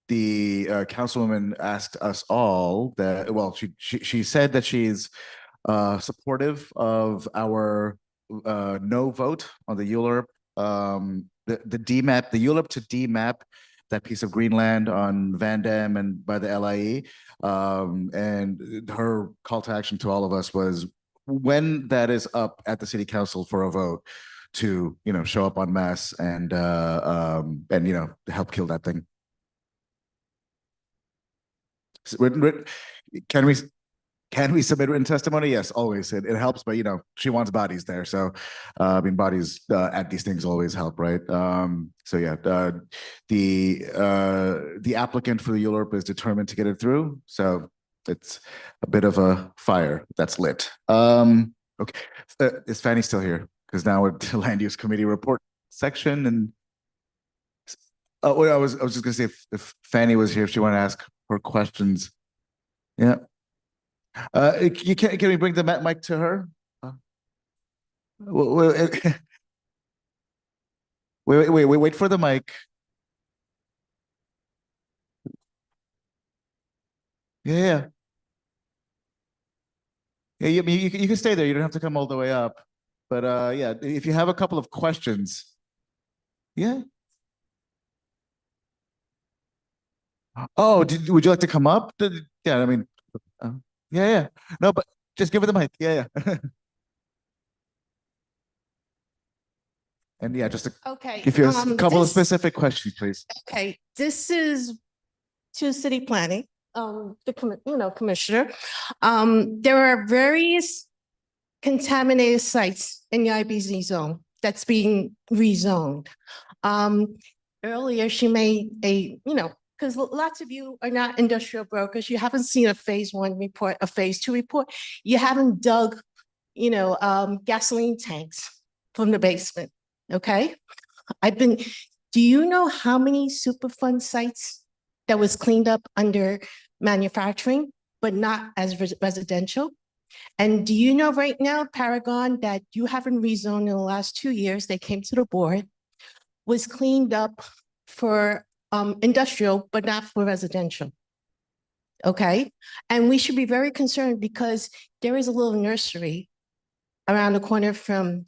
councilwoman asked us all that, well, she said that she's supportive of our no vote on the ULURP, the DMAP, the ULURP to DMAP, that piece of Greenland on Van Dam and by the LIE. And her call to action to all of us was, when that is up at the city council for a vote, to, you know, show up en masse and you know, help kill that thing. Can we submit written testimony? Yes, always. It helps, but you know, she wants bodies there. So I mean, bodies at these things always help, right? So yeah, the applicant for the ULURP is determined to get it through. So it's a bit of a fire that's lit. Okay, is Fanny still here? Because now we're to land use committee report section, and I was just gonna say if Fanny was here, if she wanted to ask her questions. Yeah. Can we bring the mic to her? Wait for the mic. Yeah. Yeah, you can stay there. You don't have to come all the way up. But yeah, if you have a couple of questions, yeah. Oh, would you like to come up? Yeah, I mean, yeah. No, but just give her the mic. Yeah. And yeah, just okay. If you have a couple of specific questions, please. Okay, this is to city planning, the commissioner. There are various contaminated sites in the IBZ zone that's being rezoned. Earlier, she made because lots of you are not industrial brokers, you haven't seen a phase 1 report, a phase 2 report. You haven't dug, gasoline tanks from the basement, okay? Do you know how many Superfund sites that was cleaned up under manufacturing, but not as residential? And do you know right now, Paragon, that you haven't rezoned in the last 2 years, they came to the board, was cleaned up for industrial, but not for residential. Okay. And we should be very concerned because there is a little nursery around the corner from,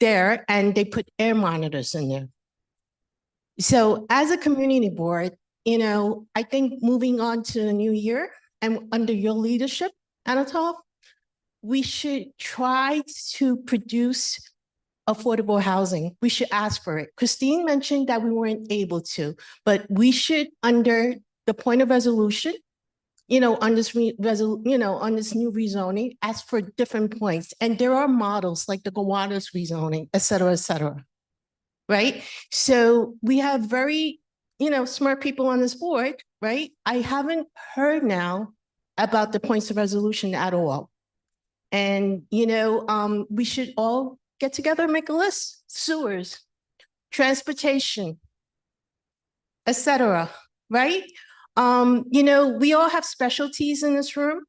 there, and they put air monitors in there. So as a community board, I think moving on to the new year and under your leadership, Anatol, we should try to produce affordable housing. We should ask for it. Christine mentioned that we weren't able to, but we should, under the point of resolution, on this new rezoning, ask for different points. And there are models like the Gowanus rezoning, et cetera, right? So we have very, smart people on this board, right? I haven't heard now about the points of resolution at all. And, we should all get together and make a list. Sewers, transportation, etc. Right? We all have specialties in this room.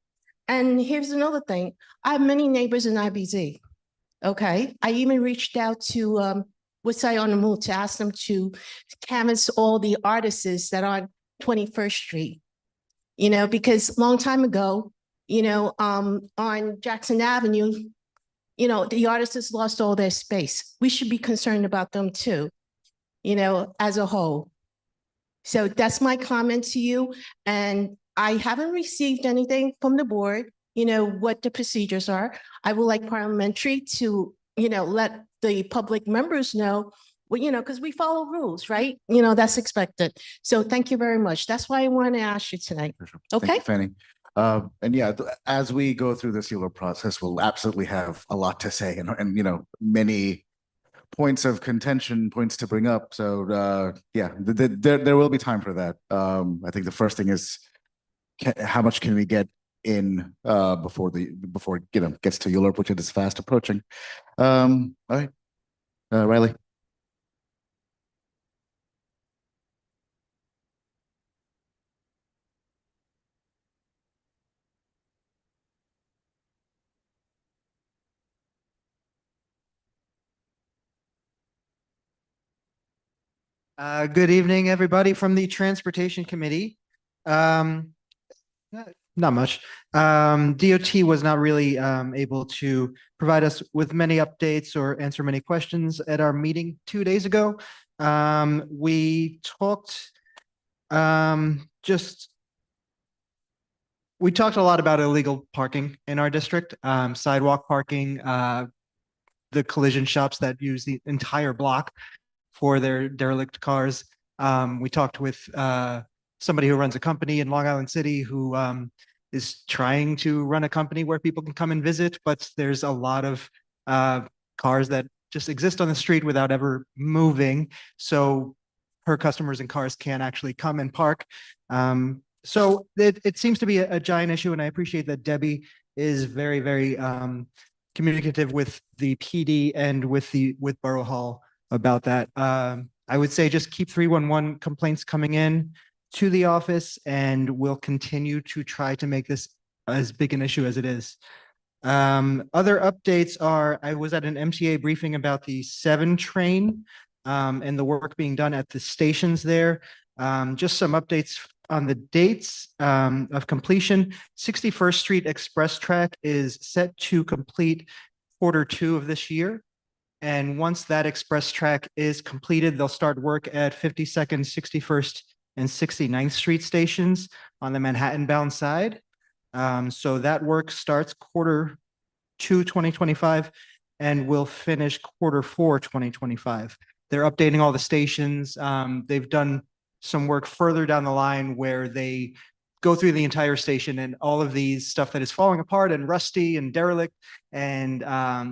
And here's another thing. I have many neighbors in IBZ. Okay. I even reached out to Woodside on the Move to ask them to canvas all the artists that are on 21st Street. Because a long time ago, on Jackson Avenue, the artists lost all their space. We should be concerned about them too, as a whole. So that's my comment to you. And I haven't received anything from the board, what the procedures are. I would like parliamentary to, let the public members know, because we follow rules, right? That's expected. So thank you very much. That's why I want to ask you tonight. Thank Okay? you, Fanny. And yeah, as we go through the sealer process, we'll absolutely have a lot to say and many points of contention, points to bring up. So yeah, there will be time for that. I think the first thing is how much can we get in before it gets to ULURP, which is fast approaching. All right, Riley. Good evening, everybody from the Transportation Committee. Not much. DOT was not really able to provide us with many updates or answer many questions at our meeting 2 days ago. We talked we talked a lot about illegal parking in our district, sidewalk parking, the collision shops that use the entire block for their derelict cars. We talked with somebody who runs a company in Long Island City who is trying to run a company where people can come and visit, but there's a lot of cars that just exist on the street without ever moving. So her customers and cars can't actually come and park. So it seems to be a giant issue, and I appreciate that Debbie is very, very communicative with the PD and with Borough Hall about that. I would say just keep 311 complaints coming in to the office, and we'll continue to try to make this as big an issue as it is. Other updates are, I was at an MTA briefing about the 7 train and the work being done at the stations there. Just some updates on the dates of completion. 61st Street Express Track is set to complete Q2 of this year. And once that express track is completed, they'll start work at 52nd, 61st, and 69th Street stations on the Manhattan bound side. So that work starts Q2 2025 and will finish Q4 2025. They're updating all the stations. They've done some work further down the line where they go through the entire station and all of these stuff that is falling apart and rusty and derelict, and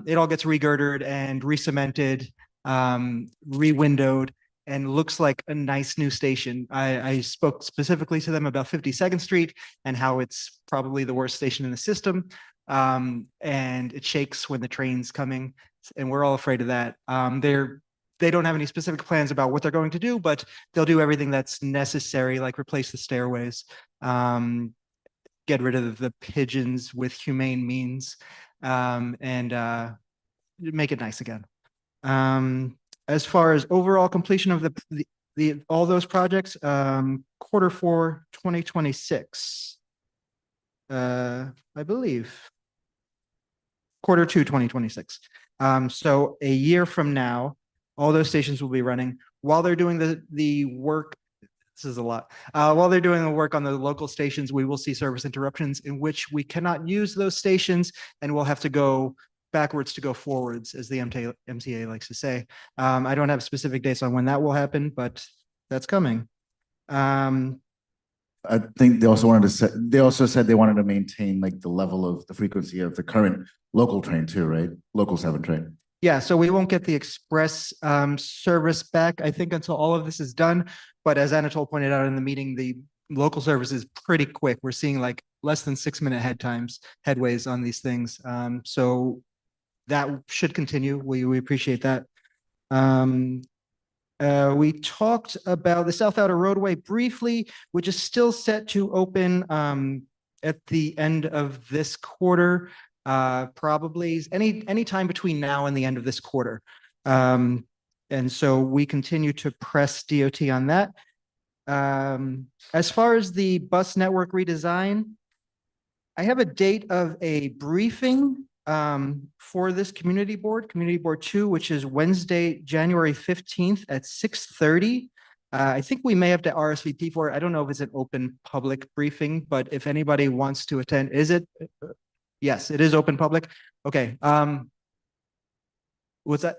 it all gets regirdered and re-cemented, re-windowed, and looks like a nice new station. I spoke specifically to them about 52nd Street and how it's probably the worst station in the system, and it shakes when the train's coming, and we're all afraid of that. They don't have any specific plans about what they're going to do, but they'll do everything that's necessary, like replace the stairways, get rid of the pigeons with humane means, and make it nice again. As far as overall completion of all those projects, Q4 2026, I believe. Q2 2026. So a year from now, all those stations will be running while they're doing the work. This is a lot. While they're doing the work on the local stations, we will see service interruptions in which we cannot use those stations, and we'll have to go backwards to go forwards, as the MTA likes to say. I don't have specific dates on when that will happen, but that's coming. I think they also said they wanted to maintain like the level of the frequency of the current local train too, right? Local 7 train. Yeah, so we won't get the express service back, I think, until all of this is done. But as Anatole pointed out in the meeting, the local service is pretty quick. We're seeing like less than 6-minute headways on these things. So that should continue. We appreciate that. We talked about the South Outer Roadway briefly, which is still set to open at the end of this quarter, probably any time between now and the end of this quarter. And so we continue to press DOT on that. As far as the bus network redesign, I have a date of a briefing for this community board 2, which is Wednesday, January 15th at 6:30. I think we may have to RSVP for it. I don't know if it's an open public briefing, but if anybody wants to attend, is it? Yes, it is open public. Okay. What's that?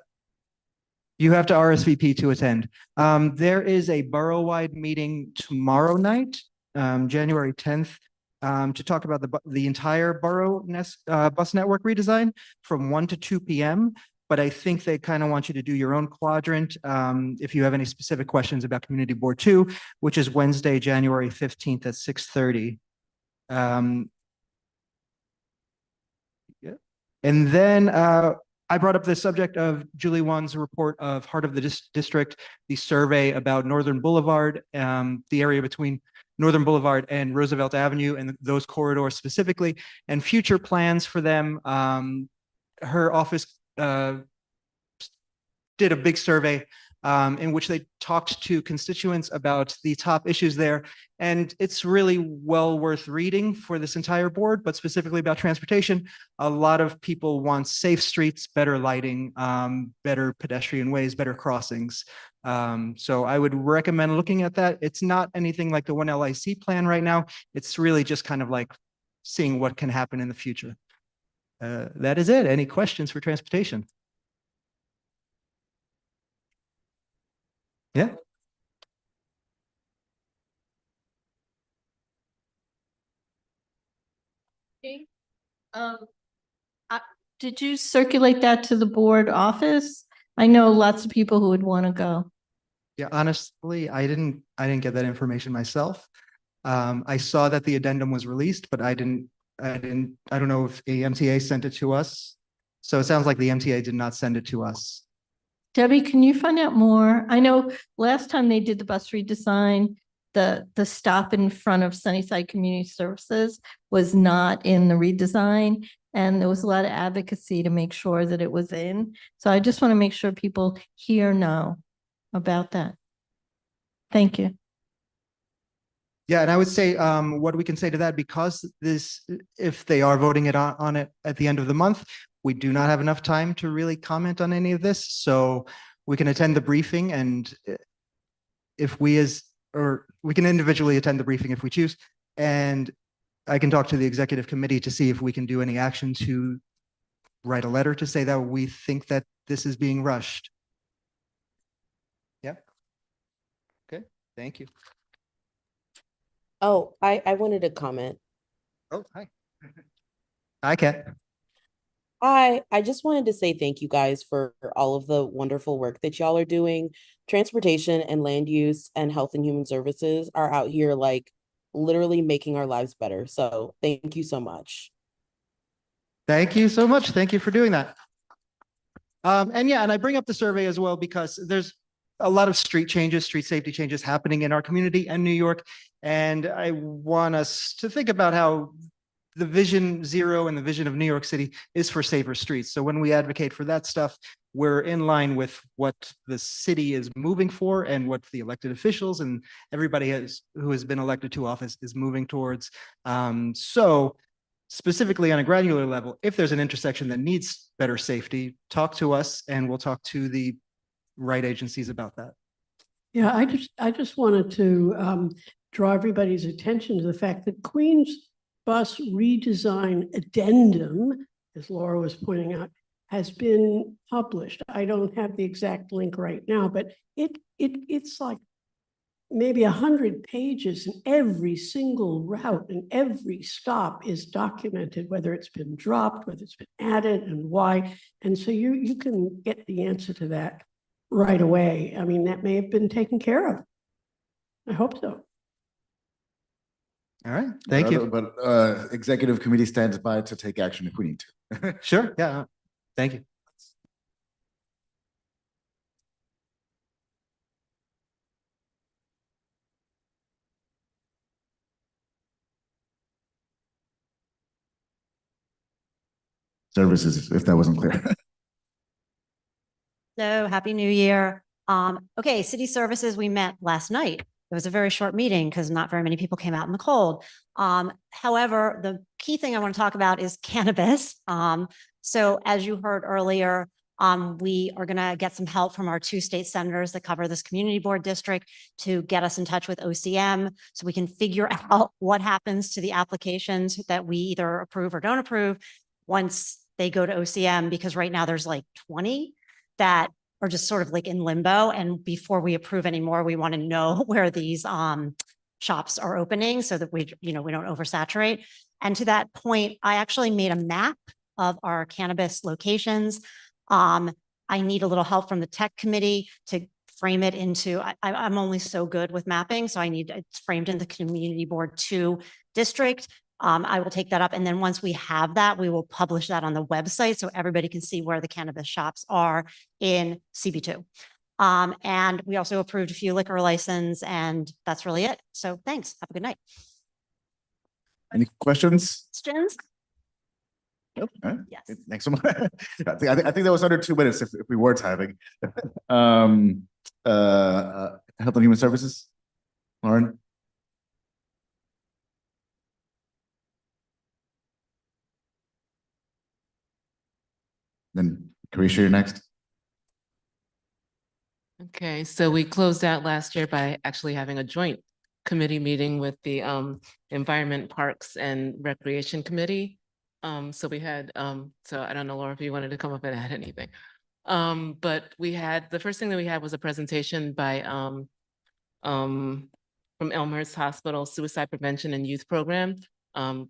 You have to RSVP to attend. There is a borough-wide meeting tomorrow night, January 10th, to talk about the entire borough bus network redesign from 1 to 2 p.m. But I think they kind of want you to do your own quadrant if you have any specific questions about Community Board 2, which is Wednesday, January 15th at 6:30. Yeah. And then I brought up the subject of Julie Wan's report of Heart of the District, the survey about Northern Boulevard, the area between Northern Boulevard and Roosevelt Avenue and those corridors specifically, and future plans for them. Her office did a big survey in which they talked to constituents about the top issues there. And it's really well worth reading for this entire board, but specifically about transportation. A lot of people want safe streets, better lighting, better pedestrian ways, better crossings. So I would recommend looking at that. It's not anything like the One LIC plan right now. It's really just kind of like seeing what can happen in the future. That is it. Any questions for transportation? Yeah. Did you circulate that to the board office? I know lots of people who would want to go. Yeah, honestly, I didn't get that information myself. I saw that the addendum was released, but I don't know if the MTA sent it to us. So it sounds like the MTA did not send it to us. Debbie, can you find out more? I know last time they did the bus redesign, the stop in front of Sunnyside Community Services was not in the redesign. And there was a lot of advocacy to make sure that it was in. So I just want to make sure people here know about that. Thank you. Yeah, and I would say what we can say to that, because if they are voting it on it at the end of the month, we do not have enough time to really comment on any of this. So we can attend the briefing, and if we can individually attend the briefing if we choose. And I can talk to the executive committee to see if we can do any action to write a letter to say that we think that this is being rushed. Yeah. Okay, thank you. Oh, I wanted to comment. Oh, hi. Hi, Kat. I just wanted to say thank you guys for all of the wonderful work that y'all are doing. Transportation and land use and health and human services are out here like literally making our lives better. So thank you so much. Thank you so much. Thank you for doing that. And yeah, and I bring up the survey as well because there's a lot of street safety changes happening in our community and New York. And I want us to think about how the vision 0 and the vision of New York City is for safer streets. So when we advocate for that stuff, we're in line with what the city is moving for and what the elected officials and everybody who has been elected to office is moving towards. So specifically on a granular level, if there's an intersection that needs better safety, talk to us and we'll talk to the right agencies about that. Yeah, I just wanted to draw everybody's attention to the fact that Queens Bus Redesign Addendum, as Laura was pointing out, has been published. I don't have the exact link right now, but it's like maybe 100 pages, and every single route and every stop is documented, whether it's been dropped, whether it's been added, and why. And so you can get the answer to that right away. I mean, that may have been taken care of. I hope so. All right, thank you. But executive committee stands by to take action if we need to. Sure, yeah, thank you. Services, if that wasn't clear. So happy New Year. Okay, city services, we met last night. It was a very short meeting because not very many people came out in the cold. However, the key thing I want to talk about is cannabis. So as you heard earlier, we are going to get some help from our 2 state senators that cover this community board district to get us in touch with OCM so we can figure out what happens to the applications that we either approve or don't approve once they go to OCM, because right now there's like 20 that are just sort of like in limbo. And before we approve anymore, we want to know where these shops are opening so that we don't oversaturate. And to that point, I actually made a map of our cannabis locations. I need a little help from the tech committee to frame it into, I'm only so good with mapping, so I need it framed in the community board 2 district. I will take that up. And then once we have that, we will publish that on the website so everybody can see where the cannabis shops are in CB2. And we also approved a few liquor license, and that's really it. So thanks. Have a good night. Any questions? Questions? Nope. All right. Yes. Next one. I think that was under 2 minutes if we were timing. Health and Human Services, Lauren. Then Carisha, you're next. Okay, so we closed out last year by actually having a joint committee meeting with the Environment, Parks and Recreation Committee. So we had, so I don't know, Laura, if you wanted to come up and add anything. But we had, the first thing that we had was a presentation by from Elmhurst Hospital Suicide Prevention and Youth Program.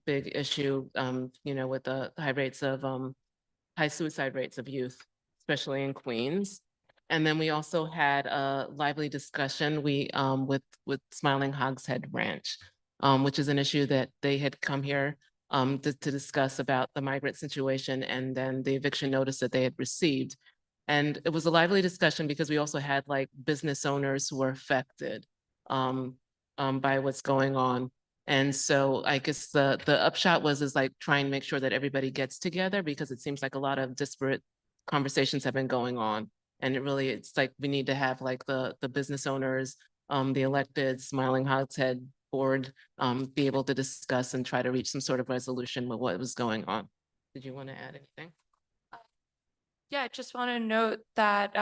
Big issue, with the high suicide rates of youth, especially in Queens. And then we also had a lively discussion with Smiling Hogs Head Ranch, which is an issue that they had come here to discuss about the migrant situation and then the eviction notice that they had received. And it was a lively discussion because we also had like business owners who were affected by what's going on. And so I guess the upshot is like trying to make sure that everybody gets together, because it seems like a lot of disparate conversations have been going on. And it's like we need to have like the business owners, the elected Smiling Hogs Head board be able to discuss and try to reach some sort of resolution with what was going on. Did you want to add anything? Yeah, I just want to note that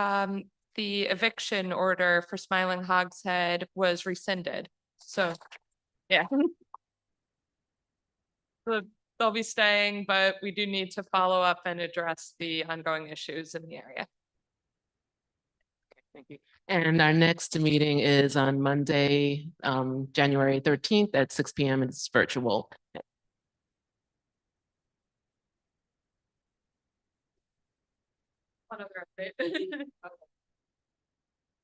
the eviction order for Smiling Hogs Head was rescinded. So, yeah. So they'll be staying, but we do need to follow up and address the ongoing issues in the area. Thank you. And our next meeting is on Monday, January 13th at 6 p.m. and it's virtual. One other update.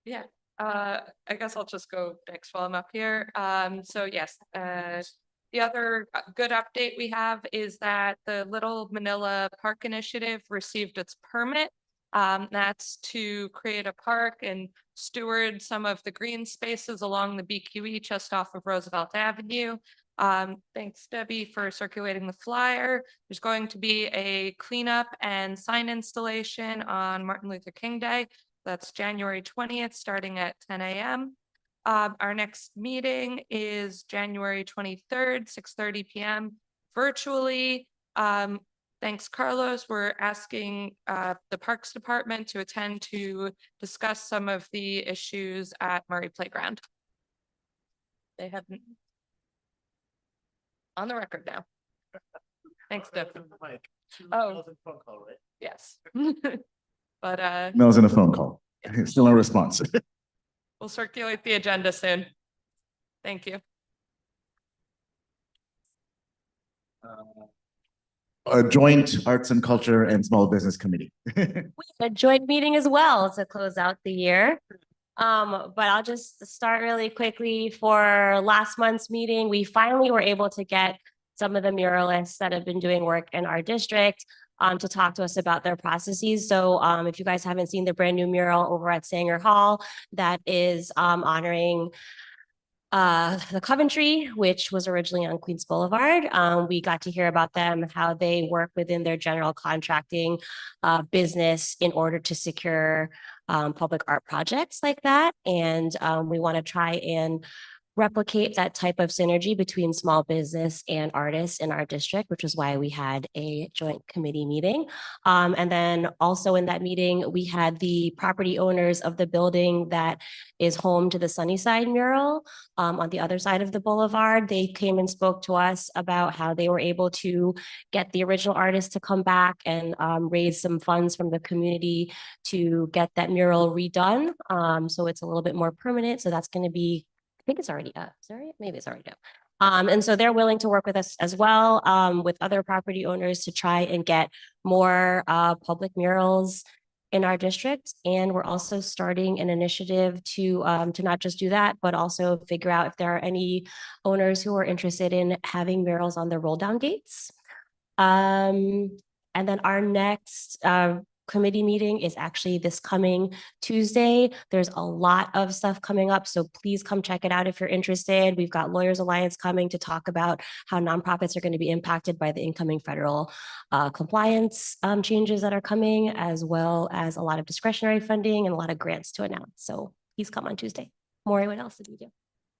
Yeah, I guess I'll just go next while I'm up here. So yes, the other good update we have is that the Little Manila Park Initiative received its permit. That's to create a park and steward some of the green spaces along the BQE just off of Roosevelt Avenue. Thanks, Debbie, for circulating the flyer. There's going to be a cleanup and sign installation on Martin Luther King Day. That's January 20th, starting at 10 a.m. Our next meeting is January 23rd, 6:30 p.m. virtually. Thanks, Carlos. We're asking the Parks Department to attend to discuss some of the issues at Murray Playground. They haven't on the record now. Thanks, Deb. Oh, yes. But Mel's in a phone call. Still no response. we'll circulate the agenda soon. Thank you. A joint arts and culture and small business committee. A joint meeting as well to close out the year. But I'll just start really quickly. For last month's meeting, we finally were able to get some of the muralists that have been doing work in our district to talk to us about their processes. So if you guys haven't seen the brand new mural over at Sanger Hall, that is honoring the Coventry, which was originally on Queens Boulevard. We got to hear about them, how they work within their general contracting business in order to secure public art projects like that. And we want to try and replicate that type of synergy between small business and artists in our district, which is why we had a joint committee meeting. And then also in that meeting, we had the property owners of the building that is home to the Sunnyside mural on the other side of the boulevard. They came and spoke to us about how they were able to get the original artist to come back and raise some funds from the community to get that mural redone. So it's a little bit more permanent. So that's going to be, I think it's already up. Sorry, maybe it's already up. And so they're willing to work with us as well, with other property owners to try and get more public murals in our district. And we're also starting an initiative to not just do that, but also figure out if there are any owners who are interested in having murals on their roll down gates. And then our next committee meeting is actually this coming Tuesday. There's a lot of stuff coming up, so please come check it out if you're interested. We've got Lawyers Alliance coming to talk about how nonprofits are going to be impacted by the incoming federal compliance changes that are coming, as well as a lot of discretionary funding and a lot of grants to announce. So please come on Tuesday. Maury, what else did we do?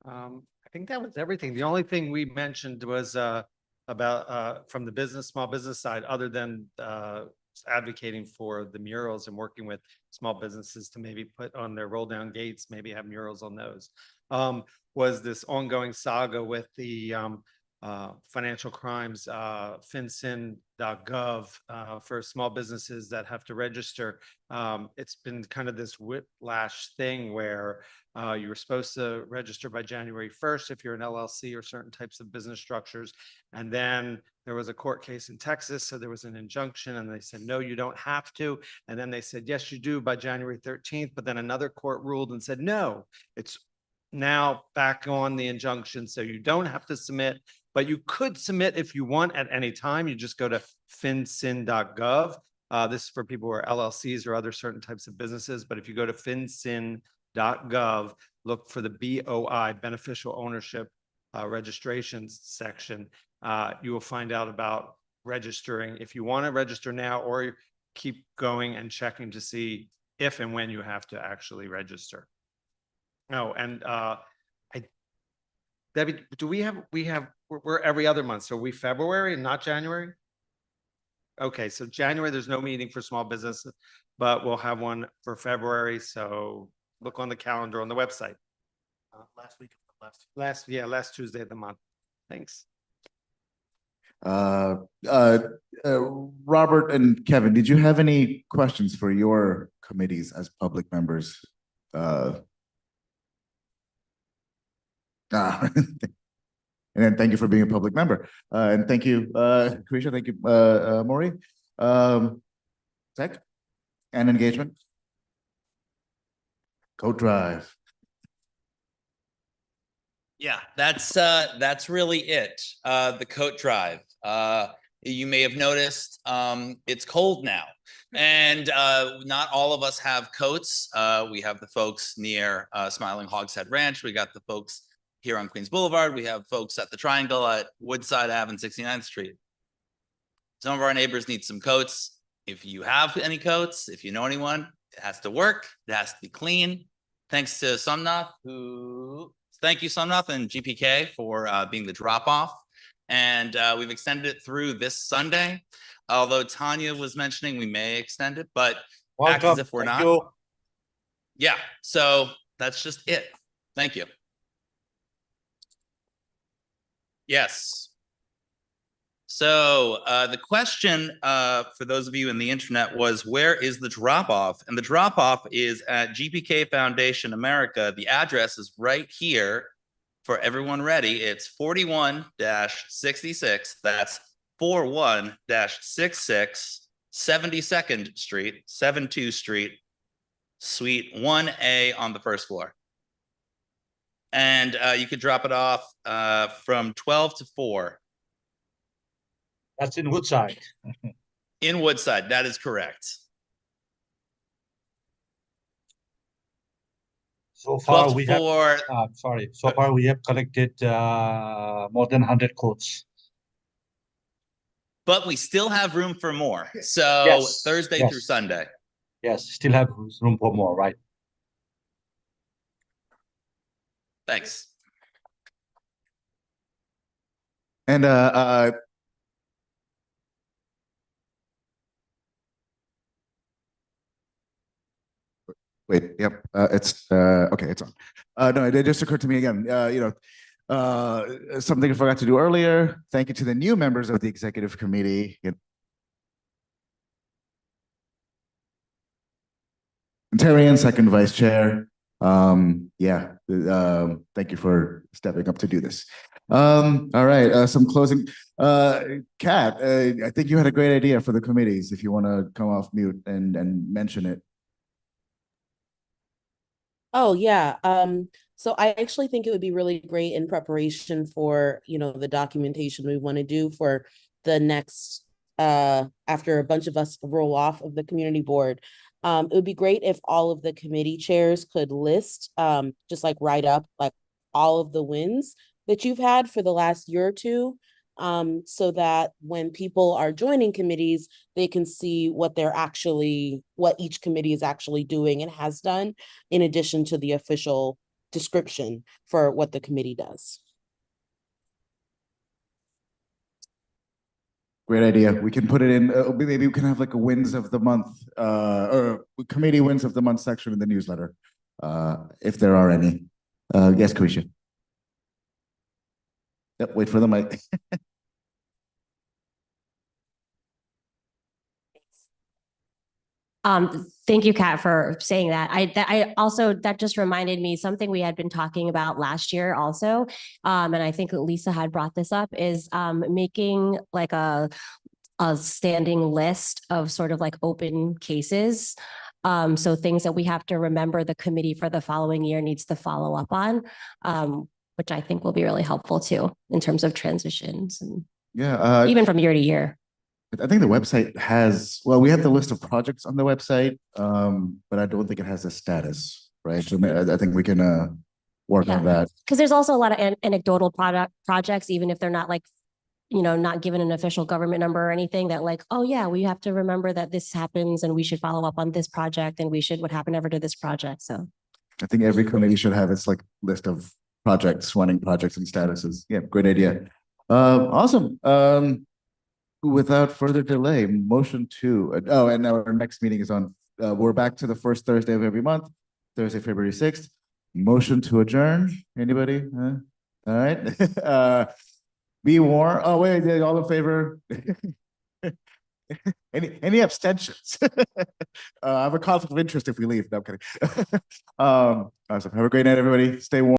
I think that was everything. The only thing we mentioned was about from the small business side, other than advocating for the murals and working with small businesses to maybe put on their roll down gates, maybe have murals on those, was this ongoing saga with the financial crimes, fincin.gov for small businesses that have to register. It's been kind of this whiplash thing where you were supposed to register by January 1st if you're an LLC or certain types of business structures. And then there was a court case in Texas, so there was an injunction and they said, no, you don't have to. And then they said, yes, you do by January 13th. But then another court ruled and said, no, it's now back on the injunction. So you don't have to submit, but you could submit if you want at any time. You just go to fincin.gov. This is for people who are LLCs or other certain types of businesses. But if you go to fincin.gov, look for the BOI, beneficial ownership registrations section. You will find out about registering if you want to register now, or keep going and checking to see if and when you have to actually register. Oh, and Debbie, we're every other month. So are we February and not January? Okay, so January, there's no meeting for small businesses, but we'll have one for February. So look on the calendar on the website. Last Tuesday of the month. Thanks. Robert and Kevin, did you have any questions for your committees as public members? And then thank you for being a public member. And thank you, Carisha, thank you, Maury. Tech and engagement. Coat Drive. Yeah, that's really it. The coat drive. You may have noticed it's cold now, and not all of us have coats. We have the folks near Smiling Hogshead Ranch. We got the folks here on Queens Boulevard. We have folks at the Triangle at Woodside Ave and 69th Street. Some of our neighbors need some coats. If you have any coats, if you know anyone, it has to work. It has to be clean. Thanks to Somnath, thank you, Somnath and GPK for being the drop-off. And we've extended it through this Sunday. Although Tanya was mentioning we may extend it, but act as if we're not. Yeah, so that's just it. Thank you. Yes. So the question for those of you in the internet was, where is the drop-off? And the drop-off is at GPK Foundation America. The address is right here for everyone ready. It's 41-66. That's 41-66 72nd Street, 72 Street, Suite 1A on the first floor. And you could drop it off from 12 to 4. That's in Woodside. In Woodside, that is correct. So far 12 we to have, 4. sorry, so far we have collected more than 100 quotes. But we still have room for more. So Yes, Thursday through yes. Sunday. Yes, still have room for more, right? Thanks. And wait, yep, it's okay, it's on. No, it just occurred to me again, something I forgot to do earlier. Thank you to the new members of the executive committee. Terry and second vice chair. Thank you for stepping up to do this. All right, some closing. Kat, I think you had a great idea for the committees. If you want to come off mute and mention it. Oh, yeah. So I actually think it would be really great in preparation for, the documentation we want to do for the next, after a bunch of us roll off of the community board. It would be great if all of the committee chairs could list, just like write up like all of the wins that you've had for the last year or two. So that when people are joining committees, they can see what each committee is actually doing and has done, in addition to the official description for what the committee does. Great idea. We can put it in, maybe we can have like a wins of the month, or committee wins of the month section in the newsletter, if there are any. Yes, Carisha. Yep, wait for the mic. Thank you, Kat, for saying that. I also, that just reminded me something we had been talking about last year also. And I think Lisa had brought this up, is making like a standing list of sort of like open cases. So things that we have to remember the committee for the following year needs to follow up on, which I think will be really helpful too, in terms of transitions and even from year to year. I think the website has, well, we have the list of projects on the website, but I don't think it has a status, right? So I think we can work on that. Because there's also a lot of anecdotal projects, even if they're not like, not given an official government number or anything, that like, oh yeah, we have to remember that this happens and we should follow up on this project and what happened ever to this project. So I think every committee should have its like list of projects, running projects and statuses. Yeah, great idea. Awesome. Without further delay, motion to, and our next meeting is on, we're back to the first Thursday of every month, Thursday, February 6th. Motion to adjourn. Anybody? All right. Be warned. Oh, wait, all in favor? Any abstentions? I have a conflict of interest if we leave. No, I'm kidding. Awesome. Have a great night, everybody. Stay warm.